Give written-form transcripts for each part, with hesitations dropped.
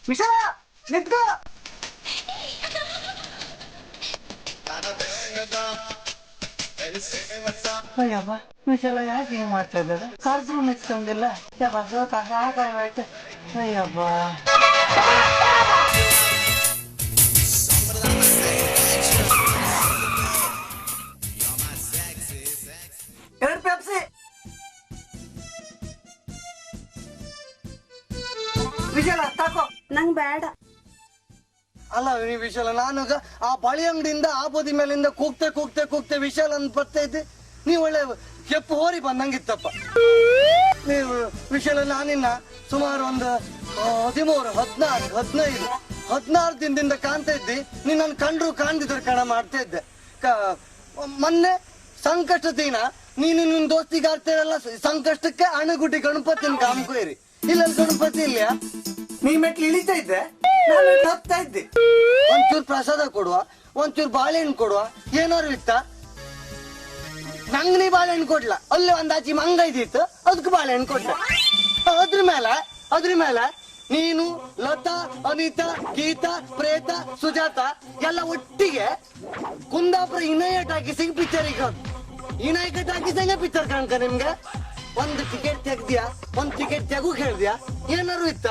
ವಿಶಾಲ ನಿಂತ್ಕೋ. ಅಯ್ಯಪ್ಪ ವಿಶಾಲ ಯಾಕೆ ಹಿಂಗೆ ಮಾಡ್ತಾ ಇದ್ದಾರೆ? ಕಾರ್ಯಕ್ರಮ ಮೆಚ್ಕೊಂಡಿಲ್ಲ. ಆಯ್ತು ಅಯ್ಯಪ್ಪ. ಎರಡು ಪೆಪ್ಸಿ. ವಿಶಾಲ ತಾಕೋ. ನಂಗ್ ಬೇಡ. ಅಲ್ಲ ವಿಶಾಲ, ನಾನು ಆ ಬಳಿ ಅಂಗಡಿಯಿಂದ ಆ ಬದಿ ಮೇಲಿಂದ ಕೂಗ್ತೆ ವಿಶಾಲ ಅಂತ ಬರ್ತಾ ಇದ್ದೆ. ನೀವು ಒಳ್ಳೆ ಕೆಪ್ಪು ಹೋರಿ ಬಂದಂಗಿತ್ತಪ್ಪ. ನೀವು ವಿಶಾಲ, ನಾನಿನ್ನ ಸುಮಾರು ಒಂದು 13, 14, 16 ದಿನದಿಂದ ಕಾಣ್ತಾ ಇದ್ದಿ. ನೀನ್ ನನ್ ಕಂಡ್ರು ಕಾಣ್ದಿದ್ರೆ ಕಣ ಮಾಡ್ತಾ ಇದ್ದೆ. ಮೊನ್ನೆ ಸಂಕಷ್ಟ ದಿನ ನೀನು ನಿನ್ ದೋಸ್ತಿಗಾರ್ತಿರಲ್ಲ, ಸಂಕಷ್ಟಕ್ಕೆ ಅಣಗುಡ್ಡಿ ಗಣಪತಿನ ಕಾಮ್ಕೋಯ್ರಿ. ಇಲ್ಲ ಗಣಪತಿ ಇಲ್ಯಾ? ನೀ ಮೆಟ್ಲು ಇಳಿತಾ ಇದ್ದೆ, ನಾನು ಹತ್ತಾ ಇದ್ದೆ. ಒಂಚೂರು ಪ್ರಸಾದ ಕೊಡುವ, ಒಂಚೂರು ಬಾಳೆಹಣ್ಣು ಕೊಡುವ, ಏನಾರು ಇತ್ತ? ನಂಗ್ ನೀ ಬಾಳೆಹಣ್ಣು ಕೊಡ್ಲ. ಅಲ್ಲೇ ಒಂದಾಚಿ ಮಂಗ ಇದ್ದಿತ್ತು, ಅದಕ್ಕೆ ಬಾಳೆಹಣ್ಣು ಕೊಟ್ಟ. ಅದ್ರ ಮೇಲೆ ನೀನು, ಲತಾ, ಅನಿತಾ, ಗೀತಾ, ಪ್ರೇತ, ಸುಜಾತ ಎಲ್ಲ ಒಟ್ಟಿಗೆ ಕುಂದಾಪುರ ಇನೈಟ್ ಹಾಕಿಸಿಗೆ ಪಿಕ್ಚರಿಗೆ ಹೋದ್. ಇನೈಟ್ ಹಾಕಿಸಂಗೆ ಪಿಕ್ಚರ್ ಕಾಣ್ಕ ನಿಮ್ಗೆ? ಒಂದು ಟಿಕೆಟ್ ತೆಗ್ದ್ಯಾ, ಒಂದ್ ಟಿಕೆಟ್ ತೆಗು ಹೇಳ್ದ್ಯಾ, ಏನಾರು ಇತ್ತ?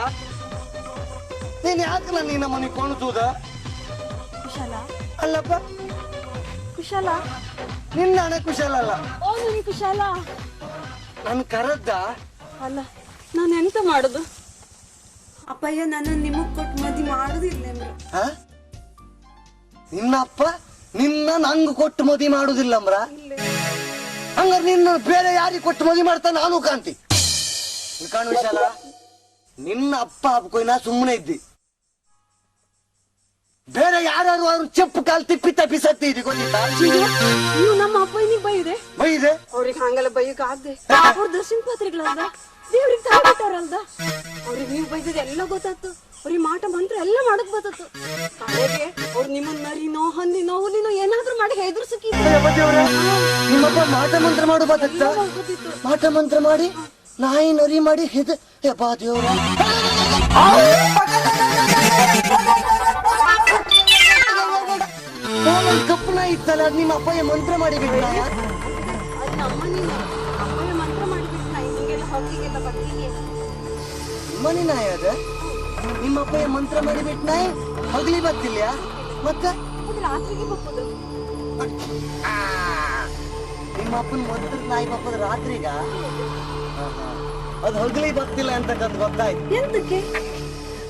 ನೀನ್ ಯಾಕೆ ನಿನ್ನ ಮನೆ ಕೊಂಡ್ಸೂದ? ಕುಶಾಲ ಅಲ್ಲಪ್ಪ, ಕುಶಾಲ ನಿನ್ನ ಹಣ ಕುಶಾಲ ಅಲ್ಲ. ಓ ನೀನ್ ಕುಶಾಲ. ನನ್ ಕರದ್ದ ಅಲ್ಲ, ನಾನು ಎಂತ ಮಾಡುದು? ಅಪ್ಪಯ್ಯ ನನ್ನ ನಿಮಗ್ ಕೊಟ್ಟು ಮದಿ ಮಾಡುದಿಲ್ಲ. ನಿನ್ನ ಅಪ್ಪ ನಿನ್ನ ನಂಗ್ ಕೊಟ್ಟು ಮದಿ ಮಾಡುದಿಲ್ಲ ಅಮ್ರ? ಹಂಗಾರೆ ನಿನ್ನ ಬೇರೆ ಯಾರಿಗೆ ಕೊಟ್ಟು ಮದಿ ಮಾಡ್ತಾ ನಾನು ಕಾಂತಿ ಕಾಣು ವಿಶಾಲ. ನಿನ್ನ ಅಪ್ಪ ಹಬ್ಕೊಯ್ ನಾ ಸುಮ್ಮನೆ ಇದ್ದಿ. ಬೇರೆ ಯಾರು ಅವ್ರು ಚೆಪ್ಪು ಕಾಲ್ ತಿಪ್ಪಿ ತಪ್ಪಿ ಸತ್ತಿ ಇದ್ದಿ, ಗೊತ್ತಿತ್ತಾ? ನೀವು ನಮ್ಮ ಅಪ್ಪಯ್ಯನಿಗೆ ಬೈದೆ ಅವ್ರಿಗೆ ಹಂಗೆಲ್ಲ ಬೈಯಕ್ ಆಗ್ದೆ. ಅವ್ರ ದರ್ಶನ ಪಾತ್ರೆಗಳಲ್ದ, ದೇವ್ರಿಗೆ ತಗೊಂಡಿಟ್ಟಾರಲ್ದ, ಅವ್ರಿಗೆ ನೀವು ಬೈದಿದೆ ಎಲ್ಲ ಗೊತ್ತಾಯ್ತು. ಅವ್ರಿಗೆ ಮಾಟ ಮಂತ್ರ ಎಲ್ಲ ಮಾಡಕ್ ಗೊತ್ತಾಯ್ತು. ಕಡೆಗೆ ಅವ್ರು ನಿಮ್ಮನ್ನ ನರಿನೋ ಹಂದಿನೋ ಹುಲಿನೋ ಏನಾದ್ರೂ ಮಾಡಿ ಹೆದರ್ಸಕಿ. ನಿಮ್ಮಪ್ಪ ಮಾಟ ಮಂತ್ರ ಮಾಡು ಬತ್ತ? ಮಾಟ ಮಂತ್ರ ಮಾಡಿ ನಾಯಿ ನರಿ ಮಾಡಿ ಬಾ ದೇವ್ರ. ಕಪ್ಪು ನಾಯಿ ಇತ್ತಲ್ಲ, ಅದ್ ನಿಮ್ಮ ಅಪ್ಪಯ್ಯ ಮಂತ್ರ ಮಾಡಿ ಬಿಟ್ಟ? ಮನಿ ನಾಯಿ ಅದ? ನಿಮ್ಮ ಅಪ್ಪಯ್ಯ ಮಂತ್ರ ಮಾಡಿ ಬಿಟ್ಟ ನಾಯಿ ಹಗಲಿ ಬರ್ತಿಲ್ಲ ಮತ್ತೆ? ನಿಮ್ಮ ಅಪ್ಪನ ಮಂತ್ರ ನಾಯಿ ಬಪ್ಪದ ರಾತ್ರಿಗ? ಅದು ಹಗಲಿ ಬರ್ತಿಲ್ಲ ಅಂತಕ್ಕಂತ ಗೊತ್ತಾಯ್ತು. ಎಂತಕ್ಕೆ?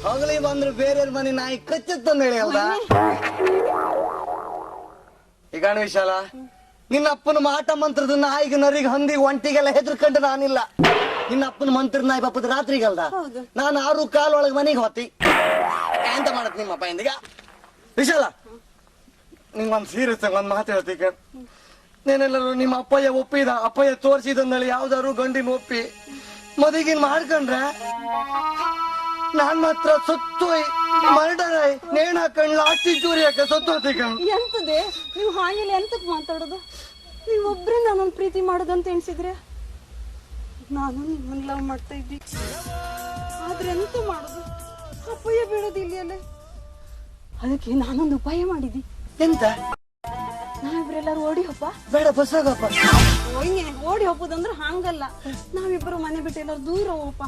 ಹಗಲಿ ಬಂದ್ರೆ ಬೇರೆಯವ್ರ ಮನೆ ನಾಯಿ ಕಚ್ಚತ್ತಂದ ಹೇಳಿ ಅಲ್ದ? ಈಗ ವಿಶಾಲ, ನಿನ್ನ ಅಪ್ಪನ ಮಾಟ ಮಂತ್ರದ ನಾಯಿಗೆ ನರಿಗೆ ಹಂದಿಗೆ ಒಂಟಿಗೆಲ್ಲ ಹೆದರ್ಕಂಡು ನಾನಿಲ್ಲ. ನಿನ್ನ ಅಪ್ಪನ ಮಂತ್ರದ ನಾಯಿ ಬಪ್ಪದ ರಾತ್ರಿಗಲ್ದ? ನಾನು 6 ಒಳಗೆ ಮನೆಗೆ ಹೋತಿ. ಎಂತ ಮಾಡತ್ ನಿಮ್ಮಪ್ಪ ಇಂದೀಗ? ವಿಶಾಲ, ನಿಂಗೊಂದು ಸೀರಿಯಸ್ ಒಂದ್ ಮಾತು ಹೇಳ್ತೀಗ. ನೀನೆಲ್ಲರೂ ನಿಮ್ಮ ಅಪ್ಪಯ್ಯ ಒಪ್ಪಿದ, ಅಪ್ಪಯ್ಯ ತೋರಿಸಿದಂದೇಳಿ ಯಾವ್ದಾದ್ರು ಗಂಡಿನ ಒಪ್ಪಿ ಮದಿಗಿನ್ ಮಾಡ್ಕೊಂಡ್ರೆ ನಾನ್ ಮಾತ್ರ ಸತ್ತೋಯ್ ಮರ್ಡರ್ ಆಯ್ ನೇಣ್ ಹಾಕೊಂಡ್ ಲಾಸ್ಟಿ ಚೂರಿ ಹಾಕ ಸತ್ತೋತೀಗ. ಎಂತದೆ ನೀವು ಹಾಗೆಲ್ಲ ಎಂತಕ್ ಮಾತಾಡೋದು? ನೀವೊಬ್ರೇ ನನ್ನನ್ನು ಪ್ರೀತಿ ಮಾಡೋದಂತ ಎಣಿಸಿದ್ರೆ ನಾನು ನಿಮ್ಮನ್ನ ಲವ್ ಮಾಡ್ತಾ ಇದ್ದಿ. ಆದ್ರೆ ಎಂತ ಮಾಡೋದು? ಅಪ್ಪಯ್ಯ ಬೀಳೋದಿಲ್ಲ ಅಲ್ಲೇ. ಅದಕ್ಕೆ ನಾನೊಂದು ಉಪಾಯ ಮಾಡಿದ್ದಿ. ಎಂತ? ನಾವಿಬ್ರೆಲ್ಲಾರು ಓಡಿ ಹೋಪ. ಬೇಡ, ಬಸ್ ಆಗಪ್ಪ. ಓಡಿ ಹೋಗೋದಂದ್ರೆ ಹಂಗಲ್ಲ, ನಾವಿಬ್ರು ಮನೆ ಬಿಟ್ಟು ಎಲ್ಲಾರು ದೂರ ಹೋಗಪ್ಪ.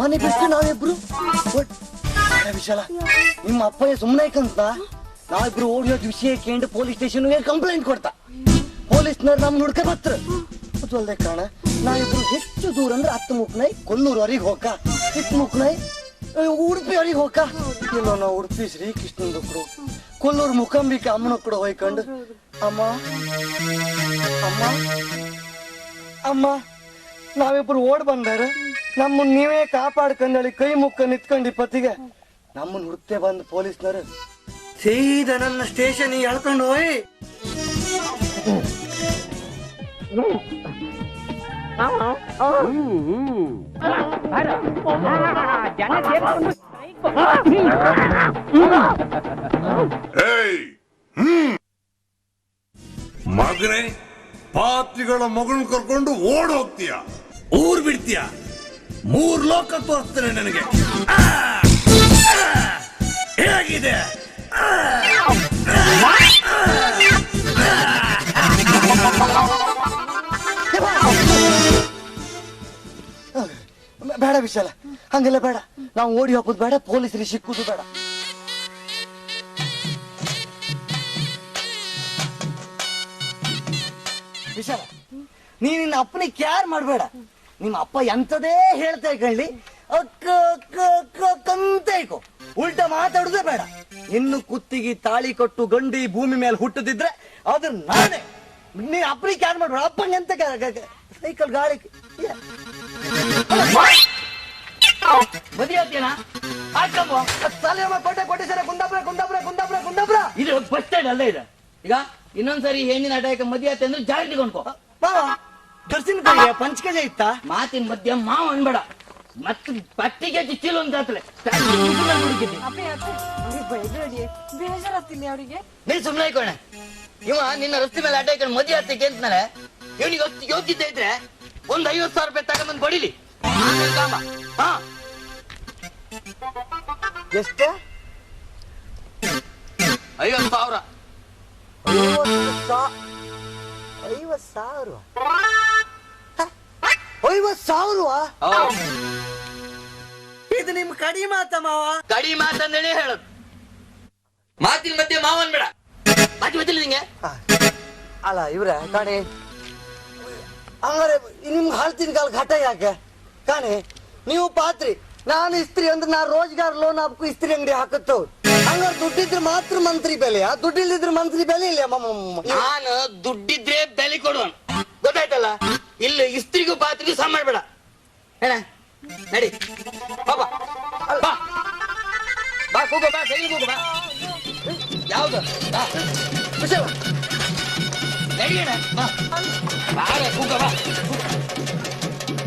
ಮನೆ ಬಿಟ್ಟು ನಾವಿಬ್ರು? ವಿಶಾಲ, ನಿಮ್ಮ ಅಪ್ಪಯ್ಯ ಸುಮ್ಮನೆ ಐಕಂತ ನಾವಿಬ್ರು ಓಡಿ ಹೋದ್ ವಿಷಯ ಕೇಂದ್ರ ಪೊಲೀಸ್ ಸ್ಟೇಷನ್ ಕಂಪ್ಲೇಂಟ್ ಕೊಡ್ತಾ. ಪೊಲೀಸ್ನವ್ರು ನಮ್ ಹುಡ್ಕ ಬತ್ರ. ಅಲ್ದೆ ಕಾಣ, ನಾವಿಬ್ರು ಹೆಚ್ಚು ದೂರ ಅಂದ್ರೆ 10 ಮುಕ್ನೈ ಕೊಲ್ಲೂರವರೆಗೆ ಹೋಗ, 10 ಮುಕ್ನೈ ಉಡುಪಿಯವರೆಗೆ ಹೋಗ. ಇಲ್ಲ, ನಾವು ಉಡುಪಿ ಶ್ರೀಕೃಷ್ಣನ್ ಕೂಡ ಕೊಲ್ಲೂರು ಮುಖಂಬಿಕೆ ಅಮ್ಮನ ಕೂಡ ಹೋಯ್ಕೊಂಡು ಅಮ್ಮ ಅಮ್ಮ ಅಮ್ಮ ನಾವಿಬ್ರು ಓಡ್ ಬಂದಾರ ನಮ್ಮನ್ನ ನೀವೇ ಕಾಪಾಡ್ಕೊಂಡಳಿ ಕೈ ಮುಕ್ಕ ನಿತ್ಕೊಂಡಿ ಪತಿಗೆ ನಮ್ಮನ್ನ ಹುಡುಕ್ತೆ ಬಂದು ಪೊಲೀಸ್ನರು ಸೀದಾ ನನ್ನ ಸ್ಟೇಷನ್ ಎಳ್ಕೊಂಡು ಹೋಯ್ ಮಗನೇ ಪಾತ್ರಿಗಳ ಮಗಳನ್ನ ಕರ್ಕೊಂಡು ಓಡ್ ಹೋಗ್ತೀಯ, ಊರ್ ಬಿಡ್ತೀಯ, 3 ಲೋಕ ತೋರಿಸ್ತೇನೆ ನನಗೆ. ಹೇಗಿದೆ? ಬೇಡ ವಿಶಾಲ, ಹಂಗೆಲ್ಲ ಬೇಡ. ನಾವು ಓಡಿ ಹೋಗೋದು ಬೇಡ, ಪೊಲೀಸರಿಗೆ ಸಿಕ್ಕುದು ಬೇಡ. ವಿಶಾಲ, ನೀನ್ ನಿನ್ನ ಅಪ್ಪನಿಗೆ ಕೇರ್ ಮಾಡಬೇಡ. ನಿಮ್ಮ ಅಪ್ಪ ಎಂತದೇ ಹೇಳ್ತಾ ಇಕೊಳ್ಳಿ, ಅಕ್ಕ ಅಕ್ಕ ಅಕ್ಕ ಅಕ್ಕಂತ ಇಕೋ, ಉಲ್ಟಾ ಮಾತಾಡುದೇ ಬೇಡ. ಇನ್ನು ಕುತ್ತಿಗೆ ತಾಳಿ ಕೊಟ್ಟು ಗಂಡಿ ಭೂಮಿ ಮೇಲೆ ಹುಟ್ಟದಿದ್ರೆ ಅದು ನಾನೇ. ನೀನ್ ಅಪ್ಪನಿಗೆ ಕೇರ್ ಮಾಡಬೇಡ. ಅಪ್ಪಂಗೆ ಎಂತ ಸೈಕಲ್ ಗಾಳಿ ಮದುವೆ ಆಗ್ತೀಯನಾ? ಕೋಟೆ ಕೋಟೆ ಸರ ಕುಂದಾಪುರ ಕುಂದಾಪುರ ಕುಂದಾಪುರ ಕುಂದಾಪುರ. ಇದು ಬಸ್ ಸ್ಟ್ಯಾಂಡ್ ಅಲ್ಲೇ ಇದೆ. ಈಗ ಇನ್ನೊಂದ್ಸರಿ ಹೆಣ್ಣಿನ ಅಟಾಯಕ ಮದುವೆ ಆಯ್ತು ಅಂದ್ರೆ ಜಾಗ್ರತೆ ಕೊಂಡ್ಕೋ. ದರ್ಶನ ಪಂಚಕಜ ಇತ್ತ ಮಾತಿನ ಮಧ್ಯ ಮಾವ ಅನ್ಬೇಡ, ಮತ್ತೆ ಪಟ್ಟಿಗೆ ಚೀಲ ಒಂದು ಜಾತ್ರೆ ಬೇಜಾರಾಗ್ತಿಲ್ಲ ಅವ್ರಿಗೆ. ನೀ ಸುಮ್ನೆ ಇಕೋಣ. ಇವ ನಿನ್ನ ರಸ್ತೆ ಮೇಲೆ ಅಟಾಯಕ ಮದುವೆ ಆಗ್ತಕ್ಕೆ ಅಂತನಾಳೆ. ಇವನಿಗೆ ಯೋಚಿತ ಇದ್ರೆ ಒಂದ್ 50,000 ರೂಪಾಯಿ ತಗೊಂಡ್ಬಂದು ಬಡಿಲಿ. ಹಾ, ಎಷ್ಟು? 50,000. 50,000? 50,000? ಇದು ನಿಮ್ ಕಡಿ ಮಾತ ಮಾವ. ಕಡಿ ಮಾತಂದೇಳಿ ಹೇಳೋದು. ಮಾತಿನ ಮಧ್ಯೆ ಮಾವ ಅನ್ಬೇಡ. ಮಾತಿ ಗೊತ್ತಿಲ್ಲ ನಿಂಗೆ? ಅಲ್ಲ ಇವ್ರೆ ಕಾಣಿ, ಹಂಗಾರೆ ನಿಮ್ಗೆ ಹಾಲ್ತಿನ ಕಾಲ ಘಟ ಯಾಕೆ ಕಾಣಿ? ನೀವು ಪಾತ್ರಿ, ನಾನು ಇಸ್ತ್ರಿ ಅಂದ್ರೆ ನಾ ರೋಜ್ಗಾರ್ ಲೋನ್ ಹಾಕು ಇಸ್ತ್ರಿ ಅಂಗಡಿ ಹಾಕತ್ತವ್. ಹಂಗಾರೆ ದುಡ್ಡಿದ್ರೆ ಮಾತ್ರ ಮಂತ್ರಿ ಬೆಲೆ, ದುಡ್ಡಿಲ್ದಿದ್ರೆ ಮಂತ್ರಿ ಬೆಲೆ ಇಲ್ಲ. ನಾನು ದುಡ್ಡಿದ್ರೆ ಬೆಲೆ ಕೊಡುವ, ಗೊತ್ತಾಯ್ತಲ್ಲ? ಇಲ್ಲಿ ಇಸ್ತ್ರಿಗೂ ಪಾತ್ರಿಗೂ ಸಮ ಮಾಡ್ಬೇಡ. ಹೇಳ ನಡಿ ಬಾಬಾ, ಬಾ ಬಾ ಕೂಗೋ, ಬಾ ಸರಿ ಕೂಗೋ, ಬಾ. ಯಾವ್ದು ನಡಿ ಅಣ್ಣ, ಬಾ ಬಾರ ಕೂಗೋ, ಬಾ.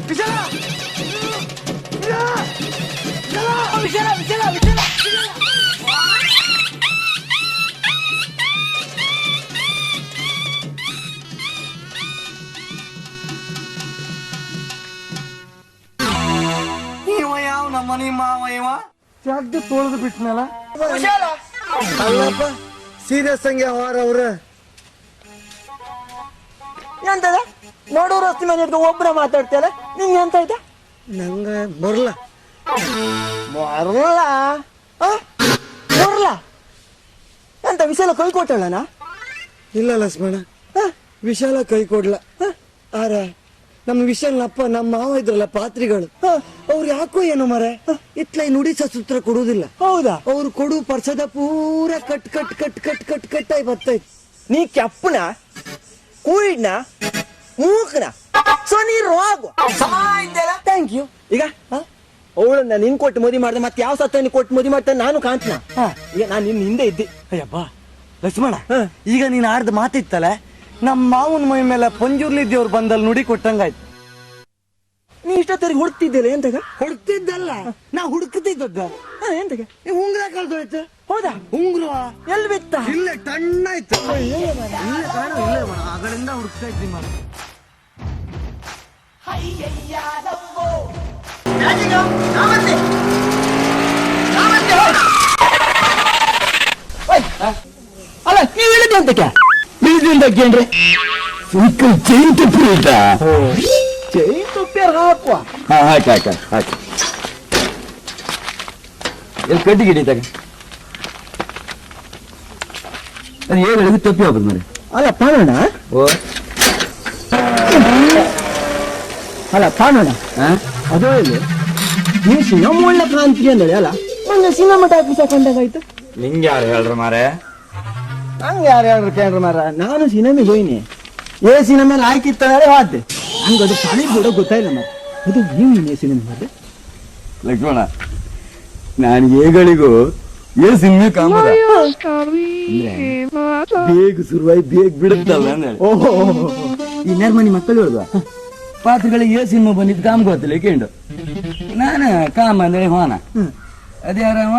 ವಿಶಾಲ ವಿಶಾಲ ವಿಶಾಲ ವಿಶಾಲ ಇವ ಯಾವ ನಮ್ಮ ಮನಿ ಮಾವ ಇವ ಜಾಗ್ದು ತೊಳೆದು ಬಿಟ್ನಲ್ಲ. ಅಲ್ಲಪ್ಪ ಸೀರಿಯಸ್ ಹಂಗೆ ಅವ್ರ ಎಂತದ ನೋಡೋ ರಸ್ತೆ ಮೇಲೆ ಇಟ್ಕೊಂಡು ಒಬ್ಬರ ಮಾತಾಡ್ತೀಯಲ್ಲ, ನಿಂಗೆ ಎಂತ ಆಯ್ತಾ? ನಂಗ ಬರ್ಲ ಬರ್ಲ ಬರ್ಲ ಎಂತ ವಿಶಾಲ ಕೈ ಕೊಟ್ಟಳನ? ಇಲ್ಲ ಲಕ್ಷ್ಮಣ, ವಿಶಾಲ ಕೈ ಕೊಡ್ಲ. ಆರ ನಮ್ಮ ವಿಶಾಲನಪ್ಪ ನಮ್ಮ ಮಾವ ಇದ್ರಲ್ಲ ಪಾತ್ರಿಗಳು, ಅವ್ರು ಯಾಕೋ ಏನೋ ಮರೆ ಇತ್ಲ ಈ ನುಡಿ ಸೂತ್ರ ಕೊಡುದಿಲ್ಲ. ಹೌದಾ? ಅವ್ರು ಕೊಡು ಪರ್ಸದ ಪೂರ cut cut cut cut cut ಕಟ್ಟಾಗಿ ಬರ್ತೈತಿ. ನೀ ಕೆಪ್ಪನ ಕೂಯಿಡ್ನ ಮೂಕನ ಸೊ ನೀ ರೋಗ ಥ್ಯಾಂಕ್ ಯು. ಈಗ ಅವಳನ್ನ ನಿನ್ ಕೊಟ್ಟು ಮದುವೆ ಮಾಡ್ದೆ, ಮತ್ತೆ ಯಾವ ಸತ್ತ ಕೊಟ್ಟು ಮದುವೆ ಮಾಡ್ತಾನೆ ನಾನು ಕಾಣ್ತೀನ. ಈಗ ನಾನು ನಿನ್ನ ಹಿಂದೆ ಇದ್ದೆ. ಅಯ್ಯಪ್ಪ ಲಕ್ಷ್ಮಣ, ಈಗ ನೀನ್ ಆಡ್ದ ಮಾತಿತ್ತಲ್ಲ, ನಮ್ಮ ಮಾವನ ಮೈ ಮೇಲೆ ಪಂಜುರ್ಲಿದ್ದೇವ್ರು ಬಂದಲ್ಲಿ ನುಡಿ ಕೊಟ್ಟಂಗಾಯ್ತು. ನೀ ಇಷ್ಟೊತ್ತರಿಗೆ ಹುಡುಕ್ತಿದ್ದಿಲ್ಲ ಎಂತಾಗ? ಹುಡುಕ್ತಿದ್ದಲ್ಲ, ನಾ ಹುಡುಕ್ತಿದ್ದದ್ದ. ಎಂತಾಗ ಉಂಗ್ರ ಕಳ್ದೋಯ್ತು. ಹೌದಾ? ಉಂಗ್ರ ಎಲ್ಲಿ ಬಿತ್ತ? ಇಲ್ಲೇ ಟಣ್ಣಾಯ್ತು. ಇಲ್ಲೇ ಕಾಣು, ಇಲ್ಲೇ ಆಗಲಿಂದ ಹುಡುಕ್ತಾ ಇದ್ದಿ ಮಾಡ. ಅಲ್ಲ ನೀವು ಹೇಳಿದ್ದೆ ಅಂತಕ್ಕೆ ಬೀಳ್ದಿಂದಕ್ಕೇನ್ರಿ ಸಿಂಕಲ್ ಚೈನ್ ತುಪ್ಪಿ ಆಯ್ತಾ? ಚೈನ್ ತುಪ್ಪಿ ಹಾಕುವ. ಹಾಕಿ ಹಾಕಿ ಹಾಕಿ ಎಲ್ಲಿ ಕಡ್ಡಿ ಗಿಡಿತಾಗ ಅದು ಏನು ಹೇಳಿದ್ರೆ ತಪ್ಪಿ ಹೋಗ್ಬೋದು ಮರಿ. ಅಲ್ಲ ಪಾಣೋಣ, ಓ ಅಲ್ಲ ಪಾಣೋಣ ಅದು ಇಲ್ಲಿ ನೀವು ಸಿನಿಮಾ ಒಳ್ಳೆ ಕ್ರಾಂತಿ ಅಂದೇಳಿ ಅಲ್ಲ, ಮೊನ್ನೆ ಸಿನಿಮಾ ಟಾಕೀಸ್ ಹಾಕೊಂಡಾಗಾಯ್ತು. ನಿಂಗೆ ಯಾರು ಹೇಳ್ರ ಮಾರೆ? ಹಂಗ ಯಾರು ಹೇಳ್ರು ಕೇಳ್ರ ಮಾರ, ನಾನು ಸಿನಿಮಾಗೆ ಹೋಯ್ನಿ. ಸಿನಿಮಾ ಆಯ್ಕಿತ್ತ ಹೋದೆ ನಂಗೆ ಅದು ಪ್ರಾಣಿ ಕೂಡ ಗೊತ್ತಾಯಿಲ್ಲ ಮಾರ. ಅದು ನೀವು ಹೆಸರಿನ ಮಾರ್ರೆ. ಲಕ್ಷ್ಮಣ, ನಾನು ಏಗಳಿಗೂ ಸಿನಿಮೆ ಕಾಮದ ಬೇಗ ಶುರುವಾಯಿ ಬೇಗ ಬಿಡುತ್ತಲ್ಲ ಅಂದ್ರೆ. ಓಹೋ ಈ ನೆರ್ಮನಿ ಮಕ್ಕಳು ಹೇಳುವ ಪಾತ್ರಗಳಿಗೆ ಸಿನಿಮಾ ಬಂದಿದ್ದು ಕಾಮ ಗೊತ್ತಿಲ್ಲ ಕೇಂಡು ನಾನು ಕಾಮ ಅಂದ್ರೆ ಹೋನ ಅದ್ಯಾರವ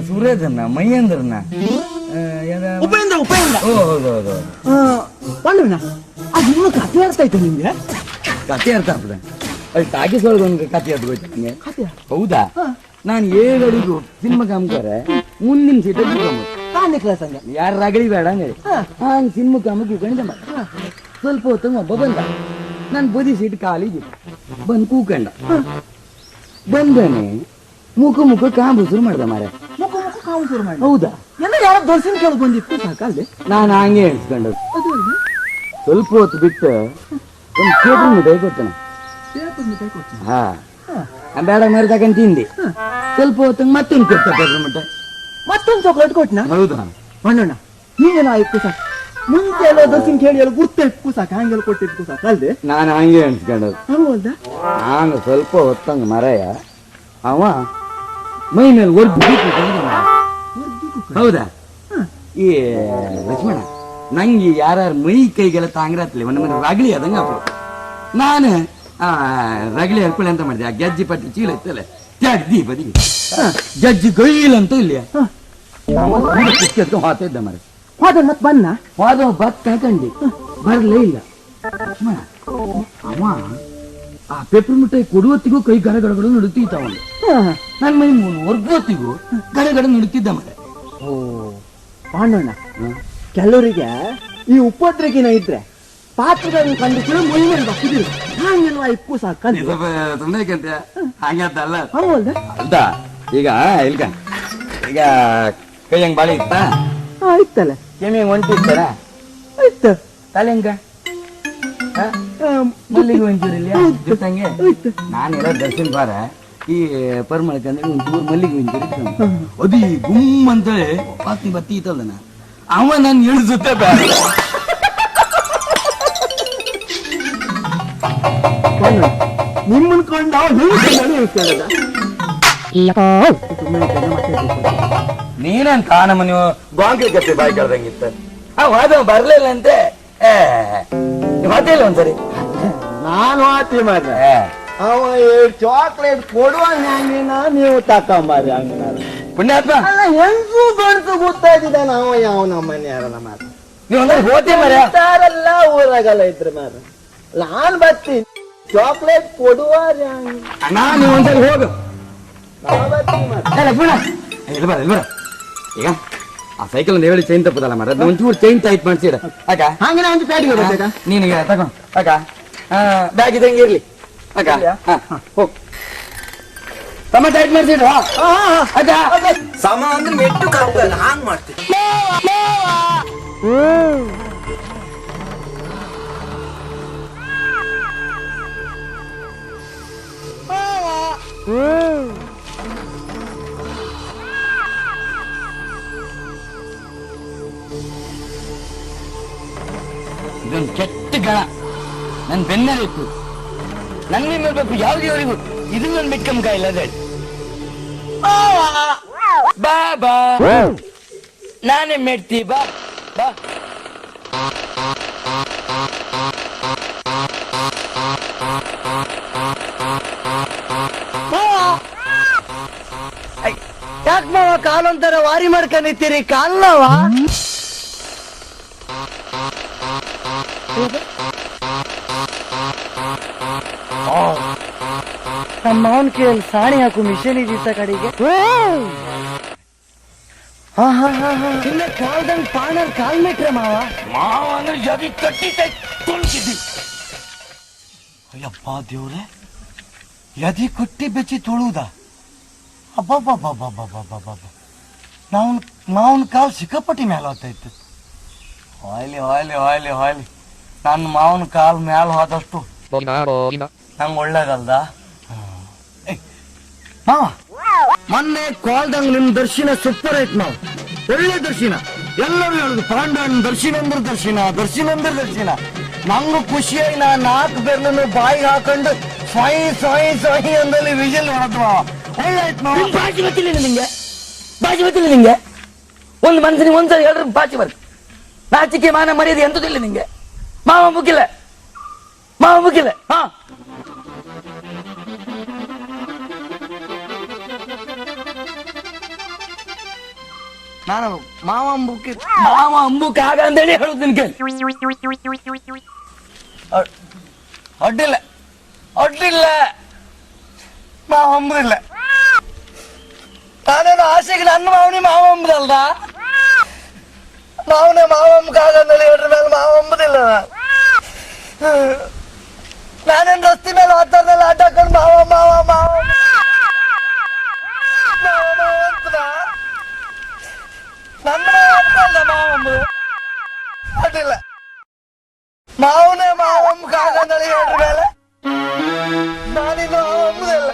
ಸುರೇಂದ್ರನ ಮಹೇಂದ್ರನ ಉಪೇಂದ್ರ ಉಪೇಂದ್ರ. ಓ ಹೌದು ಹೌದು ಪಾಂಡವನ ಅದು ಇನ್ನೂ ಕಥೆ ಅರ್ಥ ಆಯ್ತು ನಿಮ್ಗೆ? ಕತೆ ಅರ್ಥ ಆಗ್ತದೆ. ಅಲ್ಲಿ ಟಾಕೀಸ್ ಒಳಗೆ ಒಂದು ಕತೆ ಅರ್ಥ ಹೋಯ್ತು ನಂಗೆ. ಕಥೆ ಹೌದಾ? ನಾನು ಏಗಳಿಗೂ ಸಿನಿಮಾ ಕಾಮ್ತಾರೆ ಮುಂದಿನ ಸೀಟ ಕಾಣೆ ಕ್ಲಾಸ್ ಹಂಗೆ ಯಾರ ರಗಳಿ ಬೇಡ ಹಂಗೇಳಿ ಹಂಗೆ ಸಿನಿಮಾ ಕಾಮ ಕೂಕೊಂಡಿದ್ದೆ ಸ್ವಲ್ಪ ಹೊತ್ತು ಒಬ್ಬ ಬಂದ ನಾನು ಬದಿ ಸೀಟ್ ಖಾಲಿಗೆ ಬಂದು ಕೂಕಂಡ ಬಂದಾನೆ ಮುಖ ಮುಖ ಕಾಂಬು ಶುರು ಮಾಡ್ದ ಮಾರೆ. ಕಾವು ಶುರು ಮಾಡಿ. ಹೌದಾ? ಎಲ್ಲ ಯಾರೋ ದರ್ಶನ ಕೇಳಿ ಬಂದಿತ್ತು ಸಾಕಲ್ದೆ. ನಾನು ಹಂಗೆ ಎಣಿಸ್ಕೊಂಡದ್ದು. ಸ್ವಲ್ಪ ಹೊತ್ತು ಬಿಟ್ಟು ಒಂದು ಕೇಬಲ್ ಮಿಠಾಯಿ ಕೊಡ್ತಾನೆ. ಹಾ ಬೇಡ ಮರಿ ತಗೊಂಡು ತಿಂದಿ. ಸ್ವಲ್ಪ ಹೊತ್ತು ಮತ್ತೊಂದು ಕೊಡ್ತ ಕೇಬಲ್ ಮಿಠಾಯಿ ಮತ್ತೊಂದು ಚಾಕ್ಲೇಟ್ ಕೊಟ್ನ. ಹೌದಾ? ಮಣ್ಣಣ್ಣ ನೀವೇನ ಇತ್ತು ಸಾಕು ಮುಂಚೆ ಎಲ್ಲ ದರ್ಶನ ಕೇಳಿ ಎಲ್ಲ ಗುರ್ತ ಇಟ್ಕು ಸಾಕು ಹಂಗೆಲ್ಲ ಕೊಟ್ಟಿತ್ತು ಸಾಕು ಅಲ್ದೆ. ನಾನು ಹಂಗೆ ಎಣಿಸ್ಕೊಂಡದ್ದು. ಹೌದಾ? ನಾನು ಸ್ವಲ್ಪ ಹೊತ್ತಂಗ ಮರಯ ಅವ ಮೈ ಮೇಲೆ ಹೌದಾ? ಈ ಲಕ್ಷ್ಮಣ ನಂಗೆ ಯಾರು ಮೈ ಕೈಗೆಲ್ಲ ತಾಂಗ್ರತ್ಲಿ ಒಂದು ಮನೆ ರಗಳಿ ಅದಂಗ ನಾನು ರಗಳಿ ಹರ್ಕೊಳ್ಳಿ ಅಂತ ಮಾಡಿದೆ. ಆ ಗೆಜ್ಜಿ ಪಟ್ಟಿ ಚೀಲ ಇತ್ತಲ್ಲ ತ್ಯಾಗ್ದಿ ಬದಿ ಜಜ್ಜಿ ಗೈಲಂತ ಇಲ್ಲಿ ಹಾತಿದ್ದ ಮರ ಹೋದ ಮತ್ ಬನ್ನ ಹೋದ ಬತ್ ಕಂಡಿ ಬರ್ಲೇ ಇಲ್ಲ. ಲಕ್ಷ್ಮಣ ಅವ ಆ ಪೇಪರ್ ಮಿಠಾಯಿ ಕೊಡುವತ್ತಿಗೂ ಕೈ ಗಡಗಡಗಳು ನಡುತ್ತಿದ್ದ ಅವನು. ನನ್ನ ಮೈ ಹೊರ್ಗೋತ್ತಿಗೂ ಗಡಗಡ ನಡುತ್ತಿದ್ದ ಮರ. ಓ ಪಾಂಡವಣ್ಣ ಕೆಲವರಿಗೆ ಈ ಉಪದ್ರಗಿನ ಇದ್ರೆ ಪಾತ್ರಗಳನ್ನು ಕಂಡು ಕೂಡ ಮೈ ಮೇಲೆ ಬಕ್ಕಿದ್ರು ಹಂಗೆಲ್ವಾ ಇಪ್ಪು ಸಾಕಂತ ಸುಮ್ಮನೆಕಂತ ಹಂಗಲ್ಲ ಹೌದ? ಅಲ್ದ ಈಗ ಇಲ್ಕ ಈಗ ಕೈ ಹಂಗ್ ಬಾಳಿ ಇತ್ತ ಆಯ್ತಲ್ಲ ಕೆಮ್ಮಿ ಹಂಗ್ ಹೊಂಟಿರ್ತಾರ ಆಯ್ತ ತಲೆ ಹಂಗ ಮಲ್ಲಿಗೆ ಒಂಚೂರಿಲ್ಲ ಜೊತೆಗೆ ನಾನೆಲ್ಲ ದರ್ಶನ್ ಬಾರ ಈ ಪರ್ಮಳಕಂದ್ರೆ ಒಂಚೂರು ಮಲ್ಲಿಗೆ ಒಂಚೂರು ಅದು ಈ ಗುಮ್ ಅಂತೇಳಿ ಬಾತ್ನಿ ಬತ್ತಿ ಇತ್ತಲ್ಲ ನಾ ಅವ ನಾನು ಎಳ್ಸುತ್ತೆ ಬೇಡ ನಿಮ್ಮನ್ ಕೊಂಡು ನೀನಂತ ನಮ್ಮ ನೀವು ಗಾಂಗ್ಲಿ ಕತ್ತೆ ಬಾಯಿ ಕಳ್ದಂಗಿತ್ತ ಅವ ಬರ್ಲಿಲ್ಲ ಅಂತೆ ಮಾತೇ ಇಲ್ಲ ಒಂದ್ಸರಿ ನಾನು ಆತಿ ಮಾಡ ಅವ ಚಾಕ್ಲೇಟ್ ಕೊಡುವ ಹಂಗಿನ ನೀವು ತಕೊಂಬಾರಿ ಹಂಗ ಪುಣ್ಯಾತ್ಮ ಅಲ್ಲ ಹೆಂಗು ಗಂಟು ಗೊತ್ತಾಯ್ತಿದ್ದ ನಾವು ಯಾವ ನಮ್ಮ ಮನೆಯಾರಲ್ಲ ಮಾರ ನೀವು ಅಂದ್ರೆ ಹೋತೆ ಮರ ಇರ್ತಾರಲ್ಲ ಊರಾಗಲ್ಲ ಇದ್ರ ಮಾರ ನಾನ್ ಬರ್ತೀನಿ ಚಾಕ್ಲೇಟ್ ಕೊಡುವ ನಾನು ಒಂದ್ಸರಿ ಹೋಗು ಬರ್ತೀನಿ ಮಾರ ಪುಣ ಇಲ್ಲ ಬರ ಇಲ್ಲ ಬರ ಈಗ ಆ ಸೈಕಲ್ ಒಂದು ಹೇಳಿ ಚೈನ್ ತಪ್ಪದಲ್ಲ ಮರ ಒಂಚೂರು ಚೈನ್ ಟೈಟ್ ಮಾಡ್ಸಿರ ಅಕ್ಕ ಹಂಗೆ ಒಂದು ಪ್ಯಾಟಿಗೆ ಬರ್ಬೇಕಾ ನೀನಿಗೆ ತಗೊಂಡು ಅಕ್ಕ ಬ್ಯಾಗ್ ಇದ್ದಂಗೆ ಇರ್ಲಿ ಅಕ್ಕ ಹೋಗ್ ತಮ್ಮ ಟೈಟ್ ಮಾಡ್ಸಿಡ್ರ ಅಕ್ಕ ಸಮ ಅಂದ್ರೆ ಮೆಟ್ಟು ಕಾಗ್ತಲ್ಲ ಹಾಂಗ್ ಮಾಡ್ತೀನಿ ಇದೊಂದು ಕೆಟ್ಟ ಗಣ ನನ್ ಬೆನ್ನಲ್ಲಿತ್ತು ನಂಗೆ ಮೇಲ್ಬೇಕು ಯಾವ್ದು ಇದು ನನ್ ಮಿಕ್ಕಂಕ ಇಲ್ಲ ಅದೇ ಬಾ ಬಾ ನಾನೇ ಮೆಡ್ತಿ ಬಾ ಬಾ ಯಾಕೆ ಮಾವ ಕಾಲೊಂಥರ ವಾರಿ ಮಾಡ್ಕೊಂಡಿತ್ತೀರಿ ಕಾಲ್ನವ ನಮ್ಮ ಮಾವನ್ ಕೇಳಿ ಸಾಣಿ ಹಾಕು ಮಿಷನ್ ಇದ್ದಿತ್ತ ಕಡೆಗೆ ಕಾಲ್ದಂಗ್ ಪಾಣರ್ ಕಾಲ್ ಮೆಟ್ರೆ ಮಾವ ಮಾವ ಅಂದ್ರೆ ಜಗಿ ಕಟ್ಟಿ ತುಳ್ಕಿದ್ದಿ ಅಯ್ಯಪ್ಪ ದೇವ್ರೆ ಯದಿ ಕೊಟ್ಟಿ ಬೆಚ್ಚಿ ತೊಳುವುದ ಅಬ್ಬಬ್ಬಬ್ಬಬ್ಬಬ್ಬಬ್ಬಬ್ಬ ಮಾವನ್ ಕಾಲ್ ಸಿಕ್ಕಾಪಟ್ಟಿ ಮ್ಯಾಲ ಹೋಗ್ತಾಯಿತ್ತು ಹೊಯ್ಲಿ ಹೊಯ್ಲಿ ಹೊಯ್ಲಿ ಹೊಯ್ಲಿ ನನ್ನ ಮಾವನ ಕಾಲ್ ಮ್ಯಾಲ ಹೋದಷ್ಟು ನಂಗೆ ಒಳ್ಳೇದಲ್ದ ಮಾವ ಮೊನ್ನೆ ಕಾಲ್ದಂಗ್ ನಿಮ್ ದರ್ಶನ ಸೂಪರ್ ಐತ್ ಮಾವ ಒಳ್ಳೆ ದರ್ಶನ ಎಲ್ಲರೂ ಹೇಳುದು ಪಾಂಡವನ್ ದರ್ಶನ ಅಂದ್ರೆ ದರ್ಶನ ದರ್ಶನ ಅಂದ್ರೆ ದರ್ಶನ ನಂಗೂ ಖುಷಿಯಾಗಿ ನಾ 4 ಬೆರಳನ್ನು ಬಾಯಿಗೆ ಹಾಕೊಂಡು ಸ್ವಯ್ ಸ್ವಯ್ ಸ್ವಯ್ ಅಂದಲ್ಲಿ ವಿಜಿಲ್ ಹೊಡೆದ್ ಮಾವ. ಒಳ್ಳೆ ಆಯ್ತು ಮಾವ. ನಿಮ್ ಭಾಷೆ ಗೊತ್ತಿಲ್ಲ ನಿಂಗೆ, ಭಾಷೆ ಗೊತ್ತಿಲ್ಲ ನಿಂಗೆ. ಒಂದು ಮನ್ಸನಿಗೆ ಒಂದ್ಸಲ ಹೇಳಿದ್ರೆ ಭಾಷೆ ಬರ್ತು. ನಾಚಿಕೆ ಮಾನ ಮರ್ಯಾದೆ ಎಂತದಿಲ್ಲ ನಿಂಗೆ. ಮಾವ ಮುಗಿಲ್ಲ, ಮಾವ ಮುಗಿಲ್ಲ. ಹಾ, ನಾನು ಮಾವ ಅಂಬುಕ್ಕೆ ಮಾವ ಅಂಬುಕ್ ಆಗ ಅಂತೇಳಿ ಹೇಳುದು ನಿನ್ಗೆ. ಅಡ್ಡಿಲ್ಲ ಅಡ್ಡಿಲ್ಲ, ಮಾವ ಅಂಬುದಿಲ್ಲ. ನಾನೇನು ಆಸೆಗೆ ನನ್ನ ಮಾವನಿ ಮಾವ ಅಂಬುದಲ್ದ, ಮಾವನೇ ಮಾವ ಅಂಬಕಾಗಂದಲ್ಲಿ ಹೇಳ್ರ ಮೇಲೆ ಮಾವ ಅಂಬುದಿಲ್ಲ. ನಾನೇನು ರಸ್ತೆ ಮೇಲೆ ಆತರದಲ್ಲಿ ಆಟ ಹಾಕೊಂಡು ಮಾವ ಮಾವ ಮಾವ ಮಾವ ಮಾವ ಅಂತದ. ನನ್ನ ಮಾವ ಮಾವ ಅಂಬುದು ಅಡ್ಡಿಲ್ಲ. ಮಾವನೇ ಮಾವಂಬಕಾಗಂದಲ್ಲಿ ಹೇಳ್ರ ಮೇಲೆ ನಾನಿನ್ನು ಮಾವ ಅಂಬುದಿಲ್ಲ,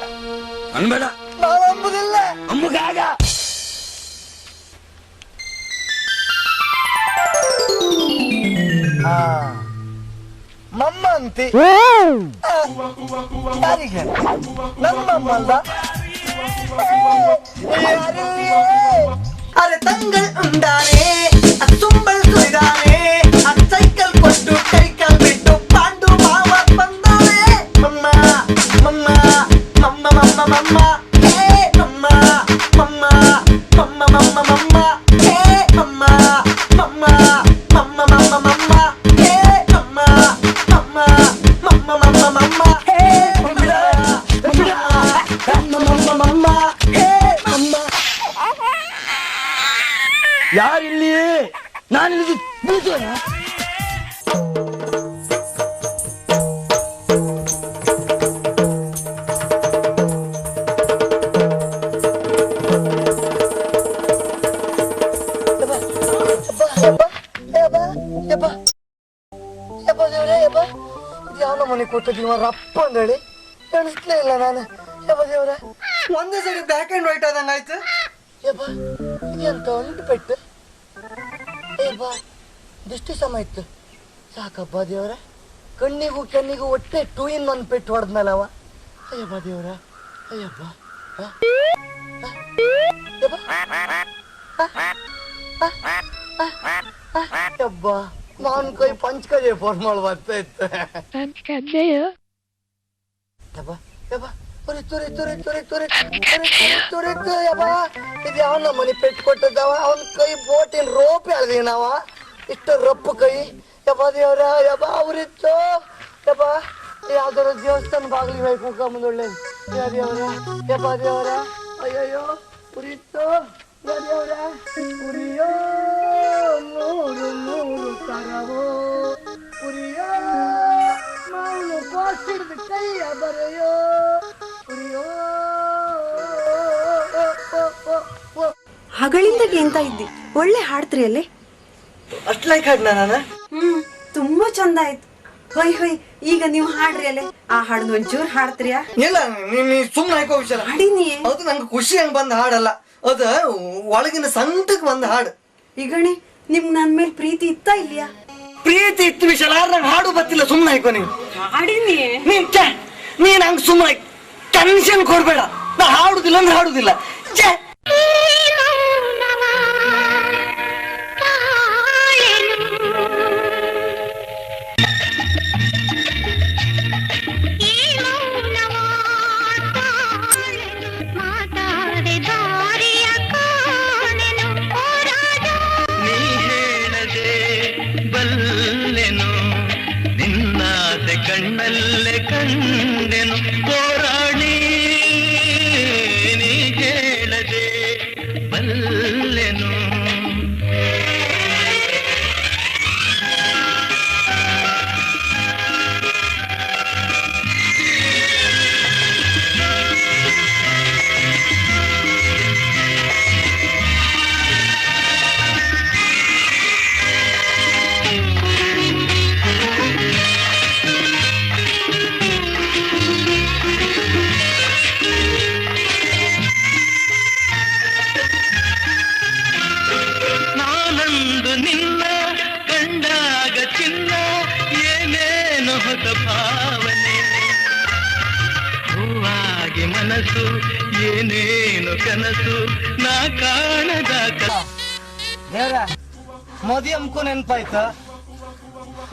ಅನ್ಬೇಡ, ಮಾವ ಅಂಬುದಿಲ್ಲ. ಅಂಬುಕಾಗ ಮಮ್ಮ ಅಂತಿ ಯಾರಿಗೆ? ನನ್ನ ಮಮ್ಮ ಅಲ್ಲ. ಅರೆ ತಂಗಳು ಉಂಡಾನೆ, ಅದು ತುಂಬಲ್ ಸುರಿದಾನೆ, ಅದು ಸೈಕಲ್ ಕೊಟ್ಟು ಕೈಕಲ್ ಬಿಟ್ಟು ಪಾಂಡು ಮಾವ ಬಂದಾನೆ. ಮಮ್ಮ ಮಮ್ಮ ಮಮ್ಮ ಮಮ್ಮ ಮಮ್ಮ ಹೇ ಮಮ್ಮ ಮಮ್ಮ ಮಮ್ಮ ಮಮ್ಮ ಮಮ್ಮ ಹೇ ಮಮ್ಮ ಮಮ್ಮ ಮಮ್ಮ ಮಮ್ಮ ಮಮ್ಮ ಹೇ ಮಮ್ಮ ಮಮ್ಮ ಮಮ್ಮ ಮಮ್ಮ ಮಮ್ಮ ಹೇ ಮಮ್ಮ ಮಮ್ಮ ಮಮ್ಮ ಹೇ ಮಮ್ಮ. ಯಾರಿಲ್ಲಿ? ನಾನಿಲ್ಲಿ ಬೀಳ್ತೇನೆ. ಯಾವ ಮನೆ ಕೊಟ್ಟಿದ್ದೀವ ರಪ್ಪ ಅಂದೇಳಿ ಎಣಿಸ್ಲೇ ಇಲ್ಲ ನಾನು. ಯಬ್ಬ ದೇವ್ರ, ಒಂದೇ ಸರಿ ಬ್ಯಾಕ್ ಅಂಡ್ ವೈಟ್ ಆದಂಗ ಆಯ್ತು. ಯಬ್ಬ ಎಂತ ಉಂಟು ಪೆಟ್ಟು. ಏಬ್ಬ ದೃಷ್ಟಿ ಸಮ ಇತ್ತು ಸಾಕಬ್ಬ ದೇವ್ರ. ಕಣ್ಣಿಗೂ ಕೆನ್ನಿಗೂ ಒಟ್ಟೆ 2 in 1 ಪೆಟ್ಟು ಹೊಡೆದ್ನಲ್ಲವ. ಅಯ್ಯಬ್ಬ ದೇವ್ರ, ಅಯ್ಯಬ್ಬ ಯಬ್ಬ ನಾನ್ ಕೈ ಪಂಚ್ಕಜೆ ಫೋನ್ ಮಾಡಿ ಬರ್ತಾ ಇತ್ತು. ಯಬ್ಬ ಯಬ್ಬ ತುರಿ ತುರಿ ತುರಿ ತುರಿ ತುರಿ ತುರಿ ತುರಿ ಯಬ್ಬ. ಇದು ಯಾವ ನಮ್ಮನೆ ಪೆಟ್ಟು ಕೊಟ್ಟದವ. ಅವನ್ ಕೈ ಬೋಟಿನ ರೋಪ್ ಹೇಳ್ದಿ ನಾವ, ಇಷ್ಟು ರಪ್ಪು ಕೈ. ಯಬ್ಬ ದೇವ್ರ ಯಬ್ಬ ಅವ್ರಿತ್ತು. ಯಬ್ಬ ಯಾವ್ದಾರ ದೇವಸ್ಥಾನ ಬಾಗಿಲಿ ಬೇಕು ಮುಖ ದೇವ್ರ. ಯಬ್ಬ ದೇವ್ರ ಅಯ್ಯಯ್ಯೋ ಉರಿತ್ತು. ದೇವ್ರ ಉರಿಯೋ ನೂರು ನೂರು ಕರವೋ ಉರಿಯೋ ಮಾವನು ಬಾಸಿಡ್ದು ಕೈಯ ಬರೆಯೋ ಉರಿಯೋ. ಹಗಳಿಂದಾಗೆ ಎಂತ ಇದ್ದಿ, ಒಳ್ಳೆ ಹಾಡ್ತ್ರಿ ಅಲ್ಲಿ. ಅಷ್ಟ್ ಲೈಕ್ ಹಾಡ್ನ ನಾನು. ತುಂಬಾ ಚಂದ ಆಯ್ತು. ಹೊಯ್ ಹೊಯ್, ಈಗ ನೀವು ಹಾಡ್ರಿ ಅಲ್ಲೇ. ಆ ಹಾಡ್ನ ಒಂಚೂರು ಹಾಡ್ತ್ರಿಯಾ? ಇಲ್ಲ ನೀ ಸುಮ್ಮನೆ ಹಾಕೋ ವಿಷಯ. ಹಾಡಿನಿ. ಹೌದು, ನಂಗೆ ಖುಷಿ ಹಂಗ್ ಬಂದ ಹಾಡಲ್ಲ ಅದು, ಒಳಗಿನ ಸಂಕಟಕ್ಕೆ ಬಂದ ಹಾಡು. ಈಗಣೆ ನಿಮ್ ನನ್ ಮೇಲೆ ಪ್ರೀತಿ ಇತ್ತಾ ಇಲ್ಲಿಯಾ? ಪ್ರೀತಿ ಇತ್ತು ವಿಷಯ ನಂಗೆ ಹಾಡು ಬತ್ತಿಲ್ಲ. ಸುಮ್ಮನೆ ಹಾಕೋ ನೀವು. ಹಾಡಿನಿ. ನೀನ್ ಹಂಗ ಸುಮ್ಮನೆ ಟೆನ್ಷನ್ ಕೊಡ್ಬೇಡ. ನಾ ಹಾಡುದಿಲ್ಲ ಅಂದ್ರೆ ಹಾಡುದಿಲ್ಲ. ಕಣ್ಣಲ್ಲೇ ಕಂಡೆನು ಹೋರಾಡಿ ನೀ ಹೇಳದೆ ಬಲ್ಲೆನು. ಹೊಸ ಭಾವನೆ ಹೂವಾಗಿ ಮನಸ್ಸು ಏನೇನು ಕನಸು ನಾ ಕಾಣದ ದೇವ್ರ ಮದಿ ಅಮ್ಕು ನೆನ್ಪಾಯ್ತ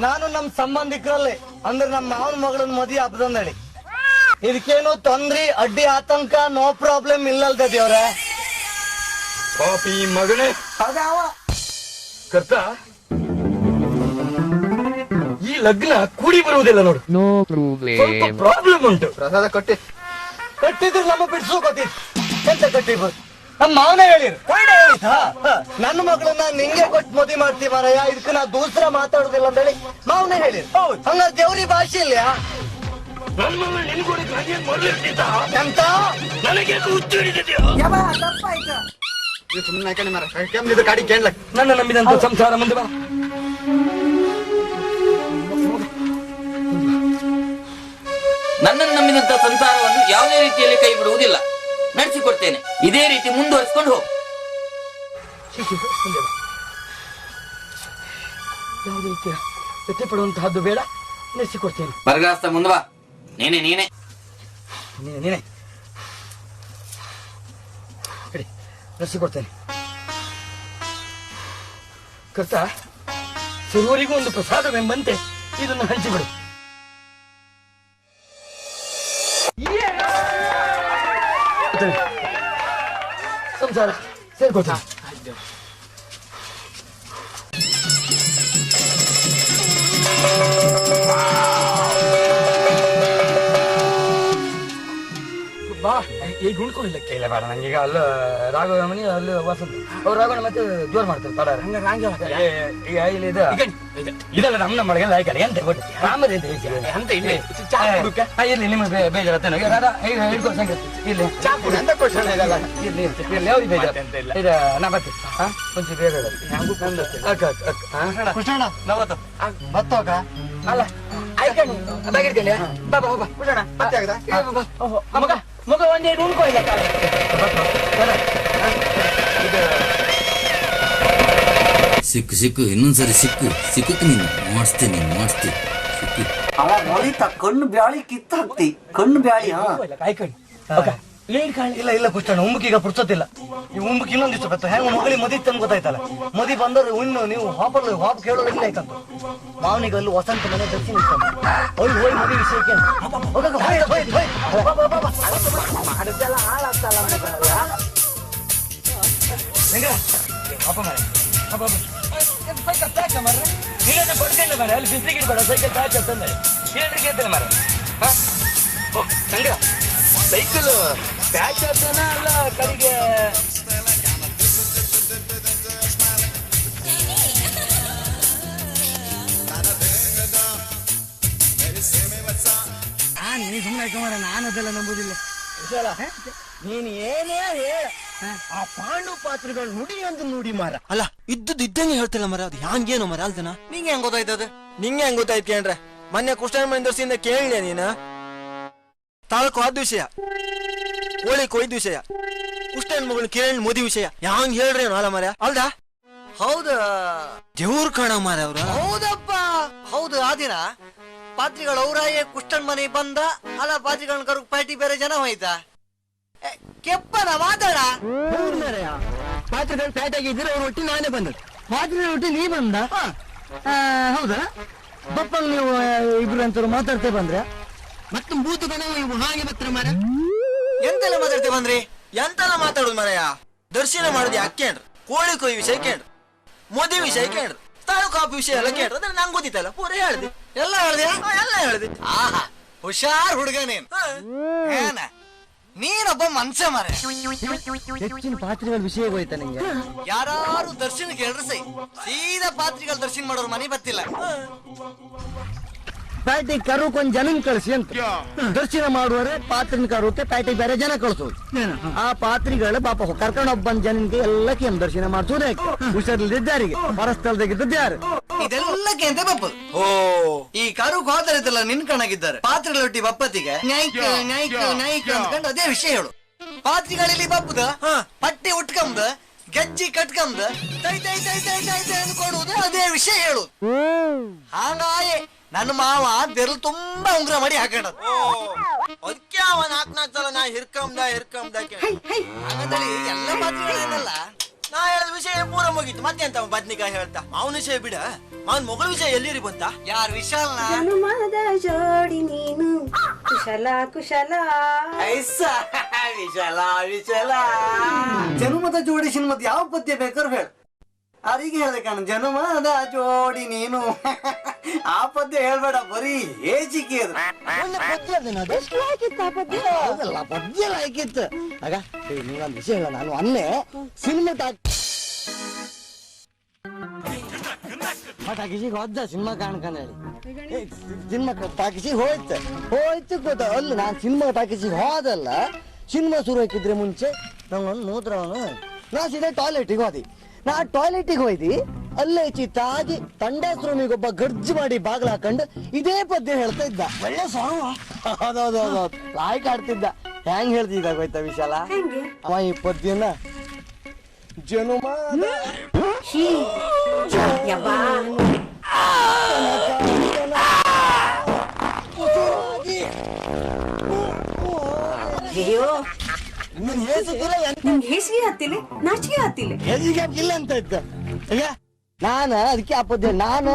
ನಾನು ನಮ್ ಸಂಬಂಧಿಕರಲ್ಲಿ ಅಂದ್ರೆ ನಮ್ಮ ಮಾವನ ಮಗಳನ್ನ ಮದಿ ಹಬ್ಬದಂದಳಿ ಇದಕ್ಕೇನು ತೊಂದ್ರೆ ಅಡ್ಡಿ ಆತಂಕ ನೋ ಪ್ರಾಬ್ಲಮ್ ಇಲ್ಲಲ್ದ ದೇವ್ರ ಪಾಪಿ ಮಗನೇ ಅದಾವ ಕರ್ತ ಈ ಲಗ್ನ ಕೂಡಿ ಬರುವುದಿಲ್ಲ ನೋಡು ಸ್ವಲ್ಪ ಪ್ರಾಬ್ಲಮ್ ಉಂಟು. ಪ್ರಸಾದ ಕಟ್ಟಿದ್ರು ನಮ್ಮ ಬಿಡ್ಸೋಕೋತಿತ್ತು ಎಂತ ಕಟ್ಟಿದ್ರು ನಮ್ಮ ಮಾವನೇ ಹೇಳಿರು ನನ್ನ ಮಗಳನ್ನ ನಿಂಗೆ ಕೊಟ್ಟು ಮದಿ ಮಾಡ್ತೀವಿ ಮಾರಯ್ಯ ಇದಕ್ಕೆ ನಾ ದೂಸರ ಮಾತಾಡುದಿಲ್ಲ ಅಂತ ಹೇಳಿ ಮಾವನೇ ಹೇಳಿರು ಹಂಗಾರೆ ದೇವ್ರಿ ಭಾಷೆ ಇಲ್ಲ ಎಂತ ನನ್ನ ನಂಬಿದಂತ ಸಂಸಾರ ಮುಂದೆ ಬಾ. ನನ್ನನ್ನು ನಂಬಿದಂತ ಸಂಸಾರವನ್ನು ಯಾವುದೇ ರೀತಿಯಲ್ಲಿ ಕೈ ಬಿಡುವುದಿಲ್ಲ, ನಡೆಸಿಕೊಡ್ತೇನೆ. ಇದೇ ರೀತಿ ಮುಂದುವರಿಸಿಕೊಂಡು ಹೋಗು. ಯಾವುದೇ ರೀತಿಯ ವ್ಯತ್ಯೆ ಪಡುವಂತಹದ್ದು ಬೇಡ, ನಡೆಸಿಕೊಡ್ತೇನೆ. ಬರಗಾಸ್ತ ಮುಂದೆ ಬಾ. ನೀನೆ ನೀನೆ ನಡೆಸಿಕೊಡ್ತೇನೆ. ಕರ್ತ ಸರ್ವರಿಗೂ ಒಂದು ಪ್ರಸಾದವೆಂಬಂತೆ ಇದನ್ನು ಹಂಚಿಬಿಡು. ಸಂಸಾರ ಸೇರ್ಕೊಳ್ತೇನೆ. ಬಾ ಈಗ ಉಣ್ಕೊಳ್ಳಿಲ್ಲ ಕೇಳ ಬೇಡ ನಂಗೆ. ಈಗ ಅಲ್ಲ ರಾಘವ ಮನೆ ಅಲ್ಲಿ ವಸಂತ ಅವ್ರು ರಾಘವನ ಮತ್ತೆ ಜೋರ್ ಮಾಡ್ತಾರೆ ತಡ ಈಗ ಇಲ್ಲಿ ಇದು ಇದೆಲ್ಲ ನಮ್ಮ ಮಳೆಗೆಲ್ಲ ಆಯ್ಕಲ್ಲ ಎಂತ ಕೊಟ್ಟು ಆಮೇಲೆ ಅಂತ ಇಲ್ಲಿ ಇರ್ಲಿ ನಿಮಗೆ ಬೇಜಾರತ್ತೆ ಹೇಳ್ಕೊ ಸಂಗತಿ ಇಲ್ಲಿ ಇರ್ಲಿ ಅವ್ರಿಗೆ ಬೇಜಾರ ಇದು ನಾ ಬರ್ತೀನಿ ಒಂಚೂರು ಬೇಗ ಅಲ್ಲ ಆಯ್ಕೊಂಡು ಬಾಗಿಡ್ಕೊಂಡೆ ಬಾಬಾ ಹೋಗ ಬಿಡೋಣ ಮಗ ಮಗ ಒಂದೇನು ಉಣ್ಕೊಳ್ಳಿಲ್ಲ ಸಿಕ್ಕು ಇನ್ನೊಂದ್ಸರಿ ಸಿಕ್ಕು ನೀನು ಮಾಡಿಸ್ತೀನಿ ಸಿಕ್ಕು ಅವ ಮೊಳಿತ ಕಣ್ಣು ಬ್ಯಾಳಿ ಕಿತ್ತ ಹಾಕ್ತಿ ಕಣ್ಣು ಬ್ಯಾಳಿ ಇಲ್ಲ ಪುಷ್ಟಣ ಉಂಬುಕೀಗ ಪುಡ್ಸೋತಿಲ್ಲ ಈ ಉಂಬುಕ್ ಇನ್ನೊಂದಿಷ್ಟು ಬತ್ತ ಹೆಂಗ ಮಗಳಿ ಮದಿ ತಂದ್ ಗೊತ್ತಾಯ್ತಲ್ಲ ಮದಿ ಬಂದ್ರೆ ಇನ್ನು ನೀವು ಹಾಪ್ ಕೇಳೋದಿಲ್ಲ ಆಯ್ತಂತ ಮಾವನಿಗೆ ಅಲ್ಲಿ ವಸಂತ ಮನೆ ದರ್ಶನ ಇರ್ತಂತ ಹೋಯ್ ಮದಿ ವಿಷಯಕ್ಕೆ ಮಾಡಿದ್ದೆಲ್ಲ ಹಾಳಾಗ್ತಲ್ಲ ಸೈಕಲ್ ಪ್ಯಾಕ್ ಮಾರ್ರೆ ನೀನೇ ಕೊಡ್ಕೊಂಡೆ ಮಾರೆ ಅಲ್ಲಿ ಬಿಸಿಲಿಗೆ ಇಡ್ಬೇಡ ಸೈಕಲ್ ಪ್ಯಾಕ್ ಅಂತಂದ್ರೆ ಕೇಳ್ರಿ ಮಾರೆ ಸಂಗ ಸೈಕಲ್ ಪ್ಯಾಚ್ ಆಗ್ತಾನ ಅಲ್ಲ ಕಡೆಗೆ ನೀ ಸುಮ್ಮನೆ ಹಾಕಮಾರ ನಾನು ಅದೆಲ್ಲ ನಂಬುದಿಲ್ಲ ನೀನ್ ಏನೇ ಹೇಳ ಆ ಪಾಂಡು ಪಾತ್ರೆಗಳು ನುಡಿ ಅಂತ ನುಡಿ ಮಾರ ಅಲ್ಲ ಇದ್ದದ್ದು ಇದ್ದಂಗೆ ಹೇಳ್ತಿಲ್ಲ ಮರ ಅದು ಹ್ಯಾಂಗೇನು ಮರ ಅಲ್ದನ ನಿಂಗೆ ಹೆಂಗ್ ಗೊತ್ತಾಯ್ತದ ನಿಂಗೆ ಹೆಂಗ್ ಗೊತ್ತಾಯ್ತು ಕೇಳ್ರೆ ಮೊನ್ನೆ ಕೃಷ್ಣ ಮಹೇಂದ್ರಸಿಂದ ಕೇಳಲೆ ನೀನ ತಾಳ್ಕೊ ಅದ್ ವಿಷಯ ಕೋಳಿ ಕೊಯ್ದ ವಿಷಯ ಕೃಷ್ಣನ್ ಮಗಳು ಕಿರಣ್ ಮೋದಿ ವಿಷಯ ಹ್ಯಾಂಗ್ ಹೇಳ್ರಿ ಅಲ್ಲ ಮರ ಅಲ್ದ ಹೌದ ದೇವ್ರ ಕಾಣ ಮಾರ ಅವ್ರ ಹೌದಪ್ಪ ಹೌದು ಆ ದಿನ ಪಾತ್ರಿಗಳು ಅವ್ರಾಯೇ ಕುಷ್ಟನ್ ಮನೆ ಬಂದ ಅಲ್ಲ ಪಾತ್ರಿಗಳನ್ನ ಕರು ಪಾರ್ಟಿ ಬೇರೆ ಜನ ಹೋಯ್ತಾ ಕೆಪ್ಪನ ಮಾತಾಡ ಪಾತ್ರೆಗಳು ಪ್ಯಾಟ್ ಆಗಿದ್ರೆ ಅವ್ರ ಒಟ್ಟಿ ನಾನೇ ಬಂದ ಪಾತ್ರೆ ಒಟ್ಟಿ ನೀ ಬಂದ ಹೌದಾ ಬಪ್ಪಂಗ್ ನೀವು ಇಬ್ರು ಅಂತವ್ರು ಮಾತಾಡ್ತೇ ಬಂದ್ರೆ ಮತ್ತೆ ಬೂತು ಕಣ ಇವು ಹಾಗೆ ಬರ್ತಾರೆ ಮಾರ ಎಂತೆಲ್ಲ ಮಾತಾಡ್ತೇ ಬಂದ್ರಿ ಎಂತೆಲ್ಲ ಮಾತಾಡುದು ಮಾರಯ್ಯ ದರ್ಶನ ಮಾಡುದು ಯಾಕೇನ್ರಿ ಕೋಳಿ ಕೊಯ್ ವಿಷಯ ಕೇಳ್ರಿ ಮೋದಿ ವಿಷಯ ಕೇಳ್ರಿ ತಾಲೂಕು ಕಾಪು ವಿಷಯ ಎಲ್ಲ ಕೇಳ್ರಿ ಅದ್ರ ನಂಗೆ ಗೊತ್ತಿತ್ತಲ್ಲ ಪೂರ ಹೇಳ್ದಿ ಎಲ್ಲ ಹೇಳ್ದಿ ಆಹಾ ಹುಷಾರ್ ಹುಡುಗ ನೀನ್ ನೀನೊಬ್ಬ ಮನ್ಸ ಮಾರ ಹೆಚ್ಚಿನ ಪಾತ್ರಿಗಳ ವಿಷಯ ಹೋಯ್ತ ನಿಂಗೆ ಯಾರು ದರ್ಶನ ಕೇಳ್ರಿ ಸೀದಾ ಪಾತ್ರಿಗಳ ದರ್ಶನ ಮಾಡೋರು ಮನೆ ಬರ್ತಿಲ್ಲ ಪ್ಯಾಟಿಗೆ ಕರೋಕೊಂದ್ ಜನನ್ ಕಳಿಸಿ ಅಂತ ದರ್ಶನ ಮಾಡುವರೆ ಪಾತ್ರಿನ ಕರೋಕೆ ಪ್ಯಾಟಿಗೆ ಬೇರೆ ಜನ ಕಳ್ಸೋದು ಆ ಪಾತ್ರಿಗಳು ಪಾಪ ಕರ್ಕೊಂಡು ಒಬ್ಬ ಜನನ್ಗೆ ಎಲ್ಲ ಕೇಮ್ ದರ್ಶನ ಮಾಡ್ಸೋದೇ ಹುಷಾರಿಲ್ದಿದ್ದಾರಿಗೆ ಹೊರಸ್ಥಳದಾಗಿದ್ದದ್ದು ಯಾರು ಇದೆಲ್ಲ ಕೇಂದ್ರ ಬಪ್ಪ ಓ ಈ ಕರು ಹೋದರಿದ್ದಲ್ಲ ನಿನ್ಕಣಾಗಿದ್ದಾರೆ ಪಾತ್ರೆಗಳೊಟ್ಟಿ ಬಪ್ಪತ್ತಿಗೆ ನ್ಯಾಯ್ಕ ಅಂದ್ಕೊಂಡು ಅದೇ ವಿಷಯ ಹೇಳು ಪಾತ್ರಿಗಳಲ್ಲಿ ಬಪ್ಪುದ ಪಟ್ಟಿ ಉಟ್ಕಂಬ ಗೆಜ್ಜಿ ಕಟ್ಕಂಬ ತೈ ತೈ ತೈ ತೈ ತೈ ತೈ ಅನ್ಕೊಡುವುದು ಅದೇ ವಿಷಯ ಹೇಳು ಹಾಗಾಯೆ ನನ್ನ ಮಾವ ಬೆರಳು ತುಂಬಾ ಉಂಗ್ರ ಮಾಡಿ ಹಾಕೊಂಡ ಅದಕ್ಕೆ ಅವ 4 ಸಲ ನಾ ಹಿರ್ಕಂದ ಹಾಗಂತೇಳಿ ಎಲ್ಲ ಮಾತುಗಳೇನಲ್ಲ. ನಾ ಹೇಳಿದ ವಿಷಯ ಪೂರ ಮುಗೀತು. ಮತ್ತೆಂತ ಬದ್ನಿಕಾಯಿ ಹೇಳ್ತಾ ಮಾವನ ವಿಷಯ ಬಿಡ, ಮಾವನ್ ಮಗಳ ವಿಷಯ ಎಲ್ಲಿರಿ ಬಂತ? ಯಾರು ವಿಶಾಲ್ ಜನುಮದ ಜೋಡಿ ನೀನು ಕುಶಲ ಕುಶಲ. ವಿಶಾಲ ಜನುಮದ ಜೋಡಿ ಸಿನಿಮದ ಯಾವ ಪದ್ಯ ಬೇಕಾದ್ರು ಹೇಳ. ಅರಿಗೆ ಹೇಳ್ದೆ ಕಾಣ, ಜನುಮದ ಜೋಡಿ ನೀನು ಆ ಪದ್ಯ ಹೇಳ್ಬೇಡ, ಬರೀ ಏಜಿಕೆ ಅದು. ಹೌದಲ್ಲ, ಪದ್ಯ ಹಾಕಿತ್ತು ಆಗ. ನೀವೊಂದು ವಿಷಯ ಹೇಳ, ನಾನು ಅನ್ನೆ ಸಿನಿಮಾ ಟಾಕಿಸಿಗೆ ಹೋದ ಸಿನಿಮಾ ಕಾಣ್ಕಂದ ಹೇಳಿ ಸಿನಿಮಾ ಟಾಕಿಸಿಗೆ ಹೋಯ್ತು ಗೊತ್ತ. ಅಲ್ಲ ನಾನು ಸಿನಿಮಾ ಟಾಕಿಸಿಗೆ ಹೋದಲ್ಲ, ಸಿನಿಮಾ ಶುರು ಹಾಕಿದ್ರೆ ಮುಂಚೆ ನಂಗೊಂದು ಮೂತ್ರವನು ನಾ ಸೀದಾ ಟಾಯ್ಲೆಟಿಗೆ ಹೋದಿ. ನಾ ಟಾಯ್ಲೆಟಿಗೆ ಹೋಯ್ದಿ, ಅಲ್ಲೇ ಚಿತ್ತಾಗಿ ತಂಡಾಸ್ ರೂಮಿಗೊಬ್ಬ ಗರ್ಜ್ ಮಾಡಿ ಬಾಗ್ಲ ಹಾಕೊಂಡು ಇದೇ ಪದ್ಯ ಹೇಳ್ತಾ ಇದ್ದ. ಒಳ್ಳೆ ಸಾಂಗ್. ಹೌದೌದೌದು, ಲಾಯ್ಕ್ ಆಡ್ತಿದ್ದ. ಹೆಂಗ್ ಹೇಳ್ತಿದ್ದ ಗೊತ್ತಾ ವಿಶಾಲ? ಅವ ಈ ಪದ್ಯನ ಜನುಮಾದ ಹೇಸಿಗೆ ಹತ್ತಿಲ್ಲ, ನಾಚಿಕೆ ಹತ್ತಿಲ್ಲ, ಇಲ್ಲ ಅಂತ ಇದ್ದ. ಈಗ ನಾನ ಅದಕ್ಕೆ ಆ ಪದ್ಯ, ನಾನು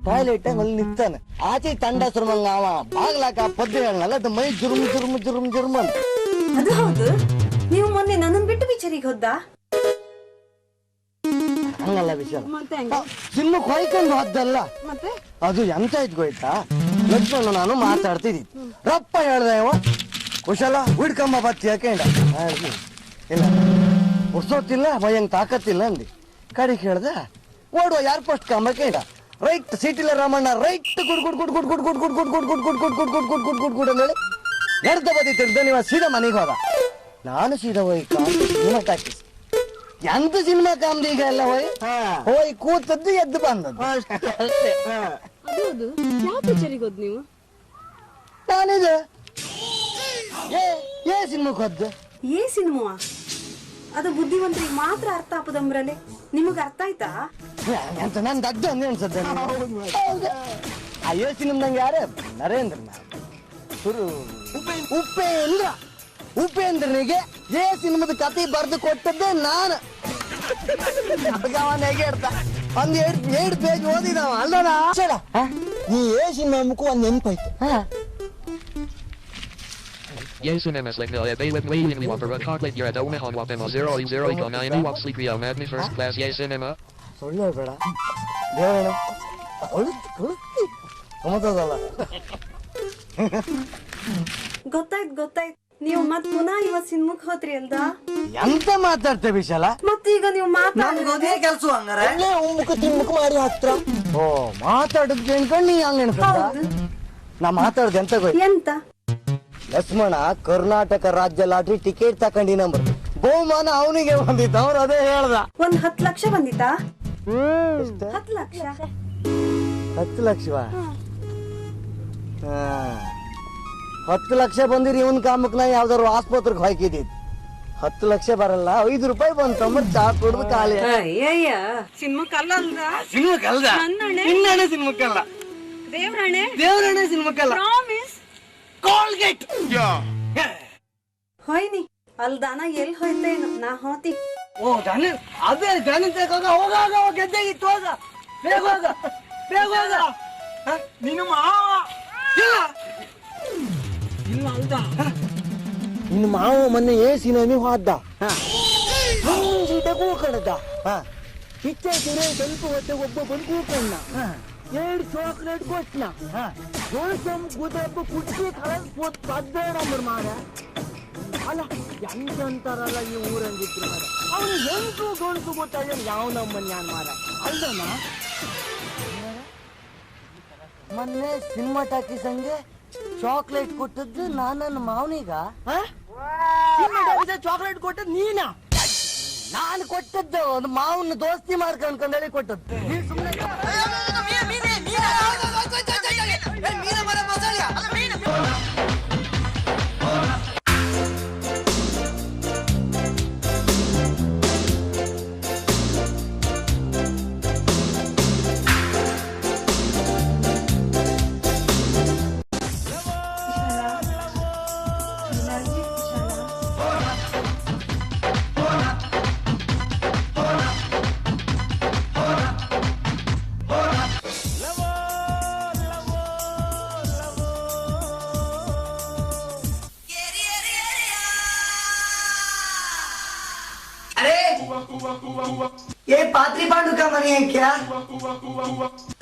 ಟಾಯ್ಲೆಟ್ ಅಲ್ಲಿ ನಿಂತಾನೆ, ಆಚೆ ತಂಡಾಸ್ರ ಮಂಗ ಅವ ಬಾಗ್ಲಾಕ ಆ ಪದ್ಯ ಹೇಳಲ್ಲ, ಅದು ಮೈ ಜುರುಮ್ ಜುರುಮ್ ಜುರುಮ್ ಜುರುಮ್ ಅಂತ. ಅದು ಹೌದು. ನೀವು ಮೊನ್ನೆ ನನ್ನನ್ ಬಿಟ್ಟು ಬಿಚಾರಿಗೆ ಹೋದ? ಹಂಗಲ್ಲ ವಿಷಯ, ಮತ್ತೆ ಸಿನಿಮಾಕ್ ಹೊಯ್ಕೊಂಡು ಹೋದ್ದಲ್ಲ. ಮತ್ತೆ ಅದು ಎಂತ ಇದ್ ಗೊತ್ತಾ, ಲಕ್ಷ್ಮಣ ನಾನು ಮಾತಾಡ್ತಿದ್ದಿ, ರಪ್ಪ ಹೇಳ್ದೆ ಅವ ಕುಶಲ ಹುಡ್ಕಂಬ ಬತ್ತಿ ಹಾಕೊಂಡ. ಇಲ್ಲ ಉರ್ಸೋತಿಲ್ಲ, ಭಯಂಗ್ ತಾಕತ್ತಿಲ್ಲ ಅಂದಿ. ಕಡಿಗೆ ಹೇಳ್ದ ಓಡುವ ಯಾರು ಫಸ್ಟ್ ಕಂಬ ಕೇಂಡ, ರೈಟ್ ಸಿಟಿಲ Ramanna right good good good good good good good good good good good good good good good good good good ಅಂದೇಳಿ ಎರ್ದ ಬದಿ ತಿರ್ದ ನೀವ ಸೀದಾ ಮನೆಗೆ ಹೋದ. ನಾನು ಸೀದಾ ಹೋಯ್ ಸಿನಿಮಾ ಟಾಕೀಸ್. ಎಂತ ಸಿನಿಮಾ ಕಾಮ್ದು ಈಗ ಎಲ್ಲ ಹೋಯ್ ಕೂತದ್ದು ಎದ್ದು ಬಂದದ್ದು ಅಷ್ಟೇ. ಹೌದು. ಯಾವ ಪಿಕ್ಚರಿಗೆ ಹೋದ್ ನೀವು? ನಾನಿದೆ ಏ ಸಿನಿಮಾಕ್ ಹೋದ್ದು. ಏ ಸಿನಿಮಾ ಅದು ಬುದ್ಧಿವಂತರಿಗೆ ಮಾತ್ರ ಅರ್ಥ ಆಪದಂಬ್ರಲೆ. ನಿಮಗ್ ಅರ್ಥ ಆಯ್ತಾ? ಅಂತ ನನ್ ದಡ್ಡ ಅಂದೆ ಅನ್ಸದ್ದೆ. ಅಯ್ಯೋ ಸಿನಿಮಾದಂಗೆ ಯಾರೇ ನರೇಂದ್ರ ಉಪೇಂದ್ರನಿಗೆ ಏ ಸಿನಿಮಾದ ಕತೆ ಬರ್ದು ಕೊಟ್ಟದ್ದೇ ನಾನು. ಅವನ ಹೇಗೆ ಹೇಳ್ತಾ ಒಂದ್ 8 ಪೇಜ್ ಓದಿದವ ಅಲ್ಲನ. ನೀ ಏ ಸಿನಿಮಾ ಮುಖ ಒಂದ್ ನೆನ್ಪಾಯ್ತು. Yes, cinemas like the Baylet Wailing Wapper, Cartlet Yara Omahan Wapema 0 Ikona, and Wap Sleep Real Magni First Class, yes, cinema. ಸುಳ್ಳು ಹೇಳ್ಬೇಡ ದೇವರಣ್ಣ, ಗಮತದಲ್ಲ. ಗೊತ್ತಾಯ್ತು. ನೀವು ಮತ್ ಪುನಃ ಇವತ್ ಸಿನಿಮಾಕ್ ಹೋದ್ರಿ ಅಲ್ದ? ಎಂತ ಮಾತಾಡ್ತೇ ವಿಶಾಲ? ಮತ್ತೀಗ ನೀವು ಮಾತಾಡೋದೇ ಕೆಲಸ ಹಂಗಾರೆ ಮುಖ ತಿಮ್ಮಕ್ ಮಾಡಿ ಹತ್ರ. ಓ ಮಾತಾಡದ್ ಕೇಳ್ಕೊಂಡು ನೀ ಹಂಗ ಎಣ್ಸ್ಕೊಂಡ. ನಾ ಮಾತಾಡ್ದೆ ಎಂತ ಗೊತ್ತ? ಎಂತ? ಲಕ್ಷ್ಮಣ ಕರ್ನಾಟಕ ರಾಜ್ಯ ಲಾಟ್ರಿ ಟಿಕೆಟ್ ತಕೊಂಡಿ ನಂಬರ್ ಬಹುಮಾನ ಅವನಿಗೆ ಬಂದಿತ್ತು. ಅವ್ರು ಅದೇ ಹೇಳ್ದ. ಒಂದ್ 10 ಲಕ್ಷ ಬಂದಿತ್ತಾ? 10 ಲಕ್ಷ. 10 ಲಕ್ಷವಾ? 10 ಲಕ್ಷ ಬಂದಿರಿ ಇವನ್ ಕಾಮಕ್ ನಾ ಯಾವ್ದಾರು ಆಸ್ಪತ್ರೆಗೆ ಹಾಕಿದ್ದಿದ್. 10 ಲಕ್ಷ ಬರಲ್ಲ, 5 ರೂಪಾಯಿ ಬಂತ ಚಾ ಕುಡ್ದು ಖಾಲಿ. ಅಯ್ಯಯ್ಯ, ಸಿನಿಮಾಕ್ಕಲ್ಲ ಅಲ್ದ? ಸಿನಿಮಾಕ್ಕಲ್ದ? ಇನ್ನೇ ಸಿನಿಮಾಕ್ಕಲ್ಲ, ದೇವ್ರಣ್ಣೆ ಸಿನಿಮಾಕ್ಕಲ್ಲ. ಕೋಲ್ಗೇಟ್ ಹೋಯ್ನಿ ಅಲ್ದಾನ ಎಲ್ ಹೋಯ್ತೇನು ನಾ ಹೋತಿ. ಓ ಜಾನಿ ಅದೇ ಜಾನಿ ಹೋಗ ಗೆದ್ದೆಗಿತ್ತು. ಹೋಗ ಬೇಗ ಹೋಗ. ನೀನು ಇಲ್ಲ ಅಲ್ದ, ನಿನ್ನ ಮಾವ ಮೊನ್ನೆ ಏ ಸಿನಿಮಾ ಹೋದ, ಕೂಕಣದ ಪಿಚ್ಚೆ ಸೀರೆ ಸ್ವಲ್ಪ ಹೊತ್ತೆ ಒಬ್ಬ ಬಂದು ಕೂಕಣ್ಣ 2 ಚಾಕ್ಲೇಟ್ ಕೊಟ್ನ. ಕುಟ್ಟಿ ಪದ್ದ ನಂಬರ್ ಮಾರ. ಅಲ್ಲ ಎಂತ ಅಂತಾರಲ್ಲ ಈ ಊರಂಗಿದ್ರು ಮಾರ, ಅವನು ಎಂಟು ಗಣಸು ಗೊತ್ತಾಗ ಯಾವ ನಮ್ಮನ್ ಯಾನ್ ಮಾರ ಅಲ್ದನ. ಮೊನ್ನೆ ಸಿನಿಮಾ ಟಾಕೀಸಂಗೆ ಚಾಕ್ಲೇಟ್ ಕೊಟ್ಟದ್ದು ನನ್ನ ಮಾವನಿಗ. ಚಾಕ್ಲೇಟ್ ಕೊಟ್ಟದ್ದು ನೀನ? ನಾನು ಕೊಟ್ಟದ್ದು ಒಂದು ಮಾವನ ದೋಸ್ತಿ ಮಾಡ್ಕೊಂಡ್ಕೊಂಡೇಳಿ ಕೊಟ್ಟದ್ದು. ಮನೆ ಕ್ಯಾ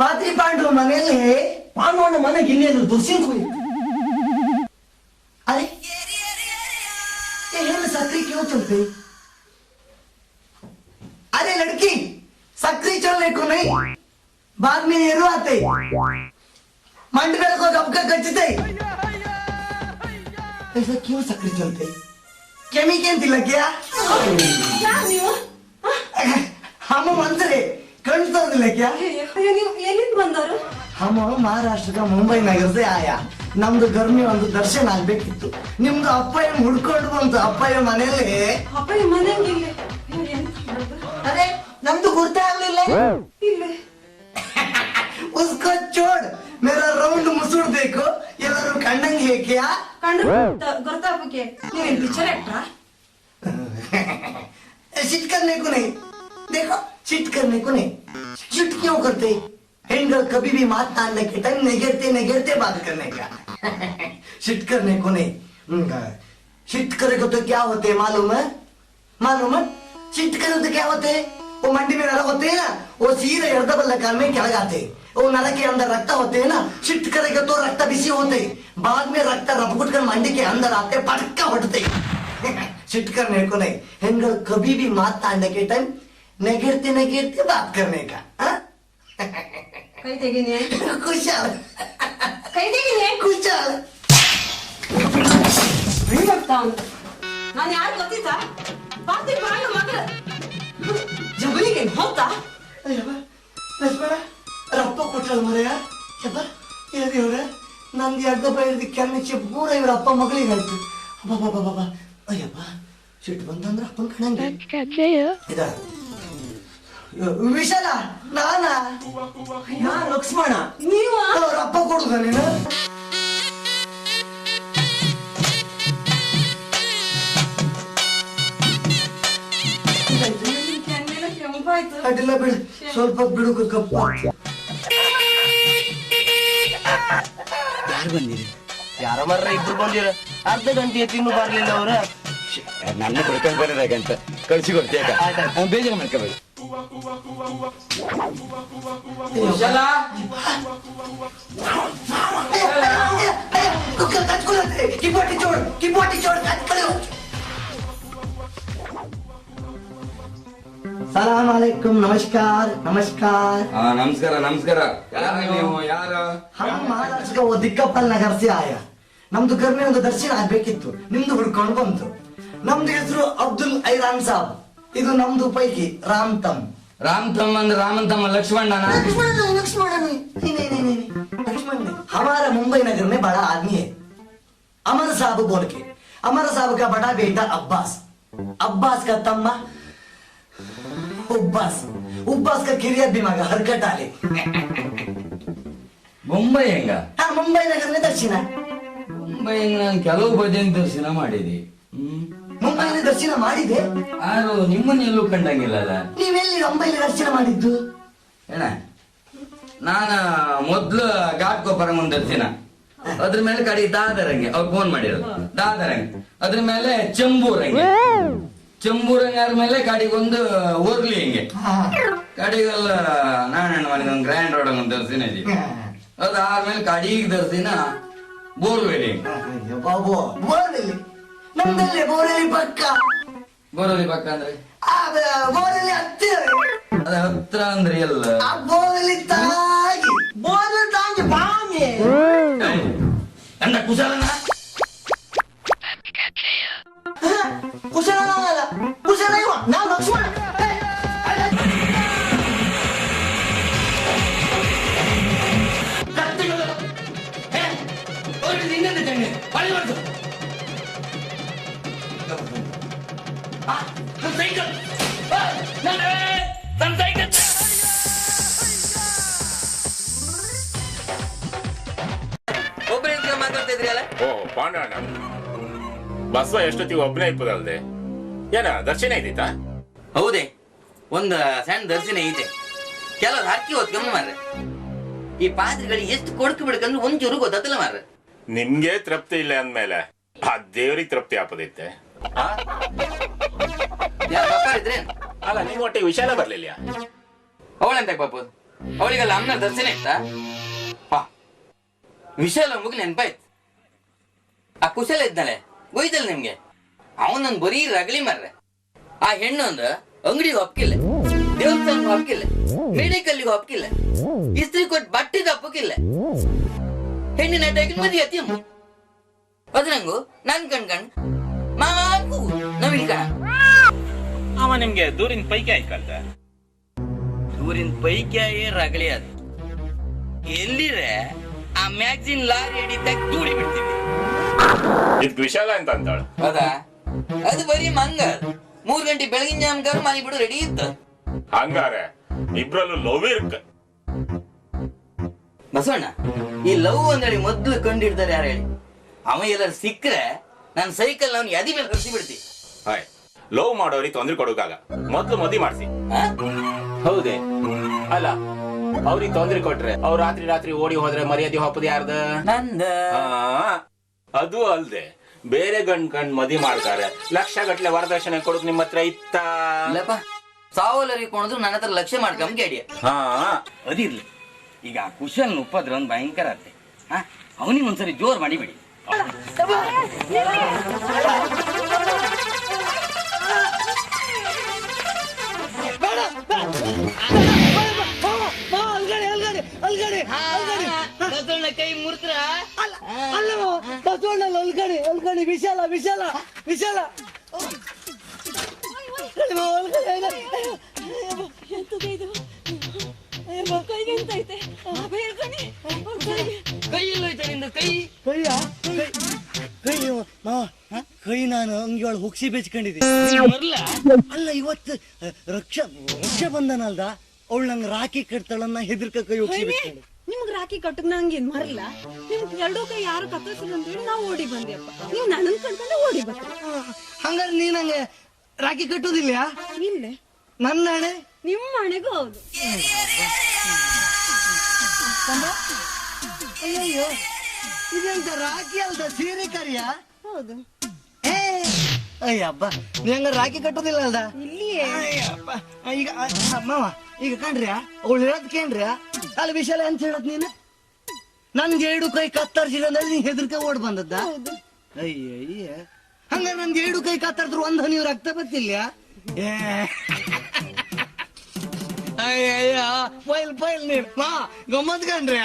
ಪಾತ್ರಿ ಪಾಂಡು ಮನೆಯಲ್ಲಿ ಪಾಂಡವನ ಮನೆಗೆ ಇಲ್ಲಿ ಅಂದ್ರೆ ದುರ್ಸಿನ್ ಕುಯ್ अरे ये सक्री क्यों चलते? अरे लड़की सक्री चलने को नहीं, बाद में नेहरू आते मंडल को गपका कचते। ऐसा क्यों सक्री चलते? केमिकल दिला क्या? ಯಾರು ನೀವು? हम मंत्री कणता दिला क्या? ಅಯ್ಯೋ, ನೀವು ಎಲ್ಲಿಂದ ಬಂದವರು? हम महाराष्ट्र का मुंबई नगर से आया. ನಮ್ದು ಗರ್ಮಿ ಒಂದು ದರ್ಶನ ಆಗ್ಬೇಕಿತ್ತು. ನಿಮ್ದು ಅಪ್ಪಯ್ಯ ಹುಡ್ಕೊಂಡು ಬಂತು. ಅಪ್ಪಯ್ಯ ಮನೆಯಲ್ಲಿ ಅಪ್ಪಯ್ಯ ಮನೆಗೆ ಇಲ್ಲಿ ಎಂತ ಮಾಡೋದು? ಅರೆ ನಮ್ದು ಗುರ್ತ ಆಗ್ಲಿಲ್ಲ. ಇಲ್ಲಿ ಉಸ್ಕೋ ಚೋಡ್ ಮೇರಾ ರೌಂಡ್ ಮುಸುಡ್ ಬೇಕು. ಎಲ್ಲರೂ ಕಣ್ಣಂಗೆ ಹೇಕ್ಯಾ ಕಂಡ್ರೆ ಗೊತ್ತಾಗಕ್ಕೆ ನೀವೇನ್ ಪಿಕ್ಚರ್ ಆಕ್ಟ್ರಾ? शिट करने को नहीं, देखो शिट करने को नहीं. शिट क्यों करते? हेंगल कभी भी मातनाने के टाइम नेगेरते नेगेरते बात करने का. शिट करने को नहीं. शिट करेगा तो क्या होते है मालूम है? मालूम है? शिट करे तो क्या होते है? वो मंडी में नरक होते हैं ना, वो सीधे हृदय बल्ला कान में क्या लगाते हैं? वो नरक के अंदर रक्त होते हैं ना, शिट करेगा तो रक्त बिसी होते, बाद में रक्त रपकुट कर मंडी के अंदर आते पटका उठते. शिट करने को नहीं. हेंगल कभी भी मातनाने के टाइम नेगेरते नेगेरते बात करने का. ಕೈ ತೆಗೀನಿ. ಕುಶಾಲ ಕೈ ತೆಗೀನಿ. ಕುಶಾಲ ನಾನು ಯಾರು ಗೊತ್ತಿತ್ತಾ? ಪಾತ್ರಿ ಪಾಂಡು ಮಗಳು ಜಬಲಿಗೆ ಹೋಗ್ತಾ ಅಯ್ಯಪ್ಪ ಲಕ್ಷ್ಮಣ ರಪ್ಪ ಕೊಟ್ಟಳ ಮರೆಯ ಯಪ್ಪ ದೇವ್ರೆ ನಂದು ಅಡ್ಡ ಬೈದ ಕೆನ್ನಿಚ್ಚಿ ಪೂರ ಇವ್ರ ಅಪ್ಪ ಮಗಳಿಗೆ ಆಯ್ತು. ಅಬ್ಬಬ್ಬಬ್ಬ ಅಯ್ಯಪ್ಪ ಸಿಟ್ಟು ಬಂತಂದ್ರೆ ಅಪ್ಪನ ಕಣಂಗೆ ಇದ ವಿಶಾಲ ನಾನಾ ಯಾ ಲಕ್ಷ್ಮಣ ನೀವು ಅವ್ರ ಅಪ್ಪ ಕೊಡುದ ನೀನು ಕೆನ್ನೆಲ್ಲ ಕೆಂಪಾಯ್ತು. ಅಡ್ಡಿಲ್ಲ ಬಿಡು, ಸ್ವಲ್ಪ ಬಿಡು ಕಪ್ಪ. ಯಾರು ಬಂದಿರಿ? ಯಾರ ಮರ್ರ ಇಬ್ರು ಬಂದಿರ ಅರ್ಧ ಗಂಟೆ ತಿನ್ನು ಬರ್ಲಿಲ್ಲ ಅವ್ರ ನನ್ನ ಕುಡ್ಕೊಂಡ್ ಬರೋದಾಗಂತ ಕಳ್ಸಿ ಕೊಡ್ತೀಯ ಬೇಜಾರು ಮಾಡ್ಕೋಬೇಡಿ. ಕಿಬೋಟಿ ಚೋಡ್ ಸಲಾಮ್ ಅಲೈಕುಂ. ನಮಸ್ಕಾರ ನಮಸ್ಕಾರ. ನಮಸ್ಕಾರ ನಮಸ್ಕಾರ. ಯಾರು ನೀವು? ಯಾರು? हम महाराष्ट्र का वो दिक्कपल नगर से आया. ನಮ್ದು ಗರ್ಮಿ ಒಂದು ದರ್ಶನ ಆಗ್ಬೇಕಿತ್ತು. ನಿಮ್ದು ಹುಡ್ಕೊಂಡು ಬಂತು. ನಮ್ದು ಹೆಸರು ಅಬ್ದುಲ್ ಐರಾನ್ ಸಾಬ್. ಇದು ನಮ್ದು ಪೈಕಿ ರಾಮ್ ತಮ್. ರಾಮ್ ತಮ್ಮ ಅಂದ್ರೆ ರಾಮನ್ ತಮ್ಮ लक्ष्मण हमारा मुंबई नगर में बड़ा आदमी है अमर साहब बोल के. अमर साहब का बड़ा बेटा अब्बास, अब्बास का तम्मा उब्बास, उब्बास का किरिया भी मगा हरकत आले. ಮುಂಬೈ ಹೆಂಗ? हाँ मुंबई नगर में दर्शन. ಮುಂಬೈ ಹೆಂಗ? ನಾನು ಕೆಲವು ಬದಿನ ದರ್ಶನ ಮಾಡಿದಿ. ಮುಂಬೈಲಿ ದರ್ಶನ ಮಾಡಿದೆ. ಯಾರು ನಿಮ್ಮನ್ನೆಲ್ಲೂ ಕಂಡಂಗಿಲ್ಲಲ್ಲ. ನೀವೆಲ್ಲಿ ಮುಂಬೈಲಿ ದರ್ಶನ ಮಾಡಿದ್ದು? ಏನ ನಾನ ಮೊದ್ಲು ಘಾಟ್ಕೊಪ್ಪರ ಮುಂದ್ ದರ್ಶನ, ಅದ್ರ ಮೇಲೆ ಕಡೆ ದಾದರಂಗೆ ಅವ್ರು ಫೋನ್ ಮಾಡಿರೋದು ದಾದರಂಗೆ, ಅದ್ರ ಮೇಲೆ ಚಂಬೂರಂಗೆ, ಚಂಬೂರಂಗೆ ಆದ್ಮೇಲೆ ಕಡೆಗೊಂದು ಓರ್ಲಿ ಹಿಂಗೆ, ಕಡೆಗೆಲ್ಲ ನಾರಾಯಣ ಮನೆ ಒಂದು ಗ್ರ್ಯಾಂಡ್ ರೋಡ್ ಒಂದು ದರ್ಶನ ಇದೀವಿ. ಅದಾದ್ಮೇಲೆ ಕಡೆಗೆ ದರ್ಶನ ಬೋರ್ವೆಲಿ. ಬಾಬು ಬೋರ್ವೆಲಿ ನಮ್ದಲ್ಲಿ ಬೋರ್ವೆಲಿ ಪಕ್ಕ. ಬೋರ್ವೆಲಿ ಪಕ್ಕ ಅಂದ್ರೆ ಬೋರ್ವೆಲಿ ಹತ್ತಿರ. ಅದ ಹತ್ರ ಅಂದ್ರೆ ಎಲ್ಲ ಆ ಬೋರ್ವೆಲಿ ತಾಗಿ ಬೋರ್ವೆಲಿ ತಾಗಿ ಬಾಮಿ ಎಂದ ಕುಶಲನ ಕುಶಲ ಅಲ್ಲ ಕುಶಲ ಇವ ನಾವು ಲಕ್ಷ್ಮಣ. ಇನ್ನೊಂದು ಜಂಗೆ ಬಳಿ ಮಾಡ್ತು ಸೈಕಲ್ ನನ್ನ ಸೈಕಲ್ ಒಬ್ಬರಿಂದ ಮಾತಾಡ್ತಾ ಇದ್ರಿ ಅಲ್ಲ? ಓ ಪಾಂಡಣ್ಣ ಬಸವ ಎಷ್ಟೊತ್ತಿಗೆ ಒಬ್ಬನೇ ಇಪ್ಪದಲ್ದೆ ಏನ ದರ್ಶನ ಇದೀತಾ? ಹೌದೇ, ಒಂದು ಸಣ್ಣ ದರ್ಶನ ಐತೆ. ಕೆಲವ್ರು ಹಕ್ಕಿ ಹೊತ್ಕೊಂಡ್ ಮಾರ್ರೆ. ಈ ಪಾತ್ರೆಗಳಿಗೆ ಎಷ್ಟು ಕೊಡ್ಕು ಬಿಡ್ಕಂದ್ರೆ ಒಂಚೂರು ಗೊತ್ತಲ್ಲ ಮಾರ್ರೆ. ನಿಮ್ಗೆ ತೃಪ್ತಿ ಇಲ್ಲ ಅಂದ್ಮೇಲೆ ಆ ದೇವ್ರಿಗೆ ತೃಪ್ತಿ ಆಪದೈತೆ. ಇದ್ರೆ ಅಲ್ಲ, ನಿಮ್ ಒಟ್ಟಿಗೆ ವಿಶಾಲ ಬರ್ಲಿಲ್ಲ? ಅವಳೆಂತ ಪಾಪ ಅವಳಿಗೆಲ್ಲ ಅಮ್ಮನ ದರ್ಶನ ಇತ್ತ ಹಾ ವಿಶಾಲ ಮುಗಿ ನೆನ್ಪಾಯ್ತು ಆ ಕುಶಲ ಇದ್ದಾಳೆ ಗೊಯ್ತಲ್ಲ ನಿಮ್ಗೆ ಅವನೊಂದು ಬರೀ ರಗಳಿ ಮಾರ್ರೆ ಆ ಹೆಣ್ಣೊಂದು ಅಂಗಡಿಗೆ ಒಪ್ಕಿಲ್ಲ ದೇವಸ್ಥಾನಕ್ಕೆ ಒಪ್ಕಿಲ್ಲ ಮೆಡಿಕಲ್ಗೆ ಒಪ್ಕಿಲ್ಲ ಇಸ್ತ್ರಿ ಕೊಟ್ಟು ಬಟ್ಟೆಗೆ ಒಪ್ಪಕ್ಕಿಲ್ಲ ಹೆಣ್ಣಿನ ಅಟ್ಟಾಗಿ ಮದಿ ಅತಿ ಅದು ನಂಗು ನನ್ ಕಣ್ಕಂಡ್ ಮಾಕು ನವಿಲ್ ಕಣ ಅವ ನಿಮ್ಗೆ ದೂರಿನ ಪೈಕಿ ಆಯ್ಕಲ್ದ ಊರಿನ ಪೈಕ್ಯಾಯೇ ರಗಳಿ ಅದು ಎಲ್ಲಿರೆ ಆ ಮ್ಯಾಗ್ಜಿನ್ ಲಾರಿ ಹಿಡಿದಾಗ ದೂಡಿ ಬಿಡ್ತಿದ್ದೆ ಇದ್ ವಿಶಾಲ ಅಂತ ಅಂತಾಳ ಹೌದಾ ಅದು ಬರೀ ಮಂಗ 3 ಗಂಟೆ ಬೆಳಗಿನ ಜಾಮಗಾರ ಮನೆ ಬಿಡು ರೆಡಿ ಇತ್ತ ಹಂಗಾರೆ ಇಬ್ರಲ್ಲೂ ಲವ್ ಇರ್ಕ ಬಸವಣ್ಣ ಈ ಲವ್ ಅಂದೇಳಿ ಮೊದ್ಲು ಕಂಡಿಡ್ತಾರೆ ಯಾರು ಹೇಳಿ ಅವ ಎಲ್ಲರೂ ಸಿಕ್ಕರೆ ನಾನು ಸೈಕಲ್ ಅವ್ನ ಎದಿ ಮೇಲೆ ಹರಿಸಿ ಬಿಡ್ತಿ ಹಾಯ್ ಲವ್ ಮಾಡೋರಿಗೆ ತೊಂದ್ರೆ ಕೊಡೋಕಾಗ ಮೊದ್ಲು ಮದಿ ಮಾಡ್ಸಿ ಹೌದೇ ಅಲ್ಲ ಅವ್ರಿಗೆ ತೊಂದ್ರೆ ಕೊಟ್ರೆ ಅವ್ರು ರಾತ್ರಿ ರಾತ್ರಿ ಓಡಿ ಹೋದ್ರೆ ಮರ್ಯಾದೆ ಹೊಪ್ಪದ ಯಾರ್ದ ನಂದ ಅದು ಅಲ್ದೆ ಬೇರೆ ಗಂಡ್ ಮದಿ ಮಾಡ್ತಾರೆ ಲಕ್ಷ ಗಟ್ಲೆ ವರದಕ್ಷಿಣೆ ಕೊಡೋದು ನಿಮ್ಮ ಹತ್ರ ಇತ್ತ ಇಲ್ಲಪ್ಪ ಸಾವಲ್ಲರಿಗೆ ಕೊಂಡ್ರು ನನ್ನ ಹತ್ರ ಲಕ್ಷ್ಯ ಮಾಡ್ಕೊಂಡ್ ಕೇಳಿ ಅದಿರ್ಲಿ ಈಗ ಕುಶಲ್ ಉಪದ್ರ ಒಂದ್ ಭಯಂಕರ ಅತ್ತೆ ಅವನಿಗೆ ಒಂದ್ಸರಿ ಜೋರ್ ಮಾಡಿಬಿಡಿ ಕೈ ಮುರ್ತ್ರ ಅಲ್ಲ ಬಸವಣ್ಣ ಅಲ್ಗಣಿ ವಿಶಾಲ ವಿಶಾಲ ವಿಶಾಲ ಕೈ ನಾನು ಅಂಗಿಯೊಳಗೆ ಹುಗ್ಸಿ ಬೆಚ್ಕೊಂಡಿದ್ದೀನಿ ಅಲ್ಲ ಇವತ್ತು ರಕ್ಷಾ ಬಂಧನ ಅಲ್ದ ಅವಳು ನಂಗೆ ರಾಖಿ ಕಟ್ತಾಳನ್ನ ಹೆದರ್ಕ ಕೈ ಹುಗ್ಸಿ ಬೆಚ್ಕೊಂಡು ನಿಮ್ಗ್ ರಾಖಿ ಕಟ್ಟದ್ ನಂಗೇನ್ ಮರಲ್ಲ ನಿಮ್ಗೆ ಎರಡೂ ಕೈ ಯಾರು ಕತ್ತರಿಸಿಲ್ಲ ಅಂತ ಹೇಳಿ ನಾವು ಓಡಿ ಬಂದ್ಯಪ್ಪ ನೀವ್ ನನ್ನನ್ ಕಟ್ಕೊಂಡು ಓಡಿ ಬರ್ತೀವಿ ಹಂಗಾರೆ ನೀ ನಂಗೆ ರಾಖಿ ಕಟ್ಟುದಿಲ್ಲ ಇಲ್ಲೇ ನನ್ನ ಹಣೆ ನಿಮ್ಮ ಮನೆಗೂ ಹೌದು ಅಯ್ಯಯ್ಯೋ ಇದೆಂತ ರಾಖಿ ಅಲ್ದ ಸೀರೆ ಕರಿಯ ಹೌದು ಅಯ್ಯಬ್ಬ ನೀ ಹಂಗ ರಾಖಿ ಕಟ್ಟುದಿಲ್ಲ ಅಲ್ದ ಇಲ್ಲಿಯೇ ಈಗ ಮಾವ ಈಗ ಕಂಡ್ರಿ ಅವಳು ಹೇಳದ್ ಕೇಳ್ರಿ ಅಲ್ಲಿ ವಿಶಾಲ ಅಂತ ಹೇಳದ್ ನೀನು ನನ್ಗೆ 2 ಕೈ ಕತ್ತರಿಸಿದ್ರೆ ನೀ ಹೆದರ್ಕ ಓಡ್ ಬಂದದ್ದ ಅಯ್ಯಯ್ಯ ಹಂಗ ನನ್ಗೆ 2 ಕೈ ಕತ್ತರಿದ್ರು ಒಂದ್ ಹನಿ ರಕ್ತ ಬತ್ತಿಲ್ಲ ಅಯ್ಯಯ್ಯ ಪೈಲ್ ನೀನ್ ಮಾ ಗಮ್ಮತ್ ಕಂಡ್ರಿ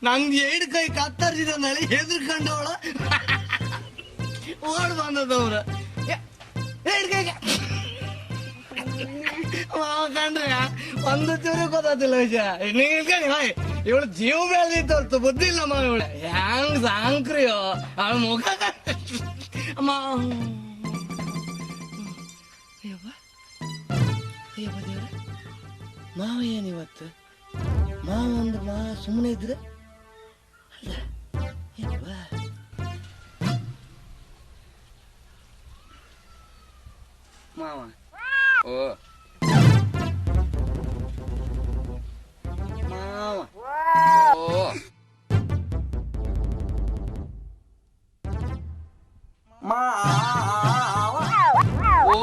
ನಂಗೆ 2 ಕೈ ಕತ್ತರಿಸಿದ್ರೆ ಹೆದರ್ಕೊಂಡವಳ ಓಡ್ ಬಂದದವ್ರ 2 ಕೈಗೆ ಕಂಡ್ರಿ ಒಂದು ಚೂರು ಗೊತ್ತಾತಿಲ್ಲ ವಿಷಯ ನೀಲ್ಕಣಿ ಹಾಯ್ ಇವಳು ಜೀವ ಬೆಳೆದಿತ್ತು ಹೊರ್ತು ಬುದ್ಧಿ ಇಲ್ಲ ಮಾ ಇವಳು ಹ್ಯಾಂಗ್ ಸಾಂಕ್ರಿಯೋ ಅವಳ ಮುಖ ಅಮ್ಮ ಅಯ್ಯವ್ವ ದೇವ್ರ ಮಾವ ಏನಿವತ್ತು ಮಾವ ಒಂದು ಸುಮ್ಮನೆ ಇದ್ರೆ ಅಲ್ಲ ಏನವ್ವ ಮಾವ ಓ ಮಾವ ಓ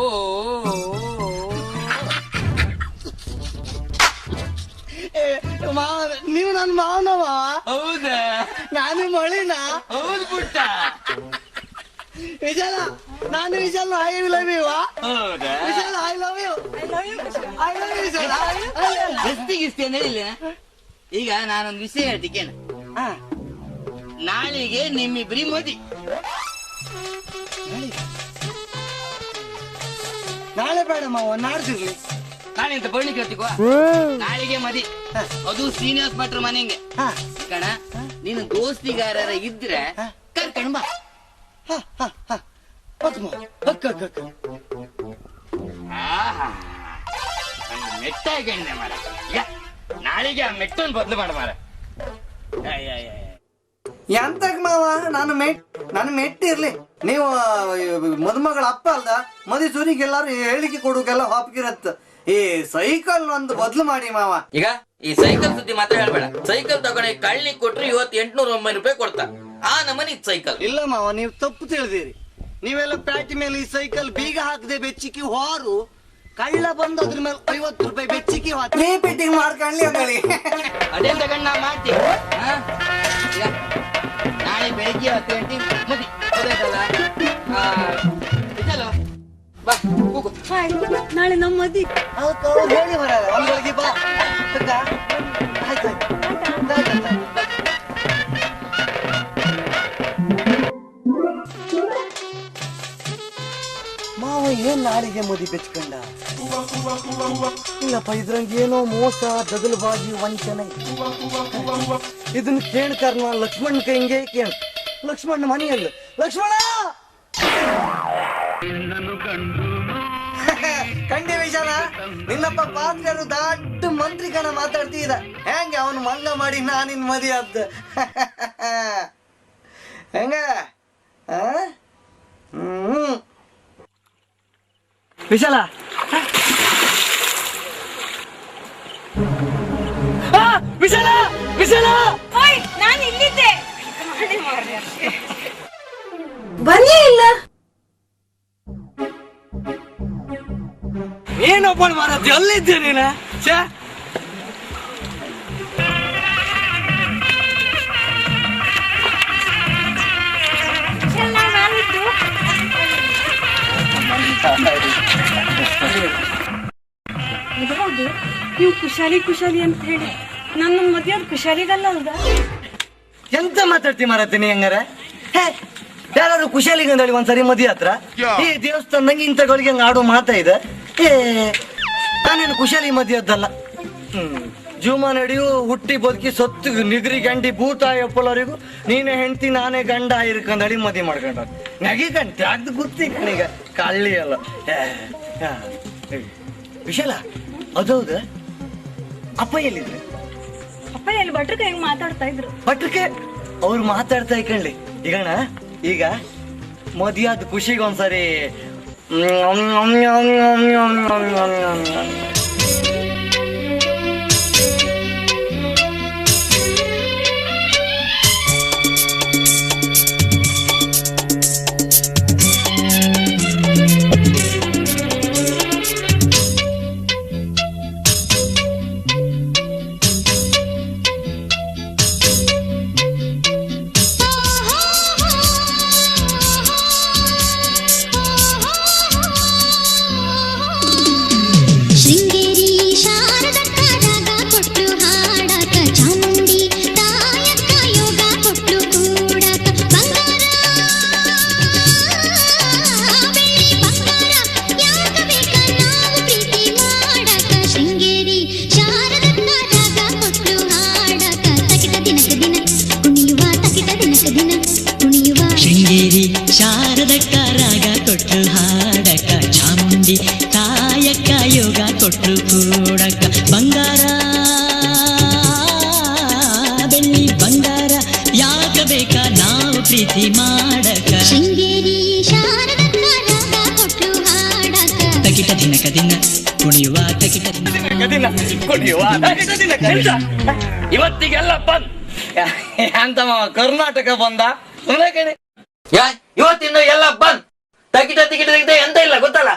ನೀವು ನನ್ ಮಾವನವ ಹೌದಾ ನಾನು ಮಳಿನ ಹೌದು ಪುಟ್ಟ ವಿಶಾಲ ನಾನು ವಿಶಾಲ ಐ ಲವ್ ಯು ಹೌದಾ Vishal I love you I love you Vishal ಗಸ್ತಿ ಅಂತ ಹೇಳಿಲ್ಲ ಈಗ ನಾನೊಂದು ವಿಷಯ ಹೇಳ್ತಿದ್ದೇನೆ ನಾಳೆಗೆ ನಿಮ್ಮಿಬ್ರಿ ಮದಿ ನಾಳೆ ಬೇಡ ಮಾವ ನಾಡ್ದಿರ್ಲಿ ನಾಳೆ ಅಂತ ಬಳ್ಳಿ ಕೇಳ್ತಿಕೋ ನಾಳೆಗೆ ಮದಿ ಅದು ಶ್ರೀನಿವಾಸ್ ಭಟ್ರ ಮನೆಗೆ ಕಣ ನೀನು ದೋಸ್ತಿಗಾರ ಇದ್ರೆ ಕರ್ಕೊಂಡ್ ಬಾ ಮೆಟ್ಟ ಹಾಕೊಂಡೆ ಮಾರ ಈಗ ನಾಳೆಗೆ ಆ ಮೆಟ್ಟನ್ ಬದಲು ಮಾಡ ಮಾರ ಎಂತಕ್ ಮಾವ ನಾನು ಮೆಟ್ಟಿರ್ಲಿ ನೀವು ಮದುಮಗಳ ಅಪ್ಪ ಅಲ್ದ ಮದಿ ಸೂರಿಗೆ ಎಲ್ಲಾರು ಹೇಳಿಕೆ ಕೊಡೋಕೆಲ್ಲ ಹಾಪ್ಕಿರತ್ತ ಈ ಸೈಕಲ್ ಒಂದು ಬದ್ಲು ಮಾಡಿ ಮಾವ ಈಗ ಈ ಸೈಕಲ್ ಸುದ್ದಿ ಮಾತ್ರ ಹೇಳ್ಬೇಡ ಸೈಕಲ್ ತಗೊಂಡು ಕಳ್ಳಿ ಕೊಟ್ರೆ ಇವತ್ತು 809 ರೂಪಾಯಿ ಕೊಡ್ತಾ ಆ ನಮನಿ ಸೈಕಲ್ ಇಲ್ಲ ಮಾವ ನೀವು ತಪ್ಪು ತಿಳಿದಿರಿ ನೀವೆಲ್ಲ ಪ್ಯಾಟಿ ಮೇಲೆ ಈ ಸೈಕಲ್ ಬೀಗ ಹಾಕದೆ ಬೆಚ್ಚಿಕ್ಕಿ ಹೋರು ಕಳ್ಳ ಬಂದು ಅದ್ರ ಮೇಲೆ 50 ರೂಪಾಯಿ ಬೆಚ್ಚಿಗೆ ರೀಪೀಟಿಂಗ್ ಮಾಡ್ಕೊಳ್ಳಿ ಅಂದೇಳಿ ಅದೇನ್ ತಗೊಂಡ್ ನಾ ಮಾಡ್ತೀವಿ ನಾಳೆ ಬೆಳಿಗ್ಗೆ 10 ಗಂಟೆ ಮದಿ ಗೊತ್ತಾಯ್ತಲ್ಲ ಇದಲ್ಲ ಬಾ ಕೂಗು ನಾಳೆ ನಮ್ಮ ಮದಿ ಅದಕ್ಕೆ ಅವ್ರು ಹೇಳಿ ಬರ ಒಂದೊಳಗೆ ಬಾ ಆಯ್ತು ಮಾವ ಏನ್ ನಾಳಿಗೆ ಮದಿ ಬೆಚ್ಕೊಂಡ ಇಲ್ಲಪ್ಪ ಇದ್ರಂಗೆ ಏನೋ ಮೋಸ ದಗಲಬಾಜಿ ವಂಚನೆ ಇದನ್ನ ಕೇಳ್ಕರ್ನ ಲಕ್ಷ್ಮಣ್ ಕೈಂಗೆ ಕೇಳ ಲಕ್ಷ್ಮಣ್ ಮನೆಯಲ್ಲಿ ಲಕ್ಷ್ಮಣ ಕಂಡಿ ವಿಷಾಲ ನಿನ್ನಪ್ಪ ಪಾತ್ರರು ದೊಡ್ಡ ಮಂತ್ರಿ ಕಣ ಮಾತಾಡ್ತೀರ ಹೆಂಗೆ ಅವನು ಮಂಗ ಮಾಡಿ ನಾನಿನ್ ಮದಿ ಆದ ಹೆಂಗ ವಿಶಾಲ ವಿಶಾಲ ವಿಶಾಲ ನಾನು ಇಲ್ಲಿದ್ದೆ ಬನ್ನಿ ಇಲ್ಲ ಏನಪ್ಪ ಮಾರತಿ ಅಲ್ಲಿದ್ದೆ ನೀನ ಹೌದು ನೀವು ಕುಶಾಲಿ ಕುಶಾಲಿ ಅಂತ ಹೇಳಿ ನನ್ನ ಮದ್ವೆ ಕುಶಾಲಿಗಲ್ಲ ಅಲ್ದ ಎಂತ ಮಾತಾಡ್ತಿ ಮಾರತ್ತೀನಿ ಹಂಗಾರ ಯಾರಾದ್ರೂ ಕುಶಾಲಿಗಂದಳಿ ಒಂದ್ಸರಿ ಮದಿ ಹತ್ರ ಈ ದೇವಸ್ಥಾನದಂಗೆ ಇಂಥಗಳಿಗೆ ಹಂಗ ಆಡೋ ಮಾತಾ ಇದೆ ನಾನೇನು ಕುಶಾಲಿ ಮದಿ ಅದ್ದಲ್ಲ ಜೀವಮ ನಡೆಯು ಹುಟ್ಟಿ ಬದುಕಿ ಸತ್ತು ನಿಗ್ರಿ ಗಂಡಿ ಭೂತ ಎಪ್ಪಳವರಿಗೂ ನೀನೇ ಹೆಂಡತಿ ನಾನೇ ಗಂಡ ಇರ್ಕಂದಳಿ ಮದಿ ಮಾಡ್ಕೊಂಡ ನಗಿ ಗಂಟೆ ಆಗ್ದು ಗೊತ್ತಿ ಕಣೀಗ ಕಳ್ಳಿ ಅಲ್ಲ ವಿಶಾಲ ಅದೌದು ಅಪ್ಪ ಎಲ್ಲಿದ್ರು ಅಪ್ಪ ಎಲ್ಲಿ ಭಟ್ರ ಹೆಂಗ್ ಮಾತಾಡ್ತಾ ಇದ್ರು ಭಟ್ರಕ್ಕೆ ಅವ್ರು ಮಾತಾಡ್ತಾ ಇಕಂಡ್ಲಿ ಈಗಣ್ಣ ಈಗ ಮದಿಯಾದ ಖುಷಿಗೆ ಒಂದ್ಸರಿ ಇವತ್ತಿಗೆಲ್ಲ ಬಂದ್ ಅಂತ ಕರ್ನಾಟಕ ಬಂದ ಇವತ್ತಿಂದ ಎಲ್ಲ ಬಂದ್ ತಗಿಟ ತಿಗಿಟ ಎಂತ ಇಲ್ಲ ಗೊತ್ತಲ್ಲ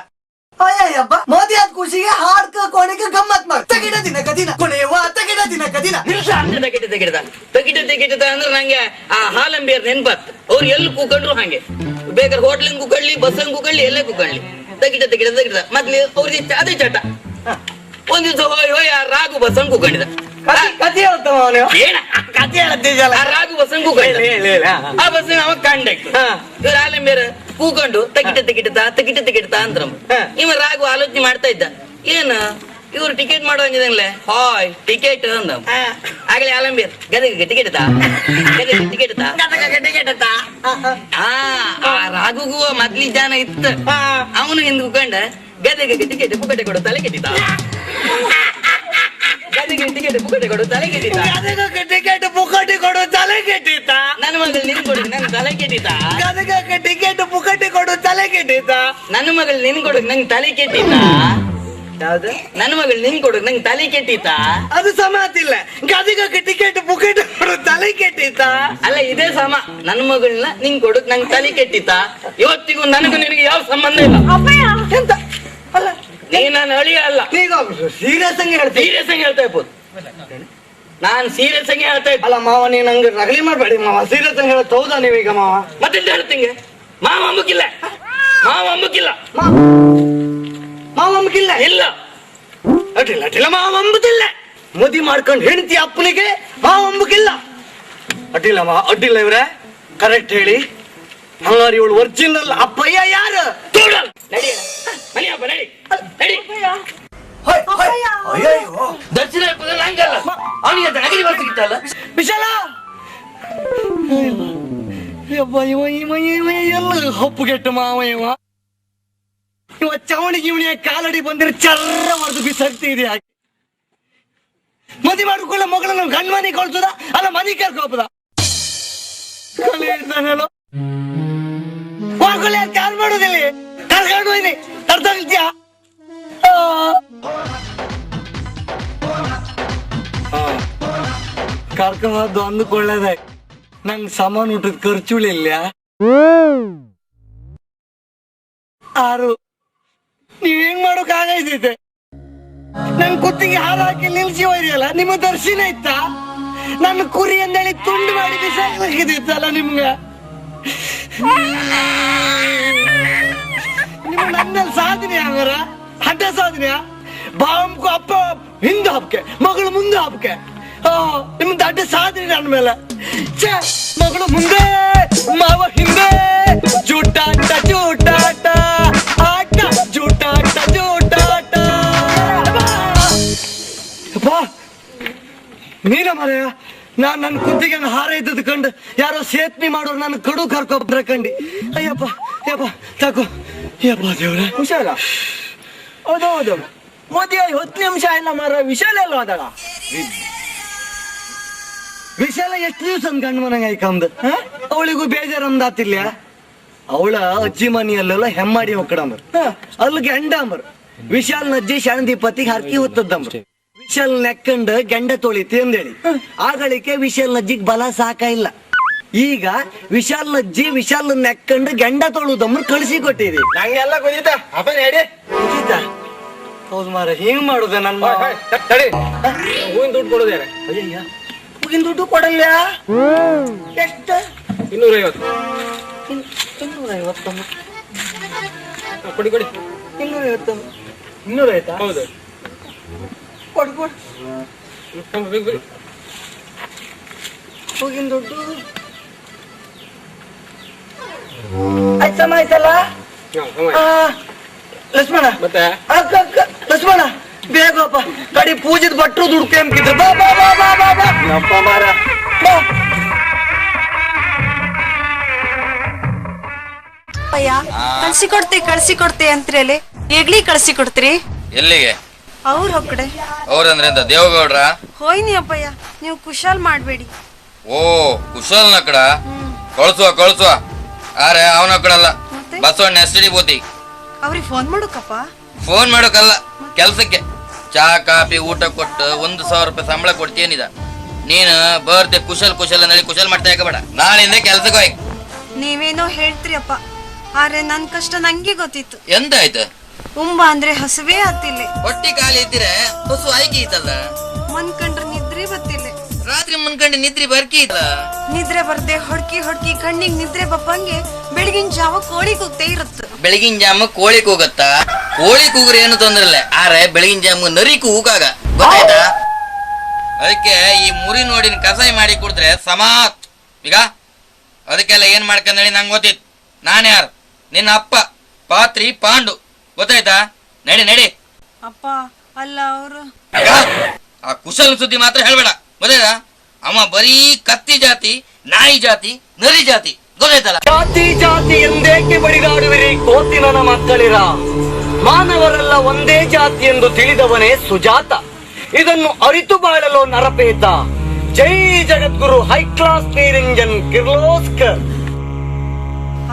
ಅಯ್ಯಬ್ಬ ಮೋದಿ ಆದ ಖುಷಿಗೆ ಹಾಡ್ಕ ಕೋಣಿಗೆ ಗಮ್ಮತ್ ಮಾಡಿ ತಗಿಡ ದಿನ ಕದಿನ ಕೊನೆಯವ ತಗಿಡ ದಿನ ಕದಿನ ನಿಲ್ಸ ಅಂತ ತಗಿಟ ಅಂದ್ರೆ ನಂಗೆ ಆ ಹಾಲಂಬಿಯರ್ ನೆನ್ಪತ್ ಅವ್ರು ಎಲ್ಲಿ ಕೂಕೊಂಡ್ರು ಹಂಗೆ ಬೇಕಾದ್ರೆ ಹೋಟ್ಲಿಂಗ್ ಕೂಕೊಳ್ಳಿ ಬಸ್ಸಂಗ್ ಕೂಕೊಳ್ಳಿ ಎಲ್ಲೇ ಕೂಕೊಳ್ಳಿ ತಗಿಟ ಮೊದ್ಲು ಅವ್ರದ್ದು ಅದೇ ಚಟ ಒಂದ್ ದಿವ್ಸ ಹೋಯ್ ಆ ರಾಗು ಬಸ್ಸಂಗ್ ಕೂಕೊಂಡಿದ್ದ ಕಥೆ ಹೇಳ್ತಾವ ಅವನು ಏನ ಕಥೆ ಹೇಳತ್ತಿದ್ದಲ್ಲ ಆ ರಾಗು ಬಸ್ಸಂಗ್ ಕೂಕೊಂಡಿದ್ದ ಆ ಬಸ್ಸಿನ ಅವ ಕಂಡಕ್ಟರ್ ಇವ್ರ ಹಾಲಂಬಿಯರ್ ಕೂಕೊಂಡು ತಗಿಟ ಅಂದ್ರ ಇವ ರಾಗು ಆಲೋಚನೆ ಮಾಡ್ತಾ ಇದ್ದ ಏನ ಇವ್ರು ಟಿಕೆಟ್ ಮಾಡುವಂಗಿದಂಗ್ಲೆ ಹಾಯ್ ಟಿಕೆಟ್ ಅಂದ ಆಗ್ಲೇ ಆಲಂಬೀರ್ ಗದಗ ಟಿಕೆಟ್ ಆ ರಾಘುಗೂ ಮೊದ್ಲಿ ಜಾನ ಇತ್ತು ಅವನು ಹಿಂದ್ ಕುಕೊಂಡ ಗದಗ ಟಿಕೆಟ್ ಪುಕಟೆ ಕೊಡು ತಲೆ ಕೆಟ್ಟಿದ್ದ ಟಿಕೆಟ್ ಪುಕಟೆ ಕೊಡು ತಲೆ ಕೆಟ್ಟಿದ್ದ ಟಿಕೆಟ್ ಪುಕಟಿ ಕೊಡು ತಲೆ ಕೆಟ್ಟಿದ್ದ ನನ್ನ ಮಗಳು ನಿನ್ ಕೊಡು ನನ್ ತಲೆ ಕೆಟ್ಟಿದ್ದ ಗದಗಕ್ಕೆ ಟಿಕೆಟ್ ಪುಕಟಿ ಕೊಡು ತಲೆ ಕೆಟ್ಟಿದ್ದ ನನ್ನ ಮಗಳು ನಿನ್ ಕೊಡು ನಂಗೆ ತಲೆ ಕೆಟ್ಟಿದ್ದ ಯಾವ್ದು ನನ್ನ ಮಗಳು ನಿನ್ ಕೊಡು ನಂಗೆ ತಲೆ ಕೆಟ್ಟಿತ್ತ ಅದು ಸಮ ಆತಿಲ್ಲ ಗದಗಕ್ಕೆ ಟಿಕೆಟ್ ಪುಕಟಿ ಕೊಡು ತಲೆ ಕೆಟ್ಟಿದ್ದ ಅಲ್ಲ ಇದೇ ಸಮ ನನ್ನ ಮಗಳನ್ನ ನಿಂಗ್ ಕೊಡು ನಂಗೆ ತಲೆ ಕೆಟ್ಟಿತ್ತ ಇವತ್ತಿಗೂ ನನಗೂ ನಿನಗೆ ಯಾವ ಸಂಬಂಧ ಇಲ್ಲ ಎಂತ ಅಲ್ಲ ನೀ ನಾನು ಅಳಿಯ ಅಲ್ಲ. ಈಗ ಸೀರಿಯಸ್ ಆಗಿ ಹೇಳ್ತೀನಿ. ಸೀರಿಯಸ್ ಆಗಿ ಹೇಳ್ತಾ ಇರ್ಬೋದು. ನಾನ್ ಸೀರಿಯಸ್ ಆಗಿ ಹೇಳ್ತಾ ಇದ್ದೆ. ಅಲ್ಲ ಮಾವ, ನೀನ್ ನಂಗೆ ರಗಲಿ ಮಾಡ್ಬೇಡಿ ಮಾವ. ಸೀರಿಯಸ್ ಆಗಿ ಹೇಳೋದು ಹೌದಾ ನೀವೀಗ ಮಾವ? ಮತ್ತೆಂತ ಹೇಳ್ತಿಂಗೆ? ಮಾವ ಅಂಬಕ್ಕಿಲ್ಲ, ಮಾವ ಅಂಬಕ್ಕಿಲ್ಲ, ಮಾವ ಅಂಬಕ್ಕಿಲ್ಲ. ಇಲ್ಲ ಅಡ್ಡಿಲ್ಲ ಅಡ್ಡಿಲ್ಲ, ಮಾವ ಅಂಬುದಿಲ್ಲ. ಮದಿ ಮಾಡ್ಕೊಂಡು ಹೆಂಡತಿ ಅಪ್ಪನಿಗೆ ಮಾವ ಅಂಬಕ್ಕಿಲ್ಲ. ಅಡ್ಡಿಲ್ಲ ಮಾವ, ಅಡ್ಡಿಲ್ಲ ಇವ್ರೆ, ಕರೆಕ್ಟ್ ಹೇಳಿ. ಹಂಗಾರೆ ಇವಳು ಒರಿಜಿನಲ್ ಅಪ್ಪಯ್ಯ ಯಾರು? ನಡಿ ಮನಿ ಹಬ್ಬ, ನಡಿ ನಡಿ. ದರ್ಶನ ಹಂಗಲ್ಲ, ಅವನಿಗೆ ನಗರಿ ಬರ್ತಿತ್ತಲ್ಲ. ವಿಶಾಲ ಎಲ್ಲ ಹಪ್ಪುಗೆಟ್ಟು ಮಾವ ಇವ ಚವಣಿಗೆ ಇವನಿಗೆ ಕಾಲಡಿ ಬಂದಿರ ಚರ್ರ ಹೊಡೆದು ಬಿಸಾಕ್ತಿದೆ. ಹಾಗೆ ಮದಿ ಮಾಡಿಕೊಳ್ಳ ಮಗಳನ್ನ ಗಂಡ ಮನೆ ಕಳ್ಸದ ಅಲ್ಲ ಮನಿ ಕರ್ಕೋಪದ ಕಾಲ್ ಮಾಡೋದಿಲ್ಲ. ಕರ್ಕೊಂಡು ಹೋಯ್ನಿ ಅರ್ಥ ಆಗ್ತೀಯಾ? ಕರ್ಕೊಂಡು ಅಂದುಕೊಳ್ಳದೆ ನಂಗೆ ಸಾಮಾನು ಊಟದ ಖರ್ಚುಳಿಲ್ಲ. ಆರು ನೀವೇನ್ ಮಾಡೋಕ್ ಆಗೈತೈತೆ? ನನ್ ಕುತ್ತಿಗೆ ಹಾಲು ಹಾಕಿ ನಿಲ್ಸಿ ಹೋಯ್ರಿಯಲ್ಲ, ನಿಮ್ಮ ದರ್ಶನ ಇತ್ತ? ನನ್ನ ಕುರಿ ಅಂದೇಳಿ ತುಂಡು ಮಾಡಿ ಬಿಸಾಕಿದಿತ್ತಲ್ಲ ನಿಮ್ಗ. ನಿಮ್ಮ ನನ್ನಲ್ಲಿ ಸಾಧನೆ ಹಂಗಾರ ಅಡ್ಡ ಸಾಧನೆಯ? ಬಾಂಬ್ಕು ಅಪ್ಪ ಹಿಂದೆ ಹಬ್ಬಕ್ಕೆ, ಮಗಳು ಮುಂದೆ ಹಬ್ಬಕ್ಕೆ. ನಿಮ್ದು ಅಡ್ಡ ಸಾಧನೆ ನನ್ನ ಮೇಲೆ. ಮಗಳು ಮುಂದೆ, ಮಾವ ಹಿಂದೆ. ಜೂಟಾಟ ಜೂಟಾಟ ಆಟ, ಜೂಟಾಟ ಜೂಟಾಟ. ನೀನ ಮರೆಯ ನಾನ್ ನನ್ನ ಕುತ್ತಿಗೆ ಹಾರ ಇದ್ದದ್ ಕಂಡು ಯಾರೋ ಸೇತ್ನಿ ಮಾಡೋರು ನನ್ನ ಕಡು ಕರ್ಕೊಬ್ರ ಕಂಡಿ. ಅಯ್ಯಪ್ಪ ಯಪ್ಪ ತಗೋ ಯಪ್ಪ ದೇವ್ರ. ವಿಶಾಲ ಹೌದೌದು, ಮದುವೆ 10 ನಿಮಿಷ ಇಲ್ಲ ಮಾರ. ವಿಶಾಲ ಎಲ್ಲ ಹೋದಳ? ವಿಶಾಲ ಎಷ್ಟು ದಿವಸ ಗಂಡು ಮನೆಗೆ ಆಯ್ಕಂದ್ ಅವಳಿಗೂ ಬೇಜಾರಂದಾತಿಲ್ಲ. ಅವಳ ಅಜ್ಜಿ ಮನೆಯಲ್ಲೆಲ್ಲ ಹೆಮ್ಮಾಡಿ ಹೊಕ್ಕಡಂಬರ್, ಅಲ್ಲಿಗೆ ಎಂಡಂಬರ್. ವಿಶಾಲ್ ನಜ್ಜಿ ಶಾಣದೀಪತಿಗೆ ಹರ್ಕಿ ಹೊತ್ತದ್ದಂಬ್ರ. ವಿಶಾಲ್ ನೆಕ್ಕಂಡ್ ಗೆಂಡ ತೊಳಿತಿ ಅಂದೇಳಿ ಆಗಳಿಕೆ ವಿಶಾಲ್ ನಜ್ಜಿಗ್ ಬಲ ಸಾಕ ಇಲ್ಲ. ಈಗ ವಿಶಾಲ್ ನಜ್ಜಿ ವಿಶಾಲ್ ನೆಕ್ಕಂಡ್ ಗೆಂಡ ತೊಳುದಮ್ರ ಕಳಿಸಿ ಕೊಟ್ಟಿರಿ. ನಂಗೆಲ್ಲ ಗೊತ್ತಿತ್ತ ಅಪ್ಪ ಹೇಳಿ. ಹೌದು ಮಾರ, ಹಿಂಗ್ ಮಾಡುದ ನನ್ನ ಹೂವಿನ ದುಡ್ಡು ಕೊಡೋದೇನೆ. ಅಯ್ಯಯ್ಯ, ಹೂವಿನ ದುಡ್ಡು ಕೊಡಲ್ಲ. ಎಷ್ಟು? 250. 250 ಕೊಡಿ ಕೊಡಿ. 250. 250? ಹೌದು, ಕೊಡು ಕೊಡು. ಹೂವಿನ ದುಡ್ಡು ಆಯ್ತಮ್ಮ, ಆಯ್ತಲ್ಲ ಲಕ್ಷ್ಮಣ. ಮತ್ತೆ ಲಕ್ಷ್ಮಣ ಬೇಗಪ್ಪ, ಕಡಿ ಪೂಜೆದ ಭಟ್ರು ದುಡ್ಡು ಕೆಂಪಿದ್ರು. ಬಾ ಬಾ ಬಾ ಬಾ ಬಾ ಬಾ ಅಪ್ಪ ಮಾರ. ಕಳ್ಸಿ ಕೊಡ್ತೆ ಅಂತ್ರಲ್ಲಿ ಎಗ್ಲಿ ಕಳ್ಸಿ ಕೊಡ್ತೀರಿ? ಎಲ್ಲಿಗೆ? ಅವ್ರ ಹೊಕ್ಕಡೆ. ಅವ್ರಂದ್ರೆ ಎಂತ ದೇವಗೌಡ್ರ? ಹೋಯ್ನಿ ಅಪ್ಪಯ್ಯ, ನೀವು ಕುಶಾಲ್ ಮಾಡ್ಬೇಡಿ. ಓ ಕುಶಲ್ ನಕಡ ಕಳ್ಸುವ. ಆರೆ ಅವನ ಕಡಲ್ಲ, ಬಸವಣ್ಣ ಎಸ್ಡಿ ಬೋತಿ. ಅವ್ರಿಗೆ ಫೋನ್ ಮಾಡೋಕಪ್ಪ? ಫೋನ್ ಮಾಡೋಕಲ್ಲ, ಕೆಲ್ಸಕ್ಕೆ. ಚಾ ಕಾಫಿ ಊಟ ಕೊಟ್ಟು 1,000 ರೂಪಾಯಿ ಸಂಬಳ ಕೊಡ್ತೀನಿದ. ನೀನು ಬರ್ದೆ ಕುಶಲ್ ಅಂದೇಳಿ ಕುಶಲ್ ಮಾಡ್ತಾ ಬೇಡ. ನಾಳಿಂದ ಕೆಲ್ಸಕ್ಕೆ ಹೋಯ್. ನೀವೇನೋ ಹೇಳ್ತೀರಿ ಅಪ್ಪ, ಆದ್ರೆ ನನ್ ಕಷ್ಟ ನಂಗೆ ಗೊತ್ತಿತ್ತು. ಎಂತ ಆಯ್ತು? ಉಂಬ ಅಂದ್ರೆ ಹಸುವೇ ಹತ್ತಿಲ್ಲ. ಹೊಟ್ಟಿ ಖಾಲಿ ಇದ್ದರೆ ಹೊಸು ಆಯ್ಕೆ ಇತ್ತಲ್ಲ. ಮನ್ಕಂಡ್ರೆ ನಿದ್ರೆ ಬತ್ತಿಲ್ಲ. ರಾತ್ರಿ ಮುನ್ಕಂಡು ನಿದ್ರಿ ಬರ್ಕಿ ಇಲ್ಲ. ನಿದ್ರೆ ಬರ್ದೆ ಹೊಡ್ಕಿ ಕಣ್ಣಿಗೆ ನಿದ್ರೆ ಬಪ್ಪಂಗೆ ಬೆಳಗಿನ ಜಾವ ಕೋಳಿ ಕೂಗ್ತೇ ಇರುತ್ತೆ. ಬೆಳಗಿನ ಜಾಮ ಕೋಳಿ ಕೂಗತ್ತಾ? ಕೋಳಿ ಕೂಗ್ರೆ ಏನು ತೊಂದ್ರೆ ಇಲ್ಲ, ಆದ್ರೆ ಬೆಳಗಿನ ಜಾಮ ನರಿ ಕೂಗಾಗ ಗೊತ್ತಾಯ್ತಾ? ಅದಕ್ಕೆ ಈ ಮುರಿ ನೋಡಿನ ಕಸಾಯಿ ಮಾಡಿ ಕುಡಿದ್ರೆ ಸಮಾತ್. ಈಗ ಅದಕ್ಕೆಲ್ಲ ಏನ್ ಮಾಡ್ಕೊಂಡೇಳಿ ನಂಗೆ ಗೊತ್ತಿತ್ತು. ನಾನ್ ಯಾರು? ನಿನ್ನ ಅಪ್ಪ ಪಾತ್ರಿ ಪಾಂಡು, ಗೊತ್ತಾಯ್ತಾ? ನಡಿ. ಅಪ್ಪ ಅಲ್ಲ ಅವರು. ಆ ಕುಶಲ ಸುದ್ದಿ ಮಾತ್ರ ಹೇಳ್ಬೇಡ, ಗೊತ್ತಾಯ್ತಾ? ಅವ ಬರೀ ಕತ್ತಿ ಜಾತಿ, ನಾಯಿ ಜಾತಿ, ನರಿ ಜಾತಿ, ಗೊತ್ತಾಯ್ತಲ್ಲ? ಜಾತಿ ಎಂದೇಕೆ ಬಡಿದಾಡುವಿರಿ ಕೋತಿನ ಮಕ್ಕಳಿರ? ಮಾನವರೆಲ್ಲ ಒಂದೇ ಜಾತಿ ಎಂದು ತಿಳಿದವನೇ ಸುಜಾತ. ಇದನ್ನು ಅರಿತು ಬಾಳಲು ನರಪೇತ. ಜೈ ಜಗದ್ಗುರು ಹೈ ಕ್ಲಾಸ್ ನಿರಂಜನ್ ಕಿರ್ಲೋಸ್ಕರ್.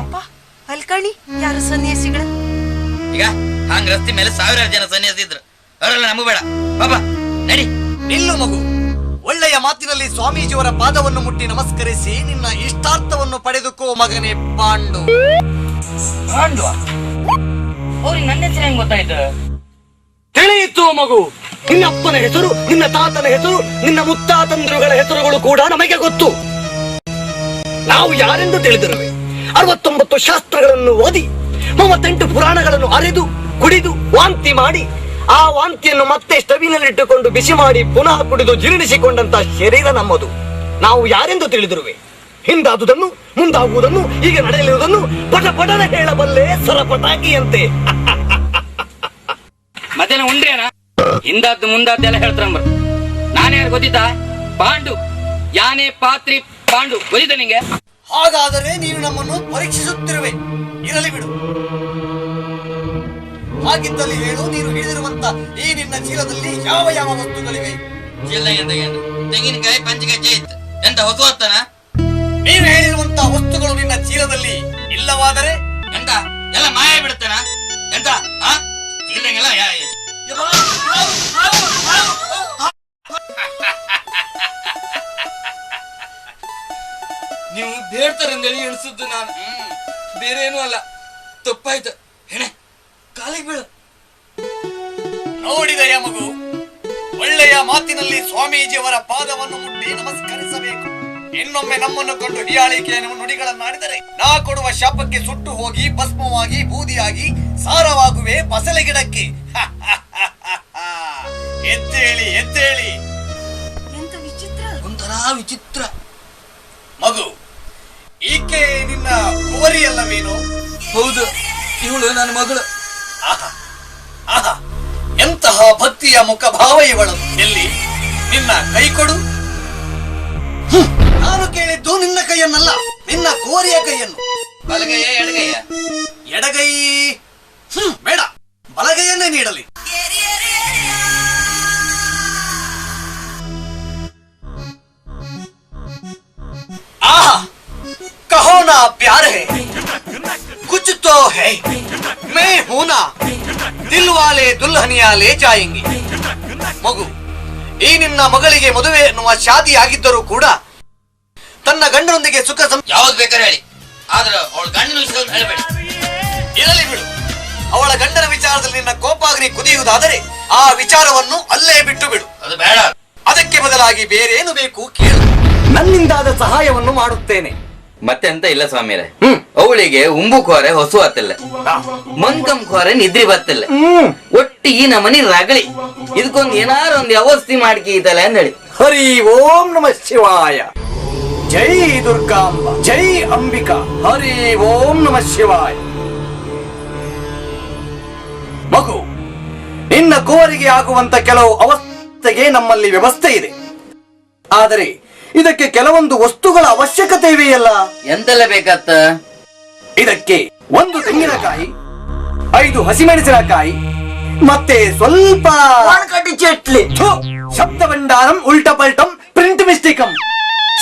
ಅಪ್ಪ ಅಲ್ಕಣಿ ಯಾರು ಸನ್ಯಾಸಿಗಳ? ಈಗ ಹಂಗ ರಸ್ತೆ ಮೇಲೆ 1000 ಜನ ಸನ್ಯಾಸಿ ಇದ್ರು, ಅವರೆಲ್ಲ ನಮಗ್ ಬೇಡ. ಬಾಬಾ ನಡಿ. ನಿಲ್ಲು ಮಗು, ಒಳ್ಳೆಯ ಮಾತಿನಲ್ಲಿ ಸ್ವಾಮೀಜಿಯವರ ಪಾದವನ್ನು ಮುಟ್ಟಿ ನಮಸ್ಕರಿಸಿ ನಿನ್ನ ಇಷ್ಟಾರ್ಥವನ್ನು ಪಡೆದುಕೋ ಮಗನೇ ಪಾಂಡು. ಅವ್ರಿಗೆ ನನ್ನ ಹೆಸರು ಹೆಂಗ್ ಗೊತ್ತಾಯ್ತು? ತಿಳಿಯಿತು ಮಗು. ನಿನ್ನ ಅಪ್ಪನ ಹೆಸರು, ನಿನ್ನ ತಾತನ ಹೆಸರು, ನಿನ್ನ ಮುತ್ತಾತಂದ್ರುಗಳ ಹೆಸರುಗಳು ಕೂಡ ನಮಗೆ ಗೊತ್ತು. ನಾವು ಯಾರೆಂದು ತಿಳಿದಿರುವೆ. 69 ಶಾಸ್ತ್ರಗಳನ್ನು ಓದಿ 38 ಪುರಾಣಗಳನ್ನು ಅರೆದು ಕುಡಿದು ವಾಂತಿ ಮಾಡಿ ಆ ವಾಂತಿಯನ್ನು ಮತ್ತೆ ಸ್ಟವಿನಲ್ಲಿಟ್ಟುಕೊಂಡು ಬಿಸಿ ಮಾಡಿ ಪುನಃ ಕುಡಿದು ಜೀರ್ಣಿಸಿಕೊಂಡಂತ ಶರೀರ ನಮ್ಮದು. ನಾವು ಯಾರೆಂದು ತಿಳಿದಿರುವೆ. ಹಿಂದಾದುದನ್ನು ಮುಂದಾಗುವುದನ್ನು ಈಗ ನಡೆಯಲಿರುವುದನ್ನು ಪಟ ಪಟನ ಹೇಳಬಲ್ಲೆ ಸರಪಟಾಕಿಯಂತೆ. ಮತ್ತೇನ ಉಂಡ್ರೇನ ಹಿಂದಾದ್ದು ಮುಂದಾದ್ದೆಲ್ಲ ಹೇಳ್ತಾರ. ನಾನ್ಯಾರು ಗೊತ್ತಿತ್ತಾ? ಪಾಂಡು, ಯಾನೆ ಪಾತ್ರಿ ಪಾಂಡು ಗೊತ್ತಿದ್ದ ನಿಂಗೆ? ಹಾಗಾದರೆ ನೀನು ನಮ್ಮನ್ನು ಪರೀಕ್ಷಿಸುತ್ತಿರುವೆ. ಇರಲಿ ಬಿಡು. ಹಾಗಿದ್ದಲ್ಲಿ ಹೇಳು, ನೀನು ಹಿಡಿದಿರುವಂತ ಈ ನಿನ್ನ ಚೀಲದಲ್ಲಿ ಯಾವ ಯಾವ ವಸ್ತುಗಳಿವೆ? ತೆಂಗಿನಕಾಯಿ ಪಂಚಗಜ್ಜೆ ಇತ್ತು. ಎಂತ ಹೊಸ ಹೊತ್ತನ? ನೀನು ಹೇಳಿರುವಂತ ವಸ್ತುಗಳು ನಿನ್ನ ಚೀಲದಲ್ಲಿ ಇಲ್ಲವಾದರೆ ಎಂತ ಎಲ್ಲ ಮಾಯ ಬಿಡುತ್ತಾನ? ಎಂತ ಚೀಲದಂಗೆಲ್ಲ ನೀವು ಬೇಡ್ತಾರಂದೇಳಿ ಎಣಿಸಿದ್ದು ನಾನು, ಬೇರೆ ಏನೂ ಅಲ್ಲ. ತಪ್ಪಾಯ್ತು. ಹೆಣೆ ಕಾಲಿಗೆ ಬೀಳು. ನೋಡಿದೆಯ ಮಗು, ಒಳ್ಳೆಯ ಮಾತಿನಲ್ಲಿ ಸ್ವಾಮೀಜಿಯವರ ಪಾದವನ್ನು ಮುಟ್ಟಿ ನಮಸ್ಕರಿಸಬೇಕು. ಇನ್ನೊಮ್ಮೆ ನಮ್ಮನ್ನು ಕೊಂಡು ಹಿಯಾಳಿಕೆಯ ನುಡಿಗಳನ್ನಾಡಿದರೆ ನಾ ಕೊಡುವ ಶಾಪಕ್ಕೆ ಸುಟ್ಟು ಹೋಗಿ ಭಸ್ಮವಾಗಿ ಬೂದಿಯಾಗಿ ಸಾರವಾಗುವೆ ಬಸಳೆ ಗಿಡಕ್ಕೆ. ಎದ್ದೇಳಿ ಎದ್ದೇಳಿ. ಒಂಥರ ವಿಚಿತ್ರ. ಮಗು, ಈಕೆ ನಿನ್ನ ಕುವರಿಯಲ್ಲವೇನು? ಹೌದು, ಇವಳು ನನ್ನ ಮಗಳು. ಎಂತಹ ಭಕ್ತಿಯ ಮುಖಭಾವ ಇವಳು. ಎಲ್ಲಿ ನಿನ್ನ ಕೈ ಕೊಡು. ನಾನು ಕೇಳಿದ್ದು ನಿನ್ನ ಕೈಯನ್ನಲ್ಲ, ನಿನ್ನ ಕೋರಿಯ ಕೈಯನ್ನು. ಬಲಗೈಯ ಎಡಗೈಯ? ಎಡಗೈ ಬೇಡ, ಬಲಗೈಯನ್ನೇ ನೀಡಲಿ. ಆಹಾ, ಕಹೋ ನಾ ಪ್ಯಾರ್ ಹೈ, ಕುಚ್ ತೋ ಹೈ, ಮೈ ಹೂ ನಾ, ದಿಲ್ ವಾಲೆ ದುಲ್ಹನಿಯಾ ಲೇ ಜಾಯೆಂಗೆ. ಮಗು, ಈ ನಿನ್ನ ಮಗಳಿಗೆ ಮದುವೆ ಎನ್ನುವ ಶಾದಿ ಆಗಿದ್ದರೂ ಕೂಡ ತನ್ನ ಗಂಡನೊಂದಿಗೆ ಸುಖ ಯಾವ್ದು ಬೇಕಾದ್ರೆ ಹೇಳಿ, ಆದ್ರೆ ಅವಳ ಗಂಡನ ವಿಷಯವನ್ನು ಹೇಳಬೇಡಿ. ಇರಲಿ ಬಿಡು. ಅವಳ ಗಂಡನ ವಿಚಾರದಲ್ಲಿ ನಿನ್ನ ಕೋಪಾಗ್ನಿ ಕುದಿಯುವುದಾದರೆ ಆ ವಿಚಾರವನ್ನು ಅಲ್ಲೇ ಬಿಟ್ಟು ಬಿಡು. ಅದು ಬೇಡ. ಅದಕ್ಕೆ ಬದಲಾಗಿ ಬೇರೇನು ಬೇಕು ಕೇಳು. ನನ್ನಿಂದಾದ ಸಹಾಯವನ್ನು ಮಾಡುತ್ತೇನೆ. ಮತ್ತೆ ಅಂತ ಇಲ್ಲ ಸ್ವಾಮಿಯರೇ. ಅವಳಿಗೆ ಉಂಬು ಕೋರೆ ಹೊಸು ಆತಿಲ್ಲ, ಮಂಕಂ ಕೋರೆ ನಿದ್ರಿ ಬತ್ತಿಲ್ಲ, ಒಟ್ಟಿ ಈ ನಮನಿ ರಗಳಿ. ಇದಕ್ಕೊಂದು ಏನಾರು ಒಂದು ವ್ಯವಸ್ಥೆ ಮಾಡ್ಕೀತಲ್ಲ ಅಂದೇಳಿ. ಹರಿ ಓಂ ನಮಃ ಶಿವಾಯ. ಜೈ ದುರ್ಗಾಂಬ, ಜೈ ಅಂಬಿಕಾ. ಹರಿ ಓಂ ನಮಃ ಶಿವಾಯ. ಮಗು, ನಿನ್ನ ಕೋರಿಗೆ ಆಗುವಂತ ಕೆಲವು ಅವಸ್ಥೆಗೆ ನಮ್ಮಲ್ಲಿ ವ್ಯವಸ್ಥೆ ಇದೆ. ಆದರೆ ಇದಕ್ಕೆ ಕೆಲವೊಂದು ವಸ್ತುಗಳ ಅವಶ್ಯಕತೆ ಇವೆಯಲ್ಲ. ಎಂತೆಲ್ಲ ಬೇಕತ್ತ? ಇದಕ್ಕೆ 1 ತೆಂಗಿನಕಾಯಿ, 5 ಹಸಿಮೆಣಸಿನಕಾಯಿ, ಮತ್ತೆ ಸ್ವಲ್ಪ ಚಟ್ಲಿ, ಶಬ್ದ ಭಂಡಾರಂ, ಉಲ್ಟ ಪಲ್ಟಂ, ಪ್ರಿಂಟ್ ಮಿಸ್ಟೇಕಂ,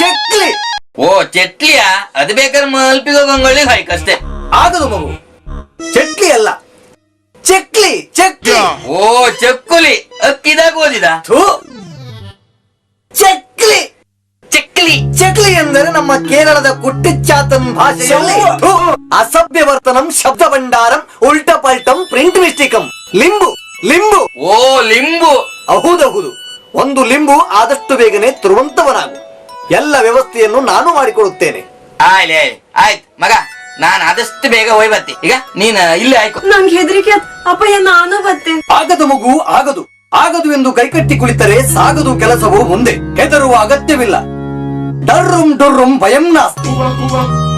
ಚಕ್ಲಿ. ಓ ಚಟ್ಲಿಯಾ? ಅದು ಬೇಕಾದ್ರೆ ಮಲ್ಪಿಗೋ ಗಂಗೊಳ್ಳಿ ಹಾಯ್ಕಷ್ಟೇ. ಆಗದು ಮಗು, ಚಟ್ಲಿ ಅಲ್ಲ, ಚಕ್ಲಿ. ಚಕ್ಲಿ. ಓ ಚಕ್ಕುಲಿ. ಅಕ್ಕಿದಾಗ ಓದಿದ? ಚಕ್ಲಿ. ಚಕ್ಲಿ. ಚಕ್ಲಿ ಎಂದರೆ ನಮ್ಮ ಕೇರಳದ ಕುಟ್ಟಿಚ್ಚಾತನ್ ಭಾಷೆಯಲ್ಲಿ ಅಸಭ್ಯ ವರ್ತನಂ, ಶಬ್ದ ಭಂಡಾರಂ, ಉಲ್ಟ ಪಲ್ಟಂ, ಪ್ರಿಂಟ್ ಮಿಸ್ಟೇಕಂ. ಲಿಂಬು. ಲಿಂಬು. ಓ ಲಿಂಬು. ಹೌದೌದು. 1 ಲಿಂಬು ಆದಷ್ಟು ಬೇಗನೆ ತರುವಂತವನಾಗು. ಎಲ್ಲ ವ್ಯವಸ್ಥೆಯನ್ನು ನಾನು ಮಾಡಿಕೊಡುತ್ತೇನೆ. ಆಯ್ತು ಮಗ, ನಾನು ಆದಷ್ಟು ಬೇಗ ಹೋಯ್ ಬರ್ತಿ. ಈಗ ನೀನ್ ಇಲ್ಲೇ ಆಯ್ತು. ನಂಗೆ ಹೆದರಿಕೆ ಅಪ್ಪಯ್ಯ, ನಾನು ಬತ್ತೆ. ಆಗದು ಮಗು, ಆಗದು. ಆಗದು ಎಂದು ಕೈಕಟ್ಟಿ ಕುಳಿತರೆ ಸಾಗದು ಕೆಲಸವು ಮುಂದೆ. ಹೆದರುವ ಅಗತ್ಯವಿಲ್ಲ. ಡರ್ರುಂ ಡೊರ್ರುಂ ಭಯಂ ನಾಸ್ತಿ,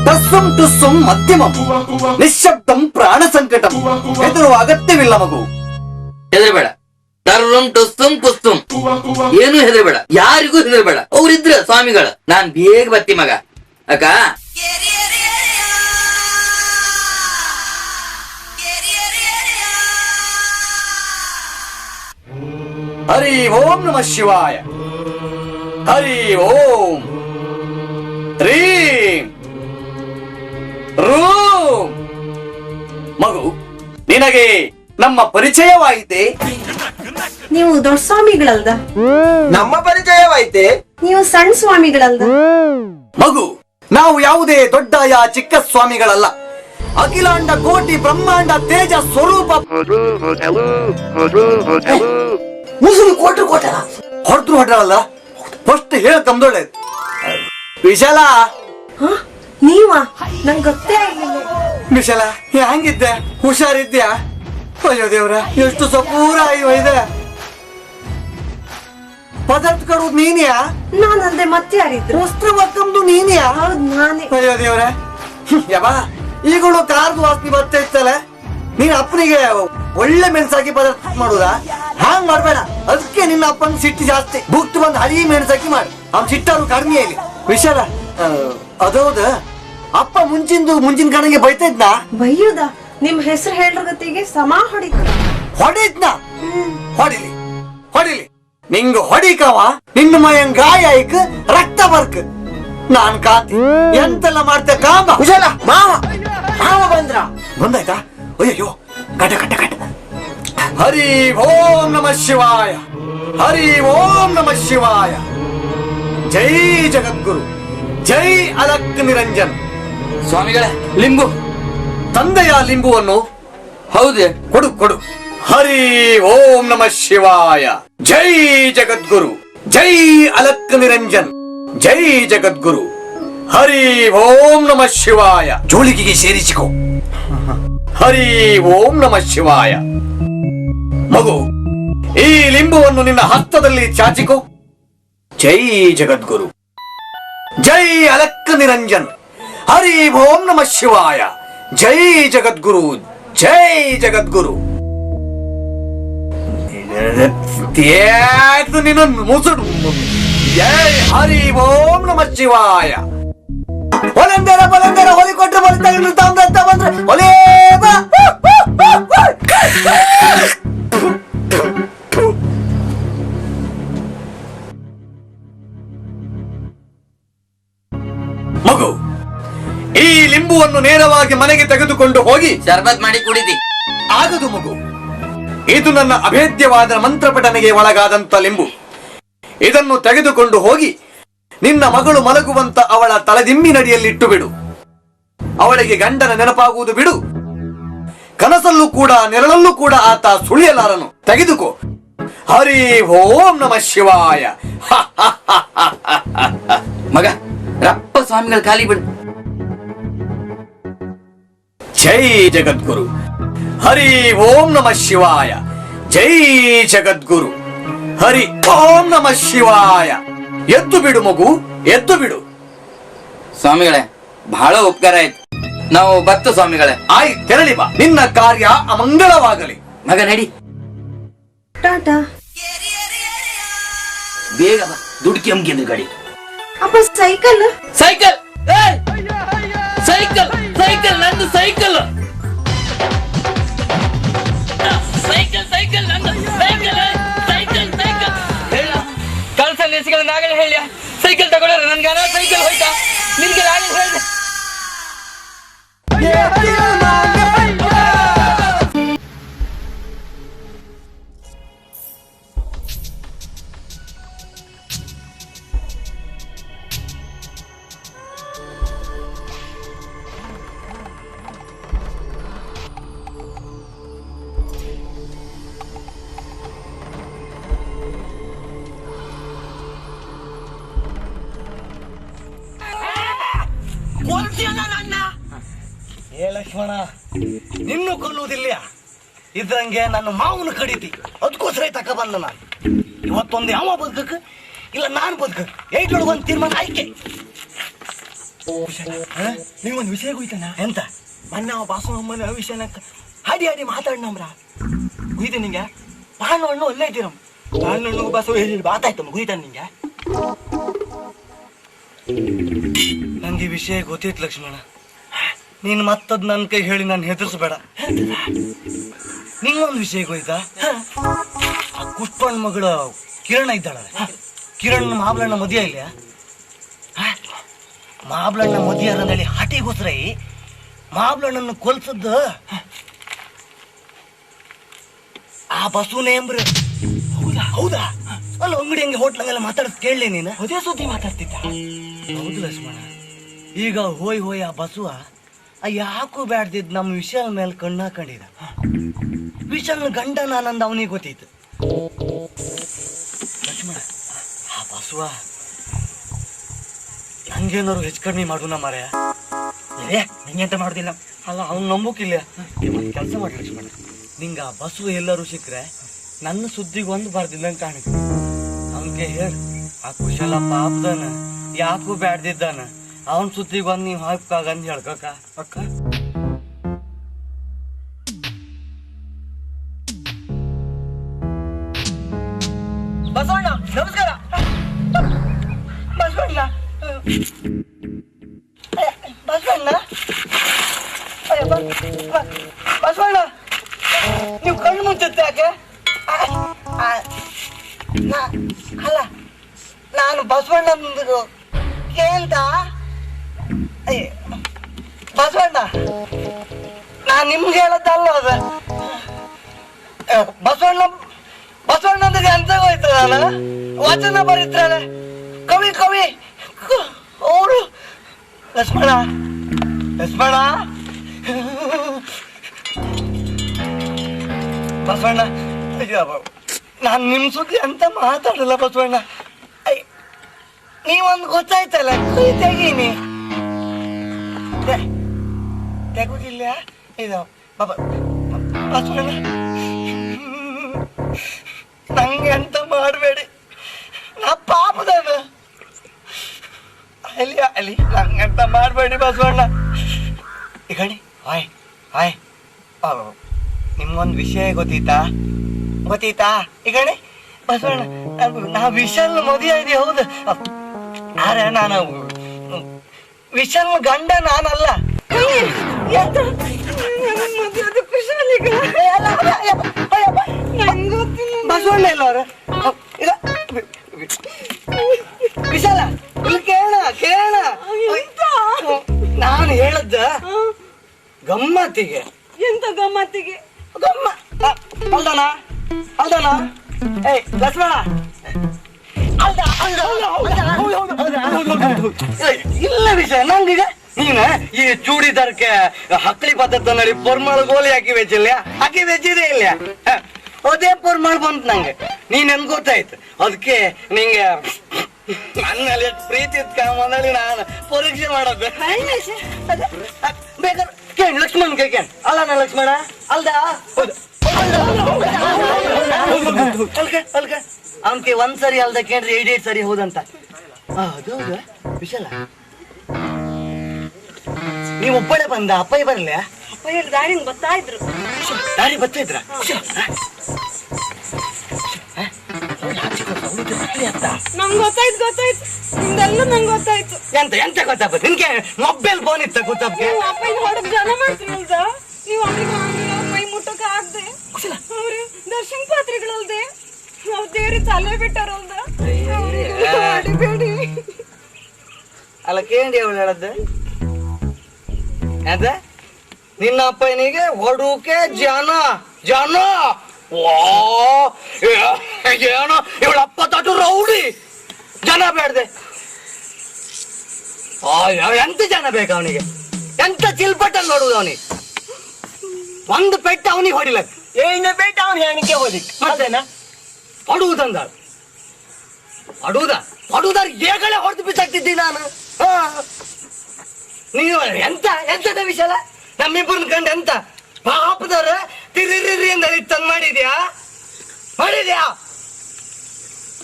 ಟಸ್ಸುಂ ಟುಸ್ಸುಂ ಮಧ್ಯಮಂ, ನಿಶ್ಶಬ್ದಂ ಪ್ರಾಣ ಸಂಕಟಂ. ಹೆದರುವ ಅಗತ್ಯವಿಲ್ಲ ಮಗು. ಹೆದರ್ಬೇಡ. ಟರ್ರುಂ ಟುಸ್ತುಂ ಪುಸ್ತುಂ ಏನು ಹೆದರ್ಬೇಡ, ಯಾರಿಗೂ ಹೆದರ್ಬೇಡ. ಅವ್ರಿದ್ರ ಸ್ವಾಮಿಗಳ. ನಾನ್ ಬೇಗ ಬರ್ತಿ ಮಗ. ಅಕ್ಕ ಹರಿ ಓಂ ನಮಃ ಶಿವಾಯ. ಹರಿ ಓಂ ರೀಂ ರೂಂ. ಮಗು, ನಿನಗೆ ನಮ್ಮ ಪರಿಚಯವಾಯಿತೆ? ನೀವು ದೊಡ್ಡ ಸ್ವಾಮಿಗಳಲ್ದ? ನಮ್ಮ ಪರಿಚಯವಾಯ್ತೆ? ನೀವು ಸಣ್ಣ ಸ್ವಾಮಿಗಳಲ್ದ? ಮಗು, ನಾವು ಯಾವುದೇ ದೊಡ್ಡ ಚಿಕ್ಕ ಸ್ವಾಮಿಗಳಲ್ಲ. ಅಖಿಲಾಂಡ ಕೋಟಿ ಬ್ರಹ್ಮಾಂಡ ತೇಜ ಸ್ವರೂಪ ಮುಸುರು ಕೊಟ್ರು ಕೊಟ್ಟಲ್ಲ ಹೊರತು ಹೊಟ್ಟಲ್ಲ ಫಸ್ಟ್ ಹೇಳ ತಮ್ದೊಳ್ಳೆ ವಿಶಾಲ ನೀವ ನಂಗೆ ಗೊತ್ತೇ ಆಗಿಲ್ಲ. ವಿಶಾಲ ಹಂಗಿದ್ದೆ ಹುಷಾರಿದ್ಯಾ? ಅಯ್ಯೋ ದೇವ್ರ ಎಷ್ಟು ಸಪೂರ ಇದೆ ಪದಾರ್ಥ ಕರುವುದು ನೀನ್ಯಾ? ನಾನಂದೆ ಮತ್ತೆ ಯಾರಿದ್ರು? ವಸ್ತ್ರ ಒಕ್ಕಂದು ನೀನ್ಯಾ? ಹೌದ್ ನಾನೇ. ಅಯ್ಯೋ ದೇವ್ರ ಯಬ್ಬ ಈಗಳು ಕಾರ್ದು ವಾಸನೆ ಬರ್ತಾ ಇತ್ತಲ್ಲ, ನೀನ್ ಅಪ್ಪನಿಗೆ ಒಳ್ಳೆ ಮೆಣಸಾಕಿ ಪದಾರ್ಥ ಮಾಡುದಾ? ಹಾಂಗ್ ಮಾಡ್ಬೇಡ, ಅದಕ್ಕೆ ನಿನ್ನ ಅಪ್ಪನ ಸಿಟ್ಟು ಜಾಸ್ತಿ. ಬುಕ್ತು ಬಂದು ಹಳಿ ಮೆಣಸಾಕಿ ಮಾಡಿ ಅವ್ನ್ ಸಿಟ್ಟಾರು ಕಡಿಮೆ ಇಲ್ಲಿ. ವಿಶಾಲ ಅದೌದ ಅಪ್ಪ ಮುಂಚಿನ ಕಣಗೆ ಬೈತಾ ಇದ್ನಾ? ಬೈಯುದ? ನಿಮ್ ಹೆಸರು ಹೇಳ್ರ ಗತಿಗೆ ಸಮ ಹೊಡಿದ್ನ? ಹೊಡಿಲಿ ಹೊಡಿಲಿ, ನಿಂಗ ಹೊಡಿಕವ ನಿನ್ನ ಮಯಂಗ್ ಗಾಯ ಆಯ್ಕ ರಕ್ತ ಬರ್ಕ ನಾನ್ ಕಾತಿ ಎಂತೆಲ್ಲ ಮಾಡ್ತೆ ಕಾಂಬ. ಕುಶಲ ಮಾವ ಮಾವ ಬಂದಾಯ್ತಾ? ಅಯ್ಯೋ ಕಟ ಕಟ ಕಟ. ಹರಿ ಓಂ ನಮಃ ಶಿವಾಯ, ಹರಿ ಓಂ ನಮಃ ಶಿವಾಯ. ಜೈ ಜಗದ್ಗುರು, ಜೈ ಅಲಕ್ ನಿರಂಜನ್. ಸ್ವಾಮಿಗಳೇ ಲಿಂಬು. ತಂದೆಯ ಲಿಂಬುವನ್ನು ಹೌದೇ? ಕೊಡು ಕೊಡು. ಹರಿ ಓಂ ನಮಃ ಶಿವಾಯ, ಜೈ ಜಗದ್ಗುರು, ಜೈ ಅಲಕ್ ನಿರಂಜನ್, ಜೈ ಜಗದ್ಗುರು. ಹರಿ ಓಂ ನಮಃ ಶಿವಾಯ. ಜೋಳಿಗೆಗೆ ಸೇರಿಸಿಕೋ. ಹರಿ ಓಂ ನಮಃ ಶಿವಾಯ. ಮಗು, ಈ ಲಿಂಬುವನ್ನು ನಿನ್ನ ಹಸ್ತದಲ್ಲಿ ಚಾಚಿಕೋ. ಜೈ ಜಗದ್ಗುರು, ಜೈ ಅಲಕ್ ನಿರಂಜನ್. ಹರಿ ಓಂ ನಮಃ ಶಿವಾಯ, ಜೈ ಜಗದ್ಗುರು, ಜೈ ಜಗದ್ಗುರು. ನಿನ್ನ ಮುಸುಡು. ಜೈ ಹರಿ ಓಂ ನಮಃ ಶಿವಾಯ. ಹೊಲೆಂದರ ಬಲೆಂದರ ಹೊಲಿ ಕೊಟ್ಟರೆ ಬಲಿ ತಗೊಂಡು ತಾಮ್ರ ಬಂದ್ರೆ ಹೊಲೇ ಬಾ. ಮಗು, ಈ ಲಿಂಬುವನ್ನು ನೇರವಾಗಿ ಮನೆಗೆ ತೆಗೆದುಕೊಂಡು ಹೋಗಿ ಶರ್ಬತ್ ಮಾಡಿ ಕುಡಿದಿ. ಆಗದು ಮಗು, ಇದು ನನ್ನ ಅಭೇದ್ಯವಾದ ಮಂತ್ರಪಠನೆಗೆ ಒಳಗಾದಂತ ಲಿಂಬು. ಇದನ್ನು ತೆಗೆದುಕೊಂಡು ಹೋಗಿ ನಿನ್ನ ಮಗಳು ಮಲಗುವಂತ ಅವಳ ತಲೆದಿಮ್ಮಿನಡಿಯಲ್ಲಿಟ್ಟು ಬಿಡು. ಅವಳಿಗೆ ಗಂಡನ ನೆನಪಾಗುವುದು ಬಿಡು. ಕನಸಲ್ಲೂ ಕೂಡ ನೆರಳಲ್ಲೂ ಕೂಡ ಆತ ಸುಳಿಯಲಾರನು. ತೆಗೆದುಕೋ. ಹರಿ ಓಂ ನಮಃ ಶಿವಾಯ. ಮಗ ರಪ್ಪ ಸ್ವಾಮಿಗಳ ಖಾಲಿ ಬಿಡು. ಜೈ ಜಗದ್ಗುರು, ಹರಿ ಓಂ ನಮಃ ಶಿವಾಯ, ಜೈ ಜಗದ್ಗುರು, ಹರಿ ಓಂ ನಮಃ ಶಿವಾಯ. ಎದ್ದು ಬಿಡು ಮಗು, ಎದ್ದು ಬಿಡು. ಸ್ವಾಮಿಗಳೇ ಬಹಳ ಉಪಕಾರ ಆಯ್ತು, ನಾವು ಬತ್ತು ಸ್ವಾಮಿಗಳೇ. ಆಯ್ತು, ತೆರಳಿ ಬಾ. ನಿನ್ನ ಕಾರ್ಯ ಅಮಂಗಳವಾಗಲಿ. ಮಗ ನಡಿ. ಟಾಟಾ. ಬೇಗ ಬಾ, ದುಡ್ಕಿ ಅಮ್ಗೆಂದು ಗಾಡಿ. ಅಪ್ಪ ಸೈಕಲ್ ಸೈಕಲ್ ಸೈಕಲ್ ಸೈಕಲ್ ನಂದು ಸೈಕಲ್. ಸೈಕಲ್ ಸೈಕಲ್ ನಂದು ಸೈಕಲ್ ಸೈಕಲ್ ಸೈಕಲ್. ಹೇಳ ಕಳ್ಸಲ್ಲಿ ಎಸಿಗಳನ್ನ ಆಗಲೇ ಹೇಳಿ ಸೈಕಲ್ ತಗೊಳ್ಳ. ನನ್ಗೆ ಸೈಕಲ್ ಹೋಯ್ತಾ? ನಿನ್ಗೆ ಆಗಲೇ ಹೇಳಿದೆ. ಏ ಲಕ್ಷ್ಮಣ, ನಿನ್ನೂ ಕೊಲ್ಲುವುದಿಲ್ಲ. ಇದ್ರಂಗೆ ನನ್ನ ಮಾವನ ಕಡಿತಿ, ಅದಕ್ಕೋಸ್ಕರ ತಕ ಬಂದ ನಾನು. ಇವತ್ತೊಂದು ಯಾವ ಬದುಕಕ್ಕ ಇಲ್ಲ ನಾನು ಬದುಕಕ್ಕ, ಏಟೊಳಗೆ ಒಂದು ತೀರ್ಮಾನ ಆಯ್ಕೆ. ನೀವೊಂದು ವಿಷಯ ಹೋಯ್ತಾನ ಎಂತ? ಮೊನ್ನೆ ಅವ ಬಾಸು ಅಮ್ಮನ ವಿಷಯನ ಹಾಡಿ ಹಾಡಿ ಮಾತಾಡ್ನಮ್ರ. ಗುಯ್ತ ನಿಂಗೆ ಪಾಣ ಹಣ್ಣು ಒಳ್ಳೆ ಇದ್ದೀರ. ಪಾಣ ಹಣ್ಣು ಬಾಸು ಮಾತಾಯ್ತಮ್ಮ ಗುಯ್ತಾನ ನಿಂಗೆ. ನಂಗೆ ವಿಷಯ ಗೊತ್ತಿತ್ತು ಲಕ್ಷ್ಮಣ. ನೀನ್ ಮತ್ತದ್ ನನ್ನ ಕೈ ಹೇಳಿ ನಾನು ಹೆದರ್ಸ್ಬೇಡ. ನಿಂಗೊಂದು ವಿಷಯ ಹೋಯ್ತಾ? ಆ ಕುಷ್ಪಣ್ಣ ಮಗಳ ಕಿರಣ ಇದ್ದಾಳ. ಕಿರಣ್ ಮಾಬ್ಲಣ್ಣ ಮದುವೆ ಇಲ್ಲ. ಮಾಬ್ಲಣ್ಣ ಮದುವೆ ಅನ್ನಲ್ಲಿ ಹಟಿಗೋಸ್ಕರ ಮಾಬ್ಲಣ್ಣನ ಕೊಲ್ಸದ್ದ ಆ ಬಸವನೇ ಎಂಬ್ರ. ಹೌದಾ? ಹೌದಾ? ಅಲ್ಲ ಅಂಗಡಿ ಹಂಗೆ ಹೋಟ್ಲಂಗೆಲ್ಲ ಮಾತಾಡೋದು ಕೇಳಲಿ ನೀನು? ಅದೇ ಸುದ್ದಿ ಮಾತಾಡ್ತಿದ್ದ. ಹೌದು ಲಕ್ಷ್ಮಣ. ಈಗ ಹೋಯ್ ಹೋಯ್ ಆ ಬಸವ ಯಾಕೂ ಬ್ಯಾಡ್ದಿದ್ ನಮ್ಮ ವಿಶಾಲ್ ಮೇಲೆ ಕಣ್ಣು ಹಾಕೊಂಡಿದ. ವಿಶಾಲ್ನ ಗಂಡ ನಾನಂದ ಅವನಿಗೆ ಗೊತ್ತಿತ್ತು. ಲಕ್ಷ್ಮಣ, ಆ ಬಸವ ಹಂಗೇನಾರು ಹೆಚ್ಚು ಕಡಿಮೆ ಮಾಡೋಣ ಮಾರಾಯ. ನಿಂಗೆಂತ ಮಾಡುದಿಲ್ಲ. ಅಲ್ಲ, ಅವ್ನು ನಂಬುಕಿಲ್ಲ. ಕೆಲಸ ಮಾಡಿ ಲಕ್ಷ್ಮಣ, ನಿಂಗ ಆ ಬಸವ ಎಲ್ಲರೂ ಸಿಕ್ಕರೆ ನನ್ನ ಸುದ್ದಿಗೆ ಒಂದು ಬರ್ದಿದ್ದಂಗೆ ಕಾಣಿಕ. ಅವನಿಗೆ ಹೇಳಿ, ಆ ಕುಶಲ ಪಾಪದಾನ ಯಾಕೂ ಬ್ಯಾಡ್ದಿದ್ದಾನ, ಅವನ್ ಸುದ್ದಿಗೆ ಒಂದು ನೀವು ಹಾಕಾಗಂತ ಹೇಳ್ಕಕ್ಕ. ಅಕ್ಕ ಬಸವಣ್ಣ ನಮಸ್ಕಾರ. ಬಸವಣ್ಣ ಬಸವಣ್ಣ ಬಸವಣ್ಣ, ನೀವು ಕಣ್ಣು ಮುಚ್ಚುತ್ತೆ ಯಾಕೆ? ಅಲ್ಲ, ನಾನು ಬಸವಣ್ಣ ಕೇಂತ ಬಸವಣ್ಣ, ನಾನು ನಿಮ್ಗೆ ಹೇಳದ್ದಲ್ಲ ಅದ. ಬಸವಣ್ಣಂದಿಗೆ ಅಂತ ಹೋಯ್ತದ, ನಾನು ವಚನ ಬರೀತಾಳೆ, ಕವಿ ಅವರು. ಲಕ್ಷ್ಮಣ ಬಸವಣ್ಣ, ನಾನು ನಿಮ್ ಸುದ್ದಿ ಅಂತ ಮಾತಾಡಲ್ಲ ಬಸವಣ್ಣ. ನೀವೊಂದು ಗೊತ್ತಾಯ್ತಲ್ಲ, ತೆಗೀನಿ ತೆಗುದಿಲ್ಲ ಇದು ಬಸವಣ್ಣ. ನಂಗೆ ಅಂತ ಮಾಡಬೇಡಿ, ನಾ ಪಾಪದವ ಅಲ್ಲಿ ನಂಗಂತ ಮಾಡಬೇಡಿ ಬಸವಣ್ಣ. ಈಗಣಿ ಹಾಯ್ ನಿಮ್ಗೊಂದು ವಿಷಯ ಗೊತ್ತೀತಾ ಈಗಣಿ ಬಸವಣ್ಣ? ನಾ ವಿಶಾಲ್ ಮದುವೆ ಇದೆ, ಹೌದು. ಆದ್ರೆ ನಾನು ವಿಶಾಲ್ ಗಂಡ ನಾನಲ್ಲ. ಬಸವಣ್ಣ ಇಲ್ಲ ಅವ್ರ ವಿಶಾಲ, ಇಲ್ಲಿ ಕೇಳ ನಾನು ಹೇಳದ್ದ ಗಮ್ಮತ್ತಿಗೆ. ಎಂತ ಗಮ್ಮತ್ತಿಗೆ? ಅಲ್ದಾನ ಏಯ್ ಲಕ್ಷ್ಮಣ, ಇಲ್ಲ ವಿಷಯ ನಂಗೀಗ ನೀನ ಈ ಚೂಡಿದಾರಕ್ಕೆ ಹಕ್ಕಳಿ ಪದ್ಧತಿ ನಡಿ ಪೊರ್ಮಾಳ ಗೋಲಿ ಹಾಕಿ ವೆಜ್ಜಿದೆ ಇಲ್ಲ, ಅದೇ ಪೊರ್ಮಾಳ್ ಬಂತು ನಂಗೆ. ನೀನ್ ನನ್ ಗೊತ್ತಾಯ್ತು, ಅದಕ್ಕೆ ನಿಂಗೆ ನನ್ನಲ್ಲಿ ಪ್ರೀತಿ ಇದ್ಕೊಂಬಂದಲ್ಲಿ ನಾನು ಪರೀಕ್ಷೆ ಮಾಡೋದು. ಬೇಕಾದ್ರೆ ಕೇಳಿ ಲಕ್ಷ್ಮಣ್ ಕೇಳಿ. ಅಲ್ಲ ಲಕ್ಷ್ಮಣ ಅಲ್ದ ಅವನ್ಗೆ ಒಂದ್ಸರಿ ಅಲ್ದ ಕೇಳ್ರಿ 8 ಸರಿ ಹೌದಂತ. ಹೌದಾ ವಿಶಾಲ, ನೀವು ಒಬ್ಬಳೆ ಬಂದ ಅಪ್ಪಯ್ಯ ಬರ್ಲ? ಅಪ್ಪಯ್ಯ ದಾರಿ ಬರ್ತಾ ಇದ್ರು. ದಾರಿ ಬರ್ತಾ ಇದ್ರ? ನಂಗೆ ಗೊತ್ತಾಯ್ತು ನಿಮ್ದೆಲ್ಲ ನಂಗೆ ಗೊತ್ತಾಯ್ತು. ಎಂತ ಗೊತ್ತಾಗ ನಿನ್ಗೆ ಮೊಬೈಲ್ ಫೋನ್ ಇತ್ತ ಗೊತ್ತಾಗ? ಅಪ್ಪಯ್ಯ ಹೊಡೆದ್ ಜನ ಮಾಡ್ತೀರಲ್ದ ನೀವು, ಅವ್ರಿಗೆ ಮೈ ಮುಟ್ಟಕ ಆಗದೆ ಅವ್ರು ದರ್ಶನ ಪಾತ್ರೆಗಳಲ್ದೆ ನಾವು ದೇವ್ರಿ ತಲೆ ಬಿಟ್ಟಾರಲ್ದ. ಅಲ್ಲ ಕೇಳಿ ಅವಳು ಹೇಳದ್ದು ಅದ ನಿನ್ನ ಅಪ್ಪನಿಗೆ ಹೊಡುಕೆ ಜನ ಏನೋ ಇವಳ ಅಪ್ಪ ತಟ್ಟು ರೌಡಿ ಜನ ಬೇಡ್ದೆ. ಎಂತ ಜನ ಬೇಕು ಅವನಿಗೆ? ಎಂತ ಚಿಲ್ಪಟ್ಟಲ್ಲಿ ನೋಡುದು ಅವನಿಗೆ? ಒಂದು ಪೆಟ್ಟ ಅವನಿಗೆ ಹೊಡಿಲಕ್, ಏನ ಪೆಟ್ಟ ಅವನ ಹೆಣಿಕೆ ಹೋದಿ ಮತ್ತೇನ ಹೊಡುವುದಂದ ಹೊಡುವುದಾರ ಏಗಳೇ ಹೊಡೆದು ಬಿಸಾಕ್ತಿದ್ದಿ ನಾನು. ನೀವು ಎಂತದ ವಿಷಯ? ನಮ್ಮಿಬ್ಬರನ್ನ ಕಂಡು ಎಂತ ಪಾಪದವ್ರ ತಿರಿರಿ ಅಂತ ತಂದ್ ಮಾಡಿದ್ಯಾ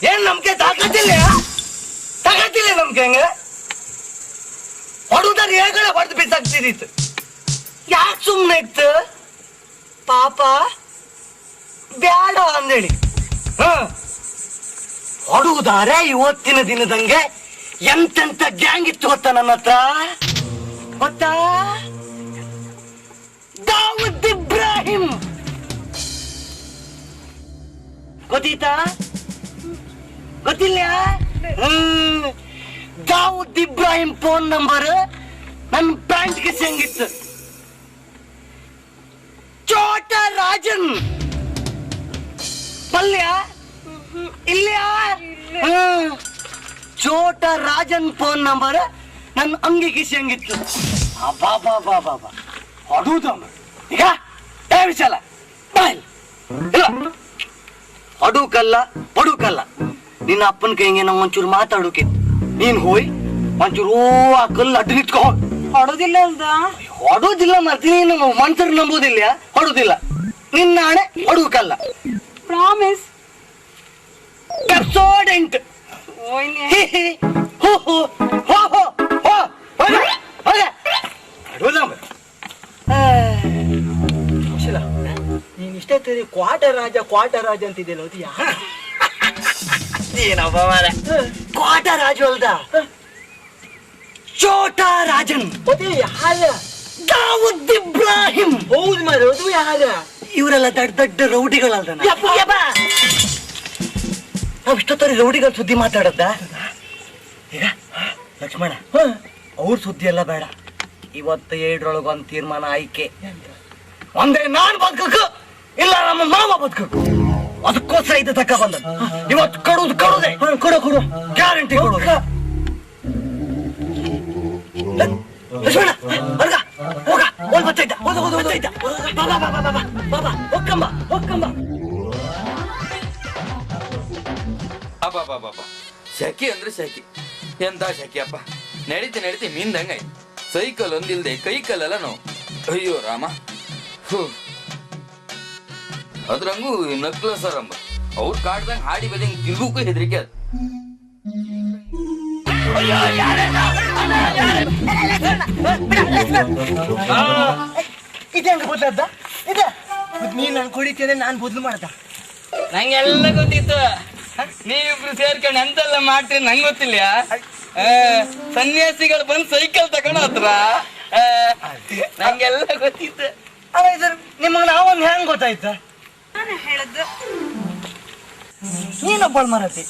ಏನ್ ನಮ್ಗೆ ತಾಕತ್ತಿಲ್ಲ ನಮ್ಗೆ ಹಂಗ ಹೊಡುವುದಾರ ಏಗಳೇ ಹೊಡೆದು ಬಿಸಾಕ್ತಿದ್ದಿತ್ತು. ಯಾಕೆ ಸುಮ್ಮನೆ ಇತ್ತು ಪಾಪ ಬ್ಯಾಡ ಅಂದೇಳಿ. ಹೊಡುವುದಾರೆ ಇವತ್ತಿನ ದಿನದಂಗೆ ಎಂತೆಂತ ಗ್ಯಾಂಗ್ ಇತ್ತು ಗೊತ್ತಾ ನನ್ನ ಹತ್ರ? ಗೊತ್ತಾ? ದಾವೂದ್ ಇಬ್ರಾಹಿಂ ಗೊತ್ತೀತಾ? ಗೊತ್ತಿಲ್ಲ? ದಾವೂದ್ ಇಬ್ರಾಹಿಂ ಫೋನ್ ನಂಬರ್ ನನ್ನ ಪ್ಯಾಂಟ್ಗೆ ಹೆಂಗಿತ್ತು. ಚೋಟ ರಾಜನ್ ಪಲ್ಯ ಇಲ್ಲ, ಚೋಟ ರಾಜನ್ ಫೋನ್ ನಂಬರ್ ನನ್ನ ಅಂಗಿ ಕಿಸಿ ಹಂಗಿತ್ತು. ಅಬ್ಬಾ ಹೊಡುದಮ್ಮ ಈಗ ಏ ವಿಶಾಲ ಬಾಯ್ ಇಲ್ಲ ಹೊಡುಕಲ್ಲ ಪಡುಕಲ್ಲ ನಿನ್ನ ಅಪ್ಪನ ಕೈಗೆ ನಾವು ಒಂಚೂರು ಮಾತಾಡೋಕೆ ನೀನ್ ಹೋಯ್ ಒಂಚೂರು ಆ ಕಲ್ಲು ಅಡ್ಡ ನಿಟ್ಕೊ ಹೊಡೋದಿಲ್ಲ ಅಲ್ದ ಹೊಡೋದಿಲ್ಲ ಮಾಡ್ತೀನಿ ನಮ್ಮ ಮನ್ಸರ್ ನಂಬೋದಿಲ್ಲ ಹೊಡುದಿಲ್ಲ ನಿನ್ನ ಹಣೆ ಹೊಡುಕಲ್ಲ ಪ್ರಾಮಿಸ್ ಎಪಿಸೋಡ್ ನೀನ್ ಇಷ್ಟೇ ತರಿ ಕ್ವಾಟ ರಾಜ ಅಂತಿದ್ದೇನೋ ಅದು ಏನಪ್ಪ ಮಾರ ಕ್ವಾಟ ರಾಜು ಅಲ್ದ ಚೋಟಾ ರಾಜನ್ ಯಾರ ದಾವೂದ್ ಇಬ್ರಾಹಿಂ ಹೌದು ಮಾರ ಅದು ಯಾರ ಇವರೆಲ್ಲ ದೊಡ್ಡ ದೊಡ್ಡ ರೌಡಿಗಳಲ್ದ ನಾವ್ ಇಷ್ಟೊತ್ತರಿ ರೌಡಿಗಳ ಸುದ್ದಿ ಮಾತಾಡದ್ದ ಈಗ ಲಕ್ಷ್ಮಣ ಅವ್ರ ಸುದ್ದಿ ಎಲ್ಲ ಬೇಡ ಇವತ್ತು 7 ಒಂದ್ ತೀರ್ಮಾನ ಆಯ್ಕೆ ಒಂದೇ ನಾನ್ ಬದುಕಬೇಕು ಇಲ್ಲ ನಮ್ಮ ಮಾವ ಬದುಕಬೇಕು ಅದಕ್ಕೋಸ್ಕರ ಇದು ತಕ್ಕ ಬಂದ ಇವತ್ತು ಕೊಡುದೇ ಕೊಡು ಗ್ಯಾರಂಟಿ ಕೊಡು ಲಕ್ಷ್ಮಣ ಹೊರಗ ಹೋಗ ಓದ್ ಬರ್ತಾ ಬಾಬಾ ಹೋಗ್ಕಂಬ ಅಬ್ಬಾ ಶೆಕೆ ಅಂದ್ರೆ ಶೆಕೆ ಎಂತ ಶೆಕೆ ಅಪ್ಪ ನಡೀತಿ ಮಿಂದಂಗ ಸೈಕಲ್ ಒಂದಿಲ್ದೆ ಕೈ ಕಾಲೆಲ್ಲ ನೋವು ಅಯ್ಯೋ ರಾಮ ಅದ್ರಂಗು ನಕ್ಲ ಸರ್ ಅಂಬ ಅವ್ರ ಕಾಡ್ದಂಗ ಹಾಡಿ ಬದಂಗ ತಿರುಗಕ್ಕೂ ಹೆದರಿಕೆ ಅದು ಇದೇಂಗ ಬದಲದ್ದ ಇದೆ ನೀನ್ ನನ್ ಕುಡಿತೇನೆ ನಾನ್ ಬದಲು ಮಾಡ್ದ ನಂಗೆಲ್ಲ ಗೊತ್ತಿತ್ತು ನೀವಿಬ್ರು ಸೇರ್ಕೊಂಡು ಎಂತೆಲ್ಲ ಮಾಡ್ತೀರಿ ನಂಗೆ ಗೊತ್ತಿಲ್ಲ ಸನ್ಯಾಸಿಗಳು ಬಂದು ಸೈಕಲ್ ತಗೊಂಡು ಹತ್ರ ನಂಗೆಲ್ಲ ಗೊತ್ತಿತ್ತು ನಿಮಗ್ ನಾವೊಂದು ಹೆಂಗ್ ಗೊತ್ತಾಯ್ತ ನಾನು ಹೇಳದ್ದು ನೀನೊಬ್ಬಳ ಮರತಿ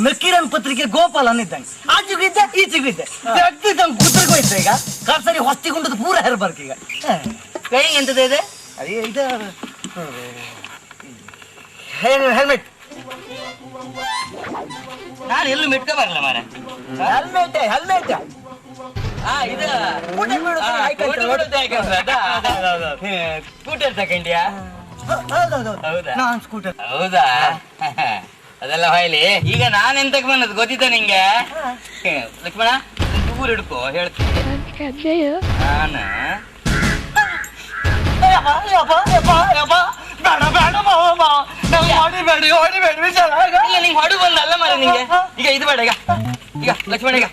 ನಕ್ಕೀರನ್ ಪತ್ರಿಕೆ ಗೋಪಾಲ್ ಅನ್ನಿದ್ದಂಗೆ ಆಚೆಗಿದ್ದೆ ಈಚೆಗಿದ್ದೆ ಕುತ್ರಗೂ ಇದ್ದ ಈಗ ಸರಿ ಹೊಸ್ತಿಗೊಂಡದ್ದು ಪೂರ ಹೆರ್ಬರ್ಕ್ ಈಗ ಕೈ ಎಂತದ ಇದೆ ಅದೇ ಇದು ಹೆಲ್ಮೆಟ್ ನಾನು ಎಲ್ಲೂ ಮೆಟ್ಕ ಬರಲ್ಲ ಮಾರ ಹೆಲ್ಮೆಟ್ ಇದು ಸ್ಕೂಟರ್ ತಗೊಂಡ್ಯಾ ನಾನ್ ಸ್ಕೂಟರ್ ಹೌದಾ ಅದೆಲ್ಲ ಹೊಯ್ಲಿ ಈಗ ನಾನೆಂತಕ್ ಬಂದದ್ದು ಗೊತ್ತಿತ್ತ ನಿಂಗೆ ಲಕ್ಷ್ಮಣ ದೂರ ಹಿಡ್ಕೋ ಹೇಳ್ತೀನಿ ನಾನು ಇಲ್ಲ ನಿಂಗೆ ಹೊಡು ಬಂದಲ್ಲ ಮಾರ ನಿಂಗೆ ಈಗ ಇದು ಬೇಡ ಈಗ ಲಕ್ಷ್ಮಣ ಈಗ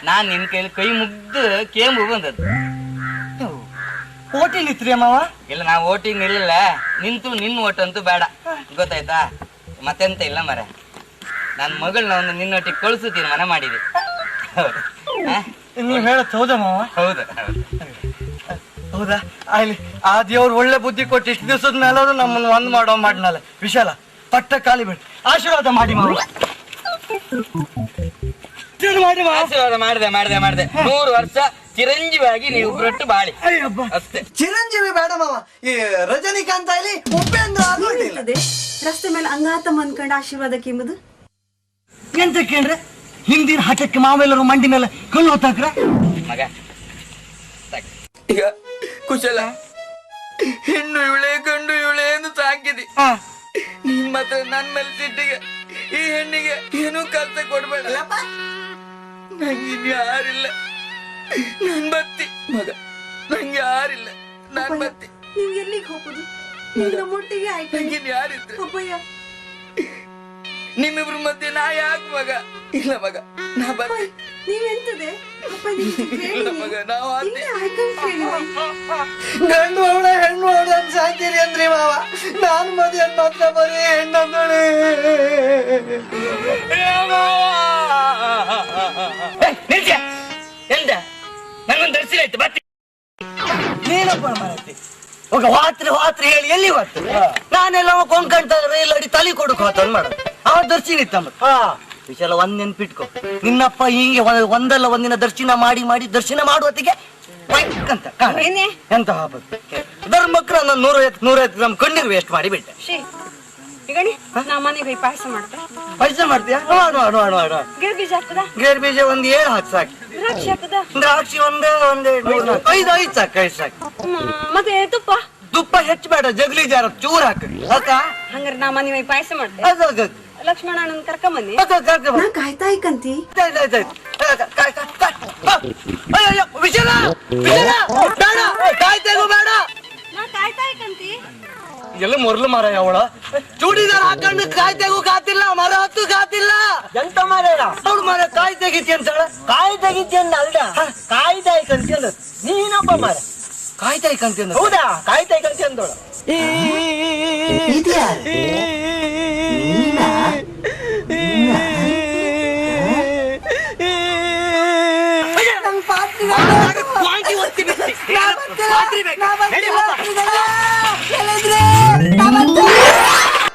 ನಾನ್ ನಿನ್ ಕೈಲಿ ಕೈ ಮುಗ್ದು ಕೇಂಬು ಬಂದದ್ದು ಓಟಿ ನಿತ್ರಿ ಅಮ್ಮವ ಇಲ್ಲ ನಾ ಓಟಿಗೆ ನಿಲ್ಲ ನಿಂತು ನಿನ್ನ ಓಟ್ ಅಂತೂ ಬೇಡ ಗೊತ್ತಾಯ್ತಾ ಮತ್ತೆಂತ ಇಲ್ಲ ಮರ ನನ್ನ ಮಗಳನ್ನ ಒಂದು ನಿನ್ನೊಟ್ಟಿಗೆ ಕಳಿಸು ತೀರ್ಮಾನ ಮಾಡಿದೆ ನೀವ್ ಹೇಳತ್ ಹೌದಾ ಮಾವ ಹೌದು ಹೌದಾ ಅಲ್ಲಿ ಆ ದೇವ್ರು ಒಳ್ಳೆ ಬುದ್ಧಿ ಕೊಟ್ಟು ಇಷ್ಟು ದಿವಸದ ಮೇಲೆ ನಮ್ಮನ್ನ ಒಂದ್ ಮಾಡೋ ಮಾಡ್ನಲ್ಲ ವಿಶಾಲ ಪಟ್ಟ ಕಾಲಿ ಬಿಟ್ಟು ಆಶೀರ್ವಾದ ಮಾಡಿ ಮಾವ ಆಶೀರ್ವಾದ ಮಾಡಿದೆ 100 ವರ್ಷ ಚಿರಂಜೀವಿಯಾಗಿ ನೀವು ಬಿಟ್ಟು ಬಾಳಿ ಅಷ್ಟೇ ಚಿರಂಜೀವಿ ಬೇಡ ಮಾವ ಈ ರಜನಿಕಾಂತ್ ಇಲ್ಲಿ ಉಪೇಂದ್ರ ಆಗೋದಿಲ್ಲ ರಸ್ತೆ ಮೇಲೆ ಅಂಗಾತ ಮಂದ್ಕೊಂಡು ಆಶೀರ್ವಾದಕ್ಕೆ ಎಂಬುದು ಎಂತ ಕೇಳ್ರೆ ಹಿಂದಿನ ಹಠಕ್ಕೆ ಮಾವೆಲ್ಲರೂ ಮಂಡಿ ಮೇಲೆ ಕಲ್ಲು ಹೊತ್ತಾಕ್ರ ಮಗ ಈಗ ಕುಶಲ ಹೆಣ್ಣು ಇವಳೆ ಗಂಡು ಇವಳೆ ಎಂದು ಸಾಕಿದಿ ನೀನ್ ಮಾತ್ರ ನನ್ ಮೇಲೆ ಸಿಟ್ಟಿಗೆ ಈ ಹೆಣ್ಣಿಗೆ ಏನೂ ಕಲ್ತ ಕೊಡ್ಬೇಡ ನಂಗೆ ಯಾರಿಲ್ಲ ನನ್ ಬತ್ತಿ ಮಗ ನಂಗೆ ಯಾರಿಲ್ಲ ನನ್ ಬತ್ತಿ ನೀವ್ ಎಲ್ಲಿಗೆ ಹೋಗುದು ನಮ್ಮೊಟ್ಟಿಗೆ ಆಯ್ತು ನಂಗಿನ್ ಯಾರಿದ್ರು ಅಪ್ಪಯ್ಯ ನಿಮ್ಮಿಬ್ರ ಮಧ್ಯೆ ನಾ ಯಾಕೆ ಮಗ ಇಲ್ಲ ಮಗ ನಾ ಬತ್ತಿ ನೀವೆಂತದೆ ಇಲ್ಲ ಮಗ ನಾವು ಗಂಡು ಅವಳ ಹೆಣ್ಣು ಅವಳ ಅಂತ ಸಾಕಿರಿ ಅಂದ್ರಿ ಮಾವ ನಾನು ಮದುವೆ ಮಾತ್ರ ಬರೀ ಹೆಣ್ಣಂದಳೆ ಎಂದ ನಂಗೊಂದು ದರ್ಶನ ಆಯ್ತು ಬತ್ತಿ ನೀನಪ್ಪ ಮರತಿ ಹೋಗ ವಾತ್ರಿ ಹೇಳಿ ಎಲ್ಲಿ ಹೋಗ್ತು ನಾನೆಲ್ಲ ಕೊಂಡ್ಕಂತ ರೈಲ್ ಅಡಿ ತಲೆ ಕೊಡಕ್ ಹೋತನ್ ಮಾಡ ಅವ ದರ್ಶನ ಇತ್ತಮ್ಮ ವಿಶಾಲ ಒಂದ್ ನೆನ್ಪಿಟ್ಕೊ ನಿನ್ನಪ್ಪ ಹೀಗೆ ಒಂದಲ್ಲ ಒಂದಿನ ದರ್ಶನ ಮಾಡಿ ದರ್ಶನ ಮಾಡುವತ್ತಿಗೆ ಅಂತ ಎಂತ ಹಾಪತ್ತು ಧರ್ಮಕ್ರ ನಾನು 150 ಗ್ರಾಮ್ ಕಣ್ಣೀರು ವೇಸ್ಟ್ ಮಾಡಿ ಬಿಟ್ಟೆ ಈಗಣಿ ನಾ ಮನೆಗೆ ಹೋಗಿ ಪಾಯಸ ಮಾಡ್ತೆ. ಪಾಯಸ ಮಾಡ್ತೀಯಾ? ಮಾಡು. ಗಿಡ ಬೀಜ ಹಾಕದ? ಗೇರ್ ಬೀಜ ಒಂದ್ 7 ಹಾಕಿ ಸಾಕು. ದ್ರಾಕ್ಷಿ ಹಾಕದ? ದ್ರಾಕ್ಷಿ ಒಂದ್ 5 ಸಾಕು. ಮತ್ತೆ ತುಪ್ಪ? ತುಪ್ಪ ಹೆಚ್ಚು ಬೇಡ, ಜಗ್ಲಿ ಜಾರ ಚೂರ್ ಹಾಕ ಹಂಗಾರೆ ನಾ ಮನೆ ಹೋಗಿ ಪಾಯಸ ಮಾಡ್ತೆ. ಅದು ಲಕ್ಷ್ಮಣ ಅಣ್ಣನ್ ಕರ್ಕೊಂಬನ್ನಿ. ಕಾಯ್ತಾ ಇಕ್ಕಂತಿ. ವಿಶಾಲ ಬೇಡ, ಕಾಯ್ತೇಗು ಬೇಡ. ನಾ ಕಾಯ್ತಾ ಇಕ್ಕಂತಿ. ಎಲ್ಲ ಮೊರ್ಲು ಮರ ಅವಳ ಚೂಡಿದಾರ ಹಾಕೊಂಡು ಕಾಯ್ತೆಗೂ ಕಾತಿಲ್ಲ, ಮರ ಹತ್ತು ಕಾತಿಲ್ಲ. ಎಂತ ಮಾರ ಅವಳು ಮರ ಕಾಯಿ ತೆಗಿತಿ ಅಂತಾಳ. ಕಾಯಿ ತೆಗಿದ್ಯಂದ ಅಲ್ದ ಕಾಯಿ ತಾಯ್ಕಂತಿ ಅಂದ ನೀನೊಬ್ಬ ಮಾರ ಕಾಯಿ ತೆಗಿಕಂತಿ ಅಂದ. ಹೌದಾ? ಕಾಯಿ ತಾಯ್ಕಂತಿ ಅಂದೋಳ. ಪಾತ್ರಿ